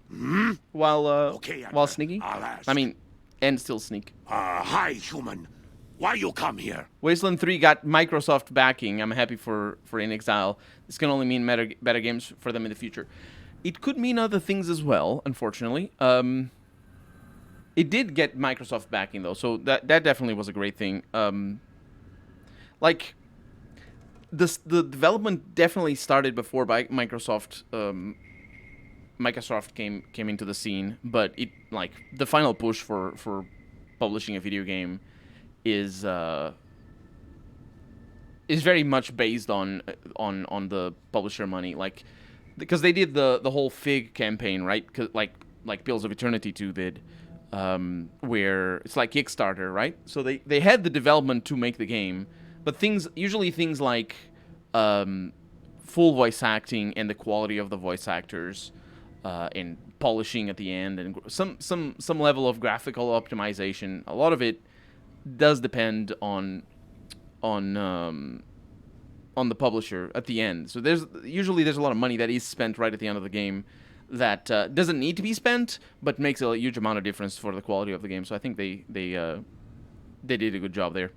While sneaking? I mean, and still sneak. Hi, human. Why you come here? Wasteland 3 got Microsoft backing. I'm happy for inXile. This can only mean better games for them in the future. It could mean other things as well, unfortunately. It did get Microsoft backing, though, so that definitely was a great thing. Like... The development definitely started before Microsoft came into the scene, but it like the final push for publishing a video game is very much based on the publisher money, like because they did the whole Fig campaign, right? Like Pillars of Eternity 2 did, where it's like Kickstarter, right? So they had the development to make the game. But usually things like full voice acting and the quality of the voice actors, and polishing at the end, and some level of graphical optimization. A lot of it does depend on the publisher at the end. So there's a lot of money that is spent right at the end of the game that doesn't need to be spent, but makes a huge amount of difference for the quality of the game. So I think they did a good job there.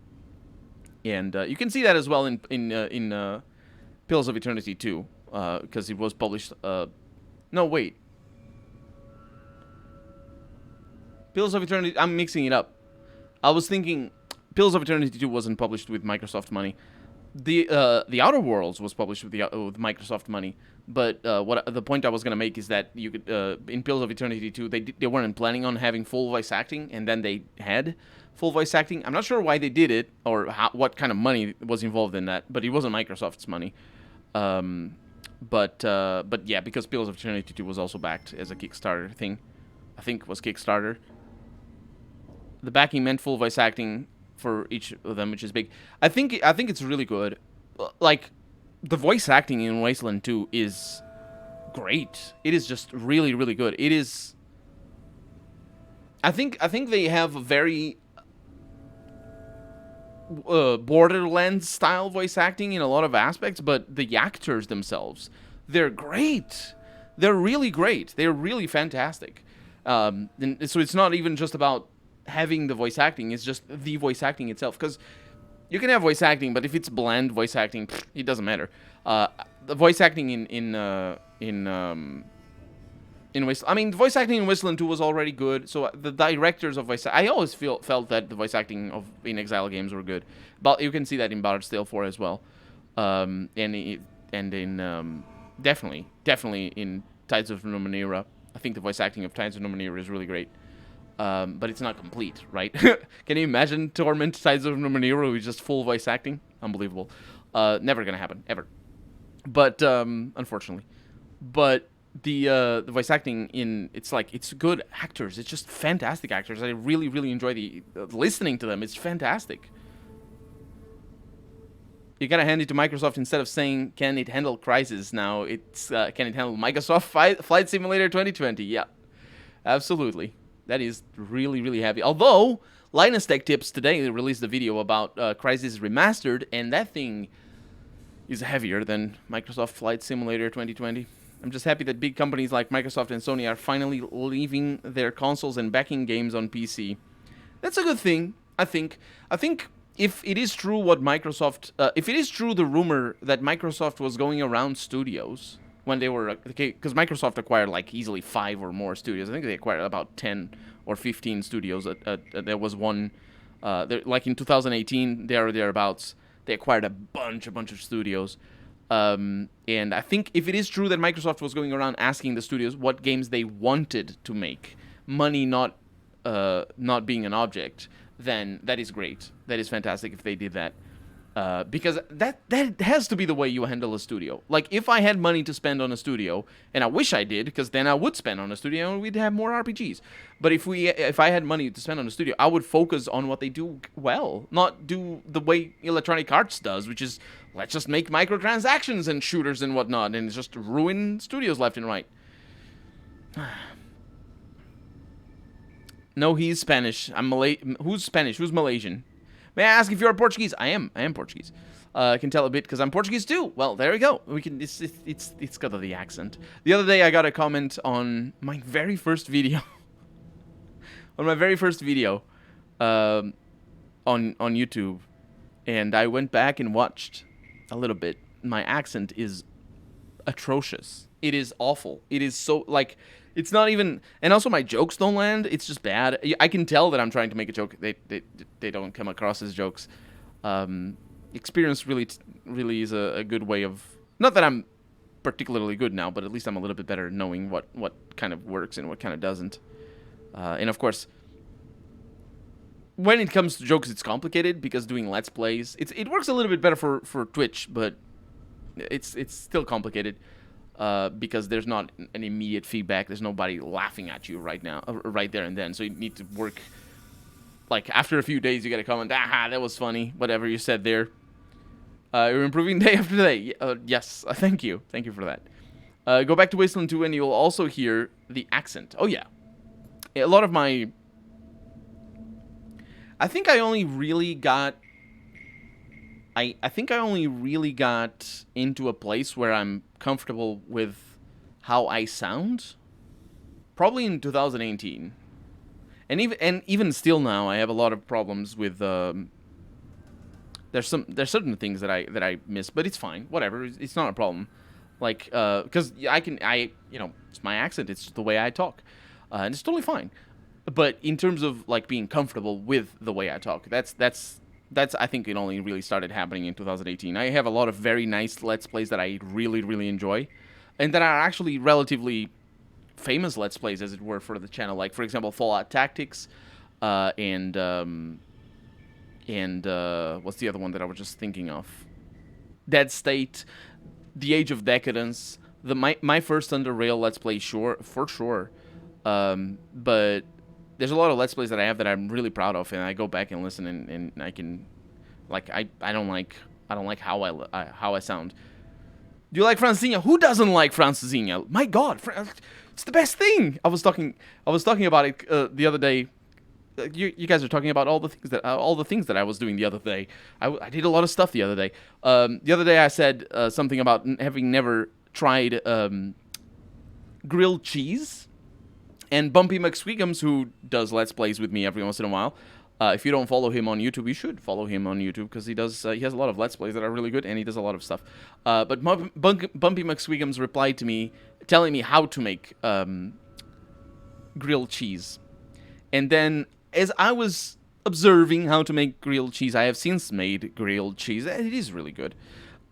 And you can see that as well in Pillars of Eternity 2, because it was published... no, wait. Pillars of Eternity... I'm mixing it up. I was thinking Pillars of Eternity 2 wasn't published with Microsoft money. The Outer Worlds was published with with Microsoft money, but the point I was gonna make is that you could in Pillars of Eternity 2 they weren't planning on having full voice acting, and then they had full voice acting. I'm not sure why they did it or what kind of money was involved in that, but it wasn't Microsoft's money. But yeah, because Pillars of Eternity 2 was also backed as a Kickstarter thing. I think it was Kickstarter. The backing meant full voice acting for each of them, which is big. I think it's really good. Like, the voice acting in Wasteland 2 is great. It is just really, really good. It is... I think they have a very Borderlands style voice acting in a lot of aspects, but the actors themselves, they're great. They're really great. They're really fantastic. And so it's not even just about having the voice acting, it's just the voice acting itself. Because you can have voice acting, but if it's bland voice acting, it doesn't matter. The voice acting in Wasteland, I mean, the voice acting in Wasteland 2 was already good. So the directors of voice, I always felt that the voice acting of In Exile games were good. But you can see that in Bard's Tale 4 as well, and in definitely in Tides of Numenera. I think the voice acting of Tides of Numenera is really great. But it's not complete, right? Can you imagine Torment Tides of Numenera with just full voice acting? Unbelievable. Never gonna happen, ever. But, unfortunately. But the voice acting it's good actors. It's just fantastic actors. I really, really enjoy listening to them. It's fantastic. You gotta hand it to Microsoft. Instead of saying, can it handle Crysis, now it's, can it handle Microsoft Flight Simulator 2020? Yeah, absolutely. That is really, really heavy. Although, Linus Tech Tips today released a video about Crysis Remastered, and that thing is heavier than Microsoft Flight Simulator 2020. I'm just happy that big companies like Microsoft and Sony are finally leaving their consoles and backing games on PC. That's a good thing, I think. I think if it is true what Microsoft... if it is true the rumor that Microsoft was going around studios... when they were, because Microsoft acquired like easily 5 or more studios. I think they acquired about 10 or 15 studios. There was one, like in 2018, there or thereabouts, they acquired a bunch of studios. And I think if it is true that Microsoft was going around asking the studios what games they wanted to make, money not being an object, then that is great. That is fantastic if they did that. Because that has to be the way you handle a studio. Like, if I had money to spend on a studio, and I wish I did, because then I would spend on a studio and we'd have more RPGs. But if I had money to spend on a studio, I would focus on what they do well, not do the way Electronic Arts does, which is, let's just make microtransactions and shooters and whatnot, and just ruin studios left and right. No, he's Spanish. I'm Who's Spanish? Who's Malaysian? May I ask if you're Portuguese? I am Portuguese. I can tell a bit because I'm Portuguese too. Well, there we go. We can. It's got the accent. The other day I got a comment on my very first video. On YouTube, and I went back and watched a little bit. My accent is atrocious. It is awful. It is so, like, it's not even, and also my jokes don't land. It's just bad. I can tell that I'm trying to make a joke. They don't come across as jokes. Experience really is a good way of, not that I'm particularly good now, but at least I'm a little bit better knowing what kind of works and what kind of doesn't. And of course, when it comes to jokes, it's complicated because doing Let's Plays, it works a little bit better for Twitch, but it's still complicated. Because there's not an immediate feedback. There's nobody laughing at you right now, right there and then. So you need to work, like, after a few days, you get a comment, aha, that was funny, whatever you said there. You're improving day after day. Yes, thank you. Thank you for that. Go back to Wasteland 2 and you'll also hear the accent. Oh, yeah. A lot of my... I think I only really got... I think I only really got into a place where I'm comfortable with how I sound probably in 2018. And even still now, I have a lot of problems with there's certain things that I miss, but it's fine. Whatever. It's not a problem. Like cuz it's my accent, it's the way I talk. And it's totally fine. But in terms of like being comfortable with the way I talk, that's That's, I think it only really started happening in 2018. I have a lot of very nice Let's Plays that I really, really enjoy, and that are actually relatively famous Let's Plays, as it were, for the channel. Like, for example, Fallout Tactics, and what's the other one that I was just thinking of? Dead State, The Age of Decadence, my first Under Rail Let's Play, for sure. But there's a lot of Let's Plays that I have that I'm really proud of, and I go back and listen, and I can, like, I don't like how I sound. Do you like Francesinha? Who doesn't like Francesinha? My God, it's the best thing. I was talking about it the other day. You guys are talking about all the things that I was doing the other day. I did a lot of stuff the other day. The other day I said something about having never tried grilled cheese. And Bumpy McSwigums, who does Let's Plays with me every once in a while, if you don't follow him on YouTube, you should follow him on YouTube, because he has a lot of Let's Plays that are really good, and he does a lot of stuff. But Bumpy McSwigums replied to me, telling me how to make grilled cheese. And then, as I was observing how to make grilled cheese, I have since made grilled cheese, and it is really good.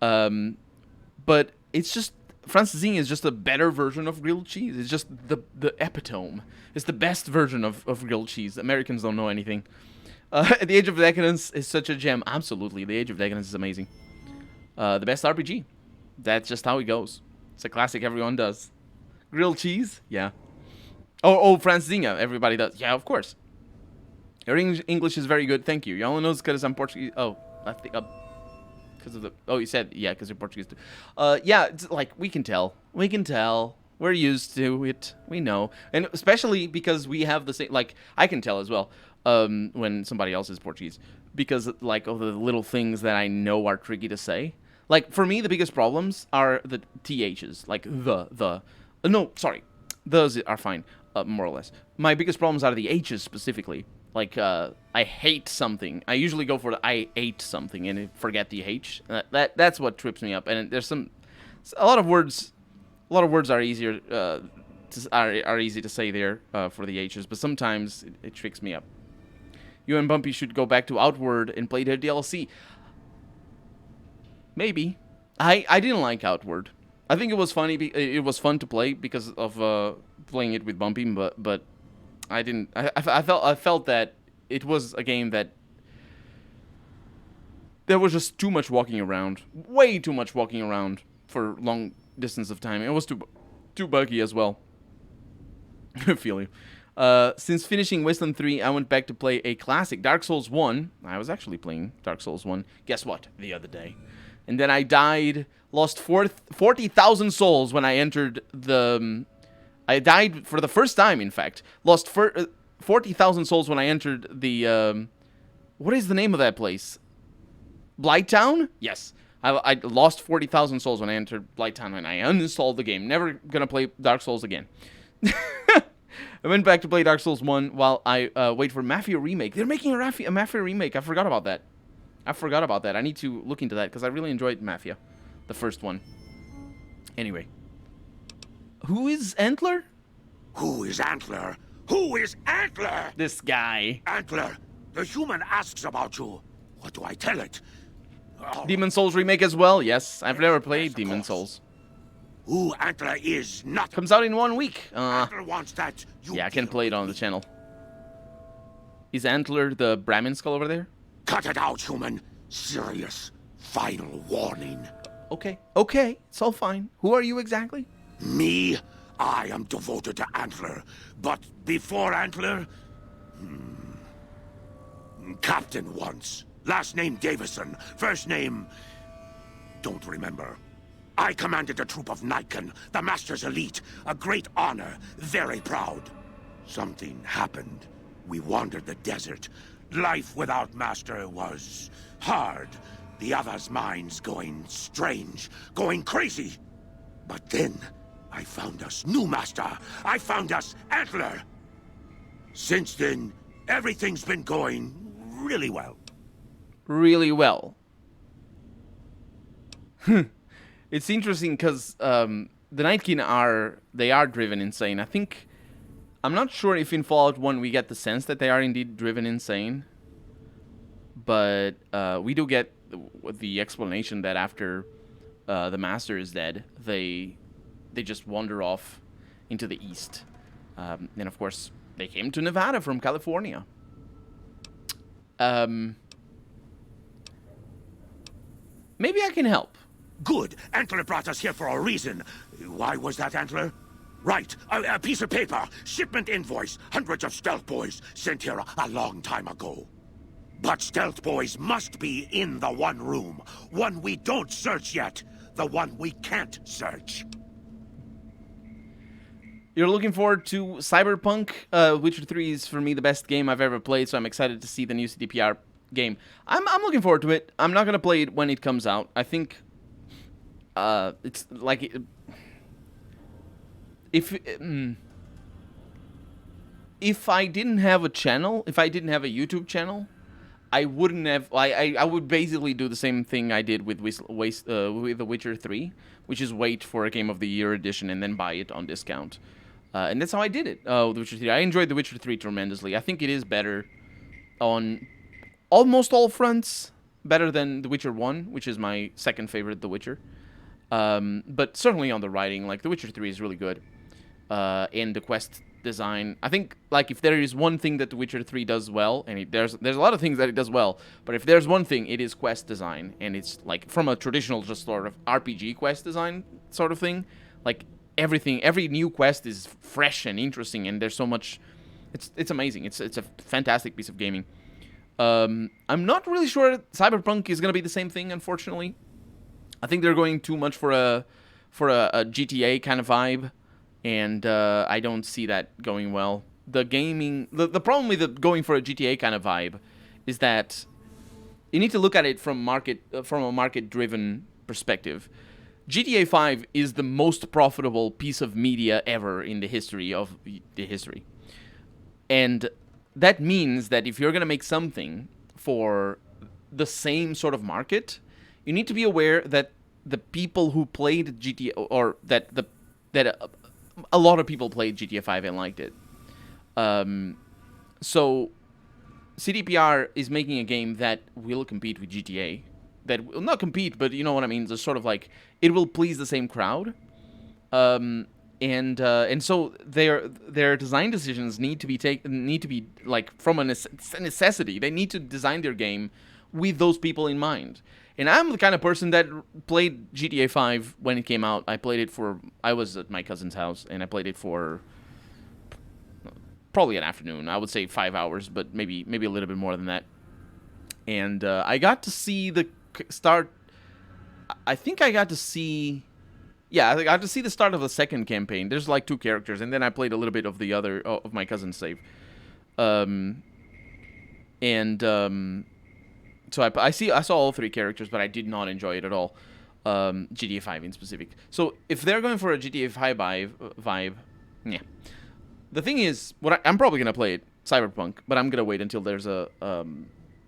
But it's just, Francesinha is just a better version of grilled cheese. It's just the epitome. It's the best version of grilled cheese. Americans don't know anything. The Age of Decadence is such a gem. Absolutely, The Age of Decadence is amazing. The best RPG. That's just how it goes. It's a classic everyone does. Grilled cheese? Yeah. Oh, Francesinha. Everybody does. Yeah, of course. Your English is very good. Thank you. You only know because I'm Portuguese. Oh, I think... because of the... Oh, you said... Yeah, because you're Portuguese too. Yeah, it's like, we can tell. We can tell. We're used to it. We know. And especially because we have the same... Like, I can tell as well when somebody else is Portuguese. Because, like, of the little things that I know are tricky to say. Like, for me, the biggest problems are the THs. Like, the... No, sorry. Those are fine, more or less. My biggest problems are the H's specifically. Like, I hate something. I usually go for the I ate something and forget the H. That's what trips me up. And there's a lot of words are easier, are easy to say there for the H's, but sometimes it tricks me up. You and Bumpy should go back to Outward and play their DLC. Maybe. I didn't like Outward. I think it was funny. It was fun to play because of playing it with Bumpy, but I didn't. I felt that it was a game that there was just too much walking around, way too much walking around for long distance of time. It was too buggy as well. I feel you. Since finishing Wasteland 3, I went back to play a classic, Dark Souls 1. I was actually playing Dark Souls 1. Guess what? The other day. And then I died, lost 40,000 souls when I entered the... I died for the first time, in fact. Lost 40,000 souls when I entered the... what is the name of that place? Blighttown? Yes. I lost 40,000 souls when I entered Blighttown, and I uninstalled the game. Never gonna play Dark Souls again. I went back to play Dark Souls 1 while I wait for Mafia Remake. They're making a Mafia Remake. I forgot about that. I need to look into that, because I really enjoyed Mafia. The first one. Anyway. Who is Antler? Who is Antler? Who is Antler? This guy. Antler, the human asks about you. What do I tell it? Demon Souls Remake as well? Yes, I've never played Demon Souls. Who Antler is not... Comes out in 1 week. Antler wants that. Yeah, I can play it on the channel. Is Antler the Brahmin skull over there? Cut it out, human. Serious. Final warning. Okay, it's all fine. Who are you exactly? Me? I am devoted to Antler. But before Antler... Captain once. Last name Davison. First name... Don't remember. I commanded a troop of Nightkin, the Master's elite. A great honor. Very proud. Something happened. We wandered the desert. Life without Master was hard. The others' minds going strange, going crazy. But then, I found us new Master. I found us Antler. Since then, everything's been going really well. Really well. It's interesting because the Nightkin are driven insane. I'm not sure if in Fallout 1 we get the sense that they are indeed driven insane. but we do get the explanation that after the Master is dead, they just wander off into the east. And of course, they came to Nevada from California. Maybe I can help. Good. Antler brought us here for a reason. Why was that, Antler? Right. A piece of paper. Shipment invoice. Hundreds of Stealth Boys sent here a long time ago. But Stealth Boys must be in the one room. One we don't search yet. The one we can't search. You're looking forward to Cyberpunk? Witcher 3 is, for me, the best game I've ever played, so I'm excited to see the new CDPR game. I'm looking forward to it. I'm not going to play it when it comes out. I think it's like... If I didn't have a channel, if I didn't have a YouTube channel, I wouldn't have... I would basically do the same thing I did with The Witcher 3, which is wait for a Game of the Year edition and then buy it on discount. And that's how I did it. The Witcher 3. I enjoyed The Witcher 3 tremendously. I think it is better on almost all fronts. Better than The Witcher 1, which is my second favorite The Witcher. But certainly on the writing, like The Witcher 3 is really good. And the quest design. I think, like, if there is one thing that The Witcher 3 does well, and there's a lot of things that it does well, but if there's one thing, it is quest design. And it's, like, from a traditional just sort of RPG quest design sort of thing, like, every new quest is fresh and interesting, and there's so much... It's amazing. It's a fantastic piece of gaming. I'm not really sure Cyberpunk is going to be the same thing, unfortunately. I think they're going too much for a GTA kind of vibe, and I don't see that going well. The problem with going for a GTA kind of vibe is that you need to look at it from a market-driven perspective. GTA 5 is the most profitable piece of media ever in the history of the history. And that means that if you're going to make something for the same sort of market, you need to be aware that the people who played GTA, or that a lot of people played GTA 5 and liked it. So CDPR is making a game that will compete with GTA. That will not compete, but you know what I mean. It's sort of like it will please the same crowd, and so their design decisions need to be like from a necessity. They need to design their game with those people in mind. And I'm the kind of person that played GTA 5 when it came out. I was at my cousin's house, and I played it for probably an afternoon. I would say 5 hours, but maybe a little bit more than that. And I got to see the start. I think I got to see... Yeah, I got to see the start of the second campaign. There's like 2 characters, and then I played a little bit of the other, of my cousin's save. So I saw all 3 characters, but I did not enjoy it at all. GTA 5 in specific. So if they're going for a GTA 5 vibe, yeah. The thing is, I'm probably gonna play it, Cyberpunk, but I'm gonna wait until there's a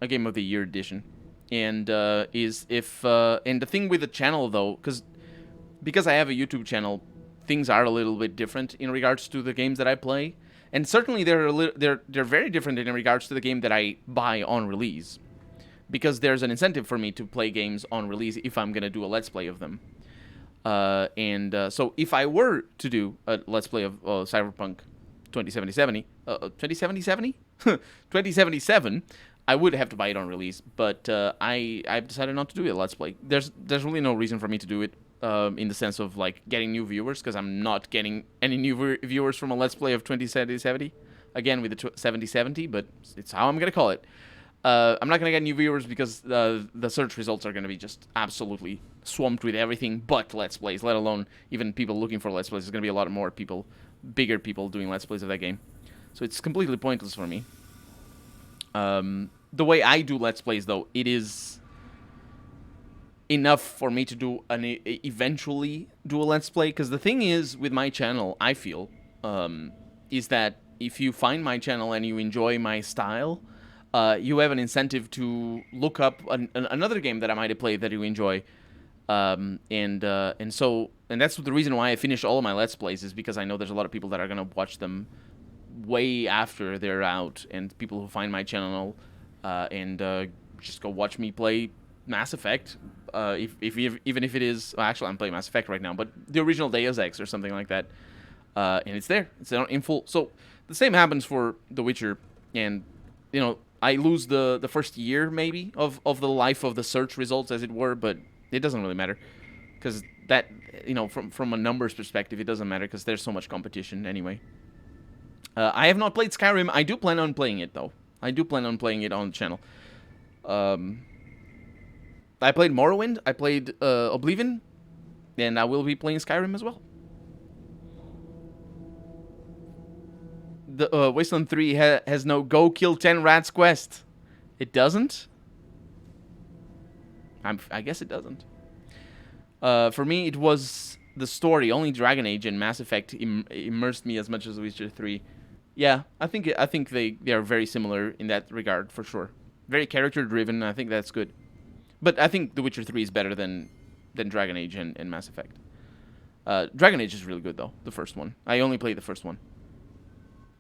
Game of the Year edition. And and the thing with the channel though, because I have a YouTube channel, things are a little bit different in regards to the games that I play, and certainly they're very different in regards to the game that I buy on release. Because there's an incentive for me to play games on release if I'm going to do a Let's Play of them. So if I were to do a Let's Play of Cyberpunk 2077, 2077, I would have to buy it on release. But I've decided not to do a Let's Play. There's really no reason for me to do it in the sense of like getting new viewers, because I'm not getting any new viewers from a Let's Play of 2070. Again, with the 7070, but it's how I'm going to call it. I'm not going to get new viewers because the search results are going to be just absolutely swamped with everything but Let's Plays, let alone even people looking for Let's Plays. There's going to be a lot more people, bigger people doing Let's Plays of that game. So it's completely pointless for me. The way I do Let's Plays, though, it is enough for me to eventually do a Let's Play. Because the thing is, with my channel, I feel, is that if you find my channel and you enjoy my style... you have an incentive to look up another game that I might have played that you enjoy, and that's the reason why I finish all of my Let's Plays, is because I know there's a lot of people that are gonna watch them way after they're out, and people who find my channel and just go watch me play Mass Effect. Even if it is, well, actually, I'm playing Mass Effect right now, but the original Deus Ex or something like that, and it's there. It's in full. So the same happens for The Witcher, and you know, I lose the first year maybe of the life of the search results, as it were, but it doesn't really matter, because that, you know, from a numbers perspective, it doesn't matter because there's so much competition anyway. I have not played Skyrim. I do plan on playing it though. I do plan on playing it on the channel. I played Morrowind, I played Oblivion, and I will be playing Skyrim as well. The Wasteland 3 has no go kill 10 rats quest. It doesn't? I guess it doesn't. For me, it was the story. Only Dragon Age and Mass Effect immersed me as much as Witcher 3. Yeah, I think they are very similar in that regard, for sure. Very character-driven, I think that's good. But I think The Witcher 3 is better than Dragon Age and Mass Effect. Dragon Age is really good, though, the first one. I only played the first one.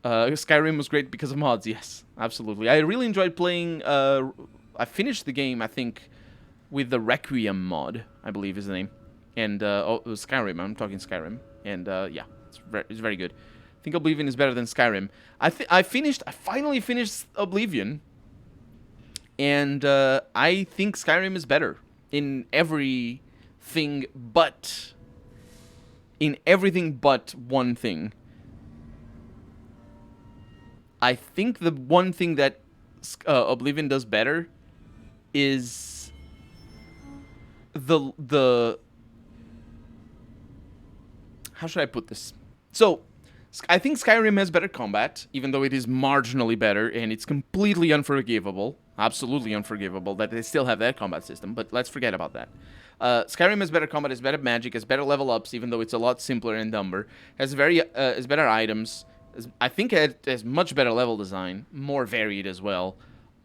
Skyrim was great because of mods, yes, absolutely. I really enjoyed playing... I finished the game, I think, with the Requiem mod, I believe is the name. And, it was Skyrim, I'm talking Skyrim. And, yeah, it's very good. I think Oblivion is better than Skyrim. I finally finished Oblivion. And I think Skyrim is better in everything but one thing. I think the one thing that Oblivion does better is the how should I put this? So I think Skyrim has better combat, even though it is marginally better, and it's completely unforgivable. Absolutely unforgivable that they still have that combat system, but let's forget about that. Skyrim has better combat, has better magic, has better level ups, even though it's a lot simpler and dumber. Has better items. I think it has much better level design, more varied as well.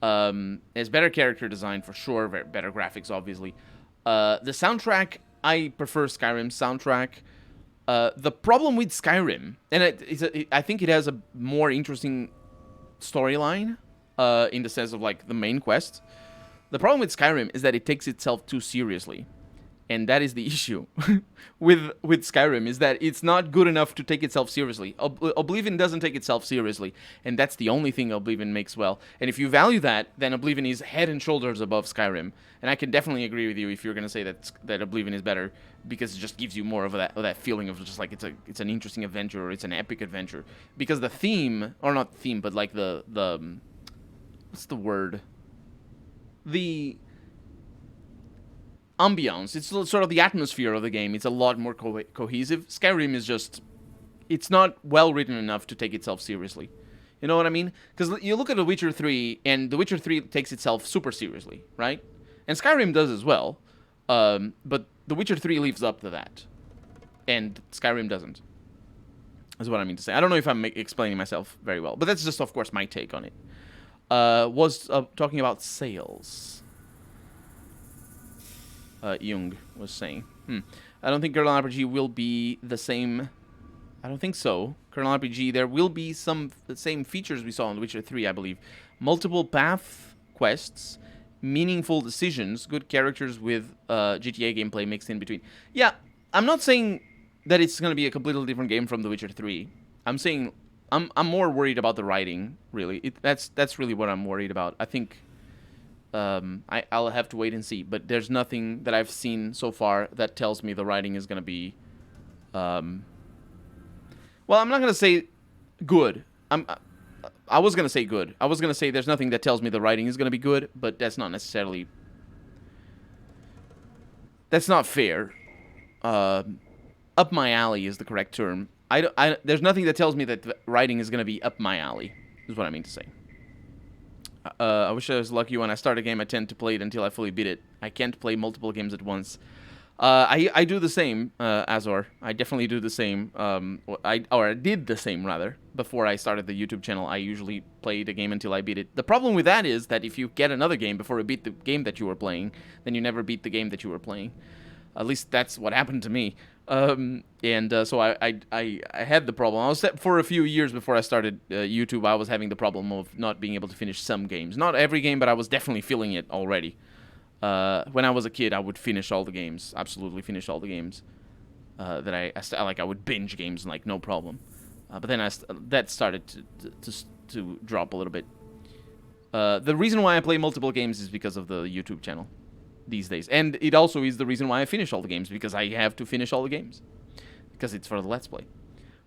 Has better character design for sure, better graphics obviously. The soundtrack, I prefer Skyrim's soundtrack. The problem with Skyrim, and I think it has a more interesting storyline. In the sense of like the main quest. The problem with Skyrim is that it takes itself too seriously. And that is the issue with Skyrim, is that it's not good enough to take itself seriously. Oblivion doesn't take itself seriously, and that's the only thing Oblivion makes well. And if you value that, then Oblivion is head and shoulders above Skyrim. And I can definitely agree with you if you're going to say that Oblivion is better, because it just gives you more of that feeling of just like it's an interesting adventure, or it's an epic adventure. Because the theme, or not theme, but like the what's the word? The ambiance. It's sort of the atmosphere of the game. It's a lot more cohesive. Skyrim is just... It's not well written enough to take itself seriously. You know what I mean? Because you look at The Witcher 3, and The Witcher 3 takes itself super seriously, right? And Skyrim does as well. But The Witcher 3 lives up to that. And Skyrim doesn't. That's what I mean to say. I don't know if I'm explaining myself very well. But that's just, of course, my take on it. Was talking about sales. Jung was saying. I don't think Kernel RPG will be the same. I don't think so. Kernel RPG, there will be the same features we saw in The Witcher 3, I believe. Multiple path quests, meaningful decisions, good characters with GTA gameplay mixed in between. Yeah, I'm not saying that it's going to be a completely different game from The Witcher 3. I'm saying... I'm more worried about the writing, really. That's really what I'm worried about. I think I'll have to wait and see. But there's nothing that I've seen so far that tells me the writing is going to be... well, I'm not going to say good. I was going to say good. I was going to say there's nothing that tells me the writing is going to be good, but that's not necessarily... That's not fair. Up my alley is the correct term. There's nothing that tells me that the writing is going to be up my alley, is what I mean to say. I wish I was lucky when I start a game. I tend to play it until I fully beat it. I can't play multiple games at once. I do the same, Azor. I definitely do the same. I did the same, rather. Before I started the YouTube channel, I usually played a game until I beat it. The problem with that is that if you get another game before you beat the game that you were playing, then you never beat the game that you were playing. At least that's what happened to me. So I had the problem. I was for a few years before I started YouTube. I was having the problem of not being able to finish some games. Not every game, but I was definitely feeling it already. When I was a kid, I would finish all the games. Absolutely finish all the games. That I would binge games like no problem. But then that started to drop a little bit. The reason why I play multiple games is because of the YouTube channel these days. And it also is the reason why I finish all the games, because I have to finish all the games. Because it's for the Let's Play.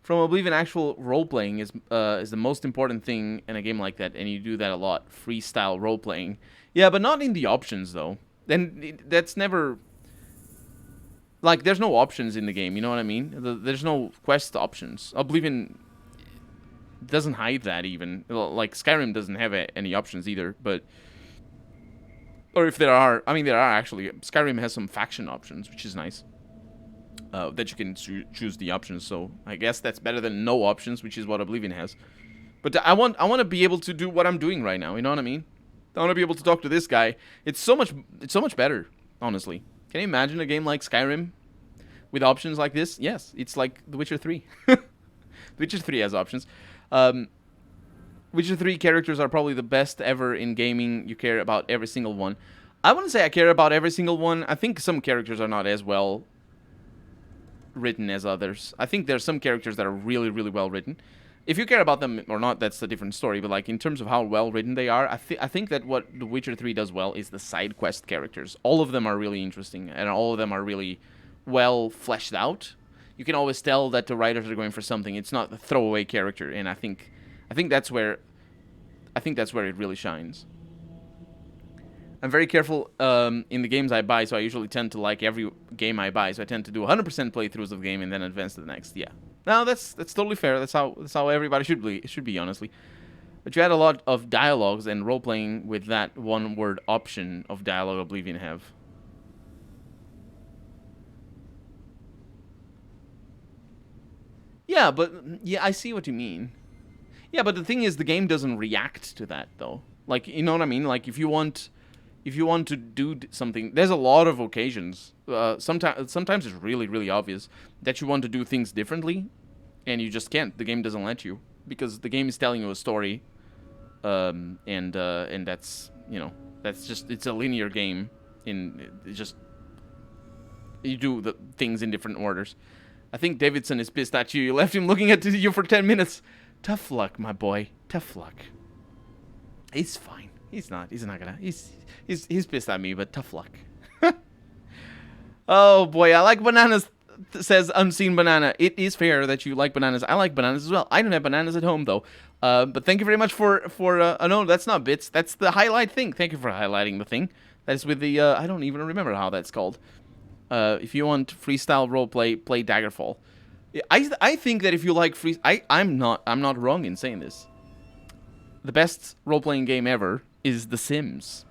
From Oblivion, actual role-playing is the most important thing in a game like that, and you do that a lot. Freestyle role-playing. Yeah, but not in the options, though. Then that's never... Like, there's no options in the game, you know what I mean? There's no quest options. Oblivion doesn't hide that, even. Like, Skyrim doesn't have any options either, but... Or if there are... I mean, there are, actually. Skyrim has some faction options, which is nice. That you can choose the options, so I guess that's better than no options, which is what Oblivion has. But I want to be able to do what I'm doing right now, you know what I mean? I want to be able to talk to this guy. It's so much better, honestly. Can you imagine a game like Skyrim with options like this? Yes, it's like The Witcher 3. The Witcher 3 has options. Witcher 3 characters are probably the best ever in gaming. You care about every single one. I wouldn't say I care about every single one. I think some characters are not as well written as others. I think there's some characters that are really, really well written. If you care about them or not, that's a different story. But like in terms of how well written they are, I think that what The Witcher 3 does well is the side quest characters. All of them are really interesting, and all of them are really well fleshed out. You can always tell that the writers are going for something. It's not a throwaway character, and I think that's where it really shines. I'm very careful in the games I buy, so I usually tend to like every game I buy. So I tend to do 100% playthroughs of the game and then advance to the next. Yeah. No, that's totally fair. That's how everybody should be, honestly. But you had a lot of dialogues and role-playing with that one-word option of dialogue Oblivion have. Yeah, but yeah, I see what you mean. Yeah, but the thing is, the game doesn't react to that, though. Like, you know what I mean? Like, if you want to do something, there's a lot of occasions. Sometimes it's really, really obvious that you want to do things differently, and you just can't. The game doesn't let you, because the game is telling you a story, and that's, you know, that's just, it's a linear game. You do the things in different orders. I think Davidson is pissed at you. You left him looking at you for 10 minutes. Tough luck, my boy. Tough luck. He's fine. He's not gonna. He's pissed at me, but tough luck. Oh boy, I like bananas. Says Unseen Banana. It is fair that you like bananas. I like bananas as well. I don't have bananas at home though. But thank you very much for no, that's not bits. That's the highlight thing. Thank you for highlighting the thing. That's with the I don't even remember how that's called. If you want freestyle roleplay, play Daggerfall. I think that if you like I'm not wrong in saying this. The best role-playing game ever is The Sims.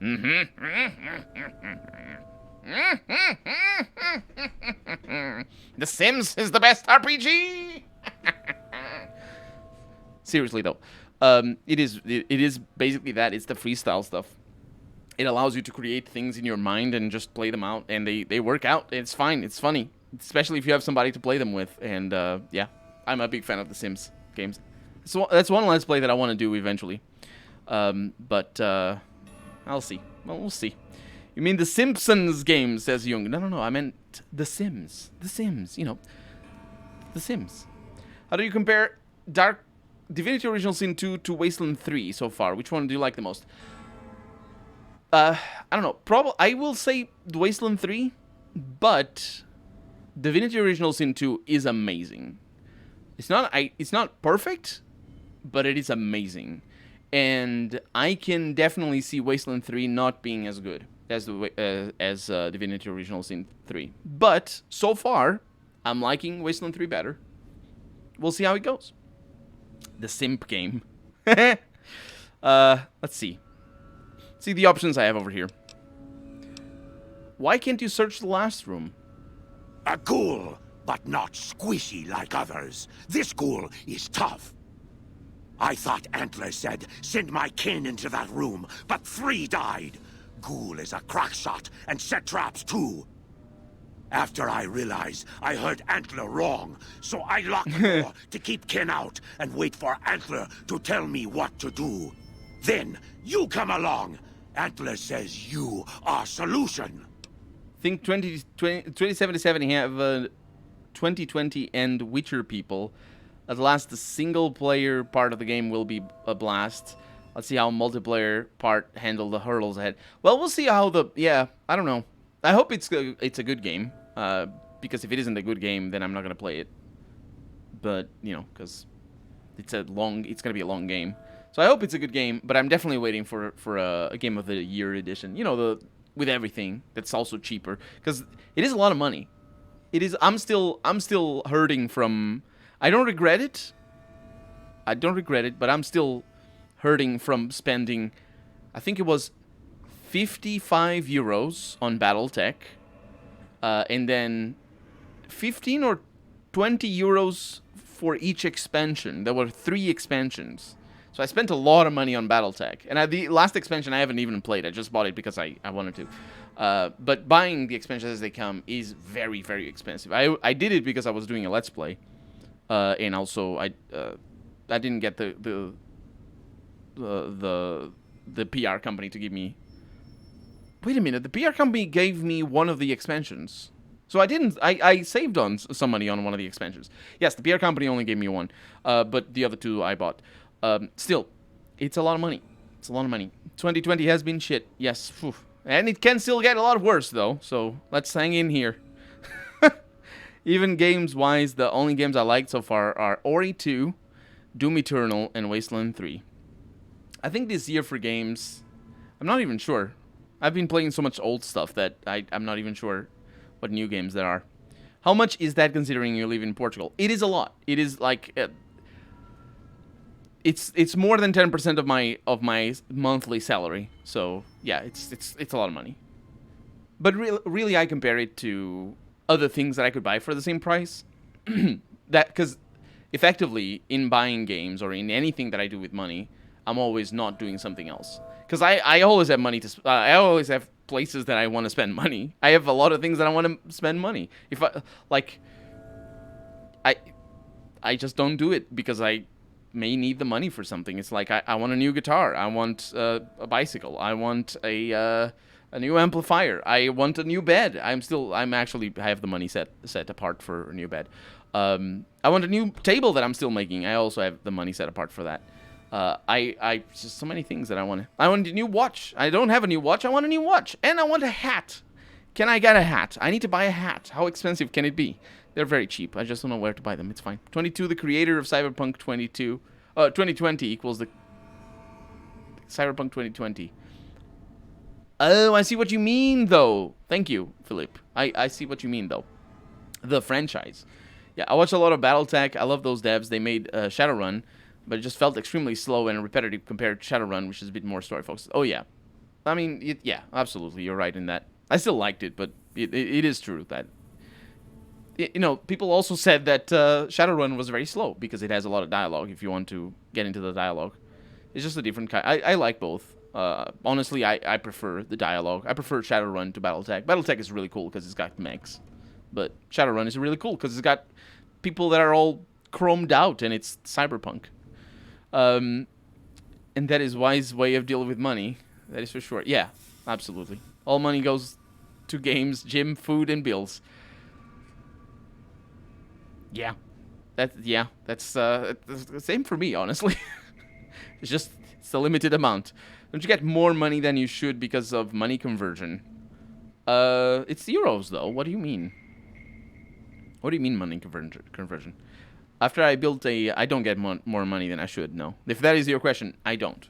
The Sims is the best RPG. Seriously though, it is basically that. It's the freestyle stuff. It allows you to create things in your mind and just play them out, and they work out. It's fine. It's funny, especially if you have somebody to play them with. And yeah, I'm a big fan of The Sims games. So that's one Let's Play that I want to do eventually. But I'll see. Well, we'll see. You mean The Simpsons game, says Jung. No. I meant The Sims. The Sims, you know. The Sims. How do you compare Divinity Original Sin 2 to Wasteland 3 so far? Which one do you like the most? I don't know. I will say Wasteland 3, but Divinity Original Sin 2 is amazing. It's not perfect, but it is amazing. And I can definitely see Wasteland 3 not being as good as Divinity Original Sin 3. But so far, I'm liking Wasteland 3 better. We'll see how it goes. The simp game. Let's see. See the options I have over here. Why can't you search the last room? A ghoul, but not squishy like others. This ghoul is tough. I thought Antler said, send my kin into that room, but 3 died. Ghoul is a crack shot and set traps too. After I realized I heard Antler wrong, so I locked the door to keep Ken out and wait for Antler to tell me what to do. Then you come along. Antler says you are solution. Think 2077 have 2020 and Witcher people. At last, the single-player part of the game will be a blast. Let's see how multiplayer part handle the hurdles ahead. Well, we'll see how the... Yeah, I don't know. I hope it's a good game. Because if it isn't a good game, then I'm not going to play it. But, you know, because it's going to be a long game. So I hope it's a good game, but I'm definitely waiting for a Game of the Year edition. You know, with everything that's also cheaper, because it is a lot of money. It is. I'm still hurting from. I don't regret it. But I'm still hurting from spending. I think it was 55 euros on BattleTech, and then 15 or 20 euros for each expansion. There were 3 expansions. So I spent a lot of money on BattleTech. And the last expansion I haven't even played. I just bought it because I wanted to. But buying the expansions as they come is very, very expensive. I did it because I was doing a Let's Play. And also, I didn't get the PR company to give me... Wait a minute, the PR company gave me one of the expansions. So I didn't... I saved on some money on one of the expansions. Yes, the PR company only gave me one. But the other 2 I bought. Still, it's a lot of money. It's a lot of money. 2020 has been shit. Yes. Phew. And it can still get a lot worse, though. So let's hang in here. Even games-wise, the only games I liked so far are Ori 2, Doom Eternal, and Wasteland 3. I think this year for games, I'm not even sure. I've been playing so much old stuff that I'm not even sure what new games there are. How much is that considering you live in Portugal? It is a lot. It is like... It's more than 10% of my monthly salary. So yeah, it's a lot of money. But really, I compare it to other things that I could buy for the same price. Because effectively, in buying games or in anything that I do with money, I'm always not doing something else. Because I always have money to. I always have places that I want to spend money. I have a lot of things that I want to spend money. If I just don't do it because I may need the money for something. It's like I want a new guitar, I want a bicycle, I want a new amplifier, I want a new bed. I have the money set apart for a new bed. I want a new table that I'm still making. I also have the money set apart for that. Just so many things that I want. I want a new watch. I don't have a new watch. I want a new watch, and I want a hat. Can I get a hat? I need to buy a hat. How expensive can it be? They're very cheap. I just don't know where to buy them. It's fine. 22, the creator of Cyberpunk 2020 equals the Cyberpunk 2020. Oh, I see what you mean, though. Thank you, Philip. I see what you mean, though. The franchise. Yeah, I watched a lot of BattleTech. I love those devs. They made Shadowrun, but it just felt extremely slow and repetitive compared to Shadowrun, which is a bit more story-focused. Oh, yeah. I mean, yeah, absolutely. You're right in that. I still liked it, but it is true that... You know, people also said that Shadowrun was very slow because it has a lot of dialogue if you want to get into the dialogue. It's just a different kind. I like both. Honestly, I prefer the dialogue. I prefer Shadowrun to BattleTech. BattleTech is really cool because it's got mechs. But Shadowrun is really cool because it's got people that are all chromed out and it's cyberpunk. And that is wise way of dealing with money. That is for sure. Yeah, absolutely. All money goes to games, gym, food, and bills. Yeah, that's the same for me, honestly. It's a limited amount. Don't you get more money than you should because of money conversion? It's euros, though. What do you mean? What do you mean money conversion? After I built I don't get more money than I should, no. If that is your question, I don't.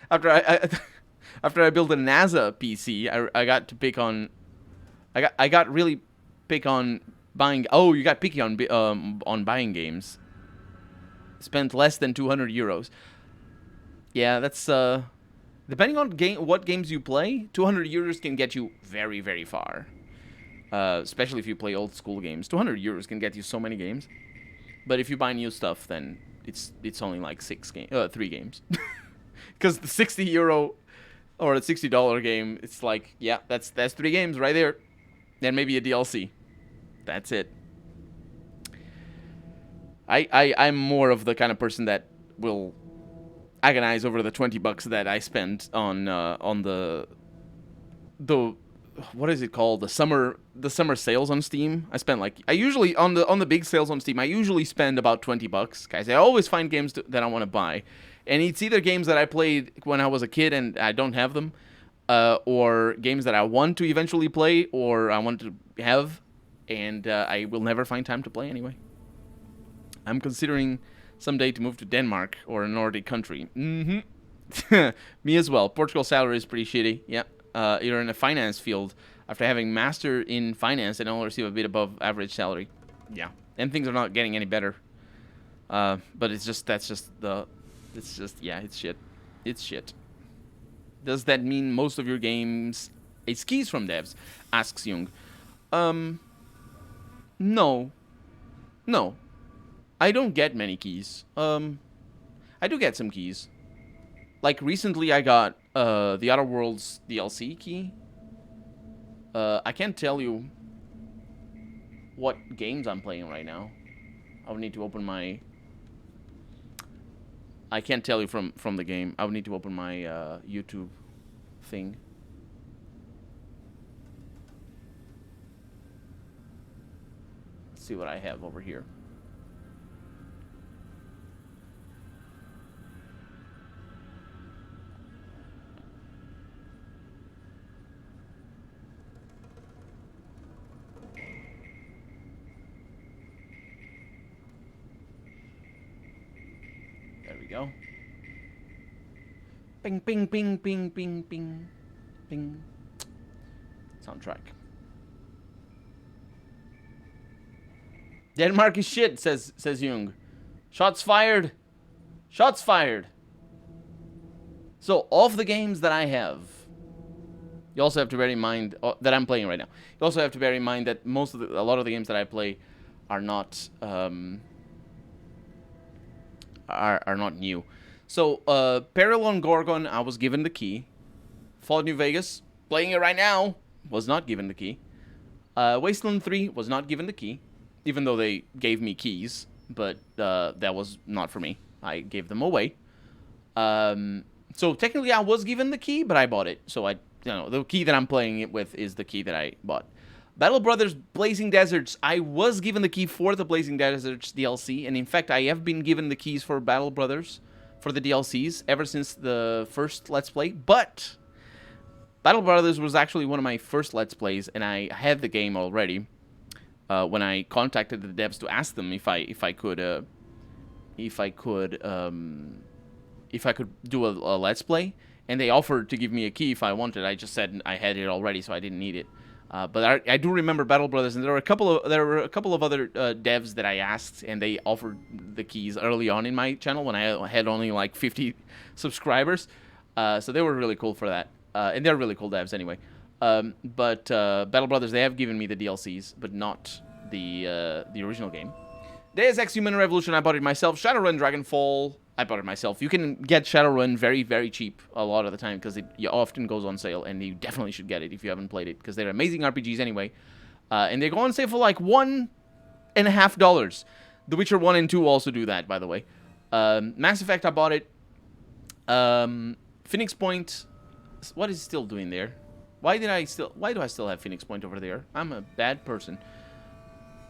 After I built a NASA PC, I got to pick on... I got really pick on... buying. Oh, you got picky on buying games. Spent less than 200 euros. Yeah, that's depending on what games you play. 200 euros can get you very, very far. Especially if you play old school games. 200 euros can get you so many games. But if you buy new stuff, then it's only like 3 games. Because the 60 euro or the $60 game, it's like, yeah, that's 3 games right there. Then maybe a DLC. That's it. I'm more of the kind of person that will agonize over the $20 that I spent on the what is it called, the summer sales on Steam. I usually on the big sales on Steam I usually spend about $20, guys. I always find games that I want to buy, and it's either games that I played when I was a kid and I don't have them, or games that I want to eventually play or I want to have, and I will never find time to play anyway. I'm considering someday to move to Denmark or a Nordic country. Mm-hmm. Me as well. Portugal's salary is pretty shitty. Yeah. You're in the finance field. After having master in finance, and only receive a bit above average salary. Yeah. And things are not getting any better. But it's shit. It's shit. Does that mean most of your games it's keys from devs? Asks Jung. No. No. I don't get many keys. I do get some keys. Like recently I got the Outer Worlds DLC key. I can't tell you what games I'm playing right now. I would need to open my... I can't tell you from the game. I would need to open my YouTube thing. Let's see what I have over here. There we go. Bing, bing, bing, bing, bing, bing, bing. Soundtrack. Denmark is shit, says Jung. Shots fired. Shots fired. So, of the games that I have, you also have to bear in mind that I'm playing right now. You also have to bear in mind that a lot of the games that I play are not are not new. So, Peril on Gorgon, I was given the key. Fallout New Vegas, playing it right now, was not given the key. Wasteland 3 was not given the key, even though they gave me keys, but that was not for me. I gave them away. So technically I was given the key, but I bought it. So the key that I'm playing it with is the key that I bought. Battle Brothers Blazing Deserts. I was given the key for the Blazing Deserts DLC, and in fact, I have been given the keys for Battle Brothers for the DLCs ever since the first Let's Play. But Battle Brothers was actually one of my first Let's Plays, and I had the game already when I contacted the devs to ask them if I could do a Let's Play, and they offered to give me a key if I wanted. I just said I had it already, so I didn't need it. But I do remember Battle Brothers, and there were a couple of other devs that I asked, and they offered the keys early on in my channel when I had only like 50 subscribers. So they were really cool for that, and they're really cool devs anyway. But Battle Brothers, they have given me the DLCs, but not the original game. Deus Ex Human Revolution, I bought it myself. Shadowrun Dragonfall, I bought it myself. You can get Shadowrun very, very cheap a lot of the time because it often goes on sale, and you definitely should get it if you haven't played it because they're amazing RPGs anyway. And they go on sale for like $1.50. The Witcher 1 and 2 also do that, by the way. Mass Effect, I bought it. Phoenix Point, what is it still doing there? Why do I still have Phoenix Point over there? I'm a bad person.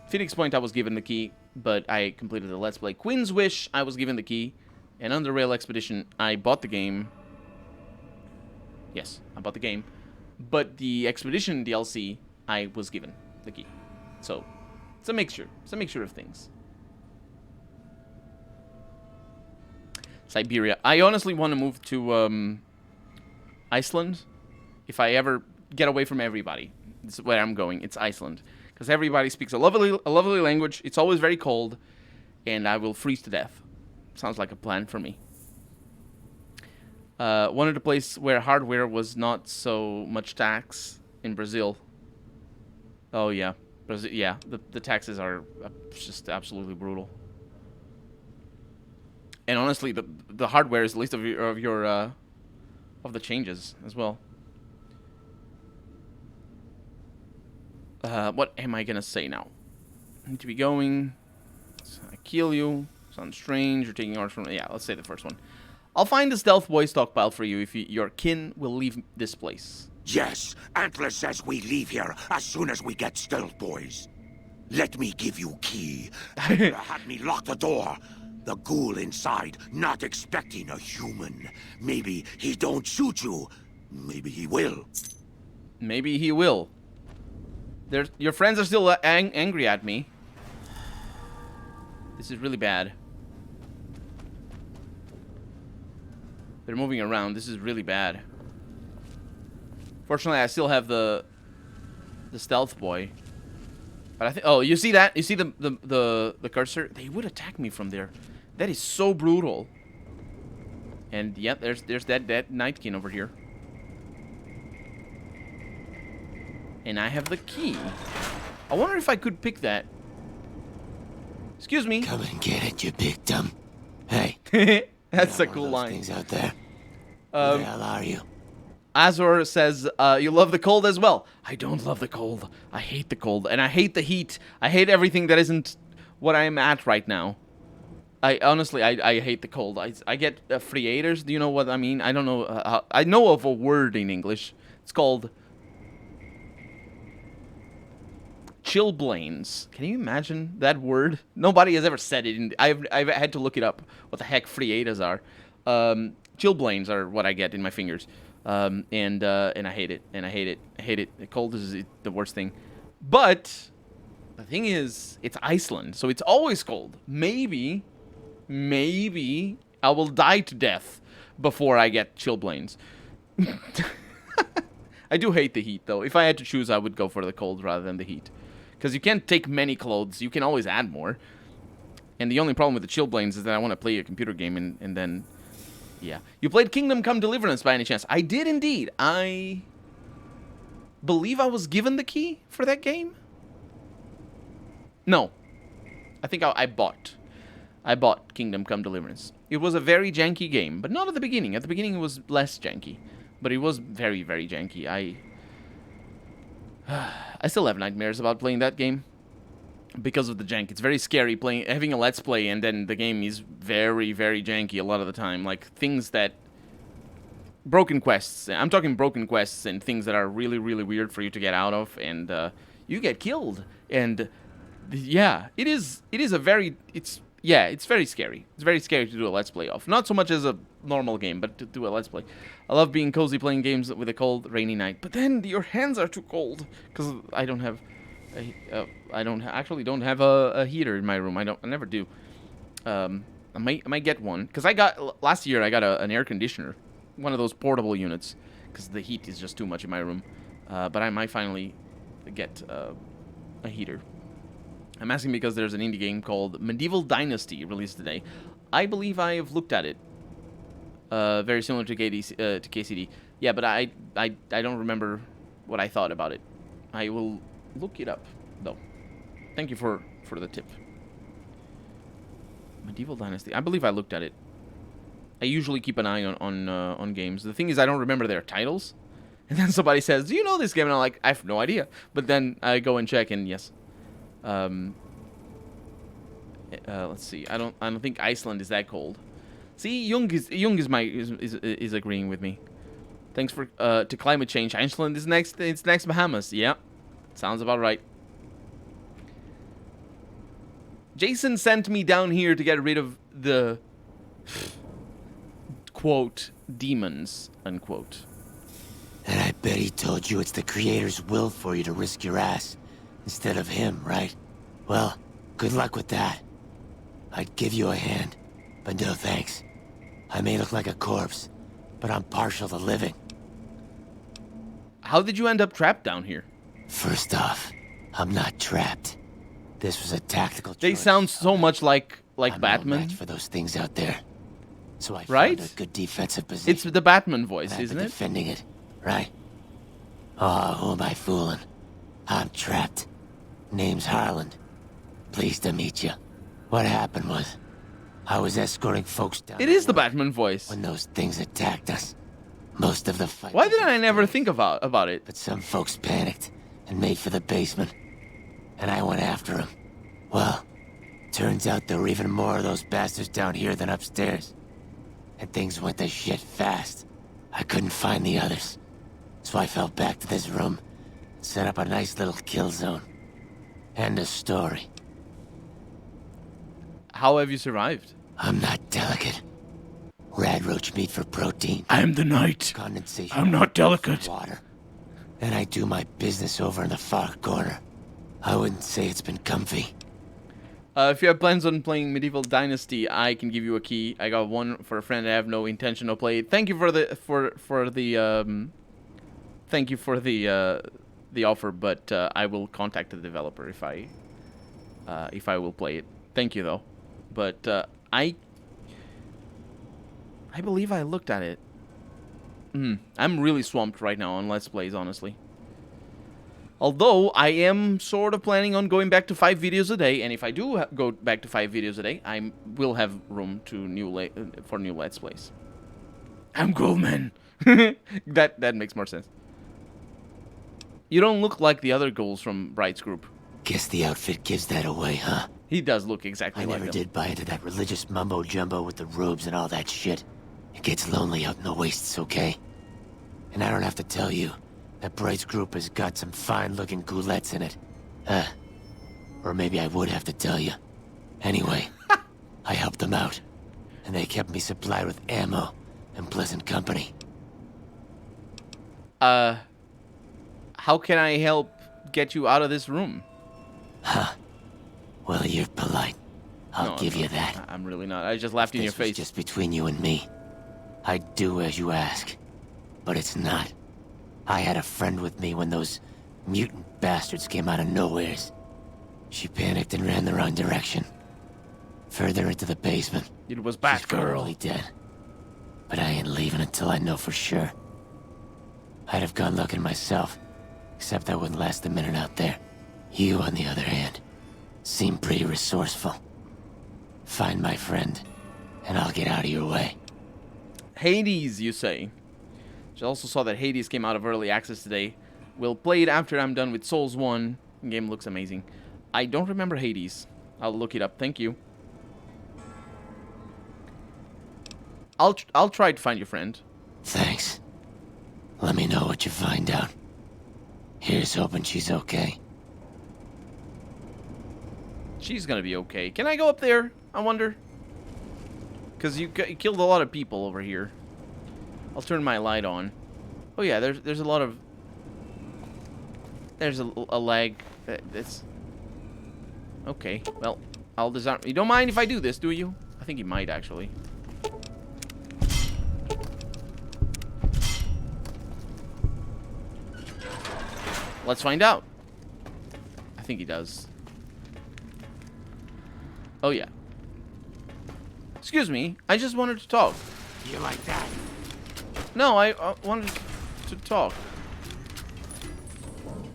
Phoenix Point, I was given the key, but I completed the Let's Play. Queen's Wish, I was given the key. And Under Rail Expedition, I bought the game. Yes, I bought the game. But the Expedition DLC, I was given the key. So, it's a mixture. It's a mixture of things. Siberia. I honestly want to move to Iceland. If I ever get away from everybody. This is where I'm going. It's Iceland. Because everybody speaks a lovely language. It's always very cold. And I will freeze to death. Sounds like a plan for me. Wanted a place where hardware was not so much tax in Brazil. Oh, yeah. Brazil, yeah, the taxes are just absolutely brutal. And honestly, the hardware is the least of the changes as well. What am I gonna say now? I need to be going. I kill you. Sounds strange. You're taking orders from... Yeah, let's say the first one. I'll find a stealth boy stockpile for you if your kin will leave this place. Yes, Antler says we leave here as soon as we get stealth boys. Let me give you key. Antler had me lock the door. The ghoul inside, not expecting a human. Maybe he don't shoot you. Maybe he will. Maybe he will. Your friends are still angry at me. This is really bad. They're moving around. This is really bad. Fortunately, I still have the stealth boy. But I think... Oh, you see that? You see the cursor? They would attack me from there. That is so brutal. And yeah, there's that Nightkin over here. And I have the key. I wonder if I could pick that. Excuse me. Come and get it, you big dumb. Hey. That's a cool line. Things out there. Who the hell are you? Azor says, you love the cold as well. I don't love the cold. I hate the cold. And I hate the heat. I hate everything that isn't what I'm at right now. Honestly, I hate the cold. I get friators. Do you know what I mean? I don't know. I know of a word in English. It's called chilblains. Can you imagine that word? Nobody has ever said it. I've had to look it up. What the heck friators are? Chilblains are what I get in my fingers. And I hate it. And I hate it. I hate it. The cold is the worst thing. But the thing is, it's Iceland, so it's always cold. Maybe I will die to death before I get chilblains. I do hate the heat, though. If I had to choose, I would go for the cold rather than the heat. Because you can't take many clothes. You can always add more. And the only problem with the chilblains is that I want to play a computer game and then... Yeah. You played Kingdom Come Deliverance by any chance? I did indeed. I believe I was given the key for that game. No. I think I bought. I bought Kingdom Come Deliverance. It was a very janky game, but not at the beginning. At the beginning it was less janky. But it was very, very janky. I still have nightmares about playing that game. Because of the jank. It's very scary having a let's play and then the game is very, very janky a lot of the time. Like things that... Broken quests. I'm talking broken quests and things that are really, really weird for you to get out of. And you get killed. And yeah, it is a very... It's very scary. It's very scary to do a let's play of. Not so much as a normal game, but to do a let's play. I love being cozy playing games with a cold, rainy night. But then your hands are too cold. Because I don't have... I don't have a heater in my room. I never do. I might get one because last year I got an air conditioner, one of those portable units, because the heat is just too much in my room. But I might finally get a heater. I'm asking because there's an indie game called Medieval Dynasty released today. I believe I have looked at it. Very similar to KCD. Yeah, but I don't remember what I thought about it. I will look it up, though. Thank you for the tip. Medieval Dynasty. I believe I looked at it. I usually keep an eye on games. The thing is, I don't remember their titles. And then somebody says, "Do you know this game?" And I'm like, "I have no idea." But then I go and check, and yes. Let's see. I don't think Iceland is that cold. See, Jung is agreeing with me. Thanks for to climate change. Iceland is next. It's next Bahamas. Yeah. Sounds about right. Jason sent me down here to get rid of the quote demons unquote. And I bet he told you it's the Creator's will for you to risk your ass instead of him, right? Well, good luck with that. I'd give you a hand, but no thanks. I may look like a corpse, but I'm partial to living. How did you end up trapped down here? First off, I'm not trapped. This was a tactical choice. They sound so much like I'm Batman. No match for those things out there. So I right? found a good defensive position. It's the Batman voice, isn't it? Defending it, right? Oh, who am I fooling? I'm trapped. Name's Harland. Pleased to meet you. What happened was, I was escorting folks down. It is the Batman voice. When those things attacked us, most of the fight. Why did I never think about it? But some folks panicked and made for the basement. And I went after him. Well, turns out there were even more of those bastards down here than upstairs. And things went to shit fast. I couldn't find the others. So I fell back to this room and set up a nice little kill zone. End of story. How have you survived? I'm not delicate. Radroach meat for protein. I'm the knight. Condensation. I'm not delicate. Water. And I do my business over in the far corner. I wouldn't say it's been comfy. If you have plans on playing Medieval Dynasty, I can give you a key. I got one for a friend I have no intention of playing. Thank you for the thank you for the offer, but I will contact the developer if I will play it. Thank you though. But I believe I looked at it. I'm really swamped right now on Let's Plays, honestly. Although, I am sort of planning on going back to 5 videos a day, and if I do go back to 5 videos a day, I will have room to for new Let's Plays. I'm Goldman. That makes more sense. You don't look like the other ghouls from Bright's group. Guess the outfit gives that away, huh? He does look exactly like them. I never did buy into that religious mumbo-jumbo with the robes and all that shit. It gets lonely out in the wastes, okay? And I don't have to tell you that Bright's group has got some fine-looking ghoulettes in it. Or maybe I would have to tell you. Anyway, I helped them out, and they kept me supplied with ammo and pleasant company. How can I help get you out of this room? Huh. Well, you're polite. I'll give you that. I'm really not. I just laughed in your face. Just between you and me. I'd do as you ask. But it's not. I had a friend with me when those mutant bastards came out of nowheres. She panicked and ran the wrong direction. Further into the basement. It was Batgirl. She's probably dead. But I ain't leaving until I know for sure. I'd have gone looking myself. Except I wouldn't last a minute out there. You, on the other hand, seem pretty resourceful. Find my friend, and I'll get out of your way. Hades, you say? I also saw that Hades came out of early access today. We'll play it after I'm done with Souls 1. The game looks amazing. I don't remember Hades. I'll look it up. Thank you. I'll try to find your friend. Thanks. Let me know what you find out. Here's hoping she's okay. She's gonna be okay. Can I go up there? I wonder. Because you killed a lot of people over here. I'll turn my light on. Oh yeah, there's a lot of... There's a lag. It's... Okay, well, I'll disarm... You don't mind if I do this, do you? I think you might, actually. Let's find out. I think he does. Oh, yeah. Excuse me, I just wanted to talk. You like that? No, I wanted to talk.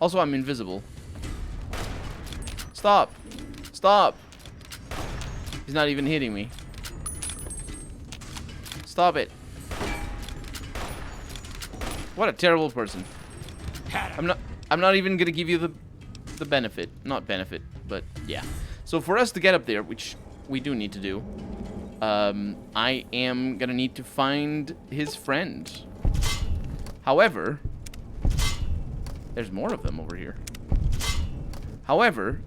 Also, I'm invisible. Stop. Stop. He's not even hitting me. Stop it. What a terrible person. I'm not even gonna give you the benefit. Not benefit, but yeah. So for us to get up there, which we do need to do, I am gonna need to find his friend. However, there's more of them over here. However,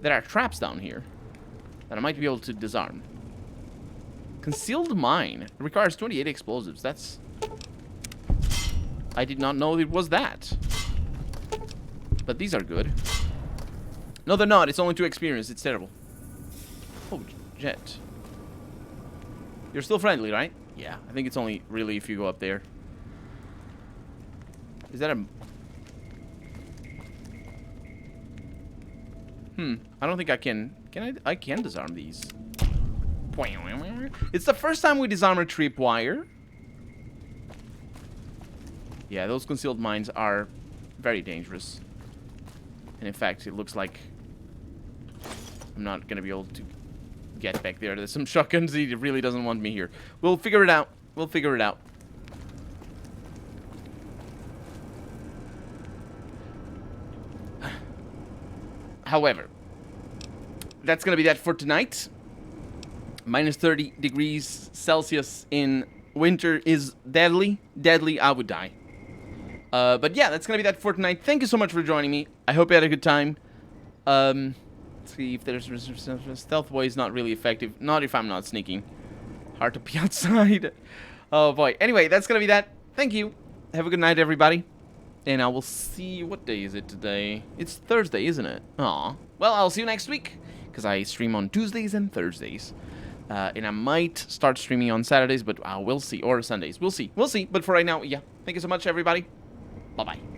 there are traps down here that I might be able to disarm. Concealed mine. It requires 28 explosives. That's... I did not know it was that. But these are good. No, they're not. It's only 2 experience. It's terrible. Oh, Jet. You're still friendly, right? Yeah, I think it's only really if you go up there. Is that a... I don't think I can... I can disarm these. It's the first time we disarm a tripwire. Yeah, those concealed mines are very dangerous. And in fact, it looks like I'm not going to be able to get back there. There's some shotguns. He really doesn't want me here. We'll figure it out. We'll figure it out. However, that's going to be that for tonight. Minus 30 degrees Celsius in winter is deadly. Deadly, I would die. But yeah, that's going to be that for tonight. Thank you so much for joining me. I hope you had a good time. Let's see if there's... Stealth boy is not really effective. Not if I'm not sneaking. Hard to be outside. Oh boy. Anyway, that's going to be that. Thank you. Have a good night, everybody. And I will see you... What day is it today? It's Thursday, isn't it? Aw. Well, I'll see you next week. Because I stream on Tuesdays and Thursdays. And I might start streaming on Saturdays, but we'll see. Or Sundays. We'll see. We'll see. But for right now, yeah. Thank you so much, everybody. Bye-bye.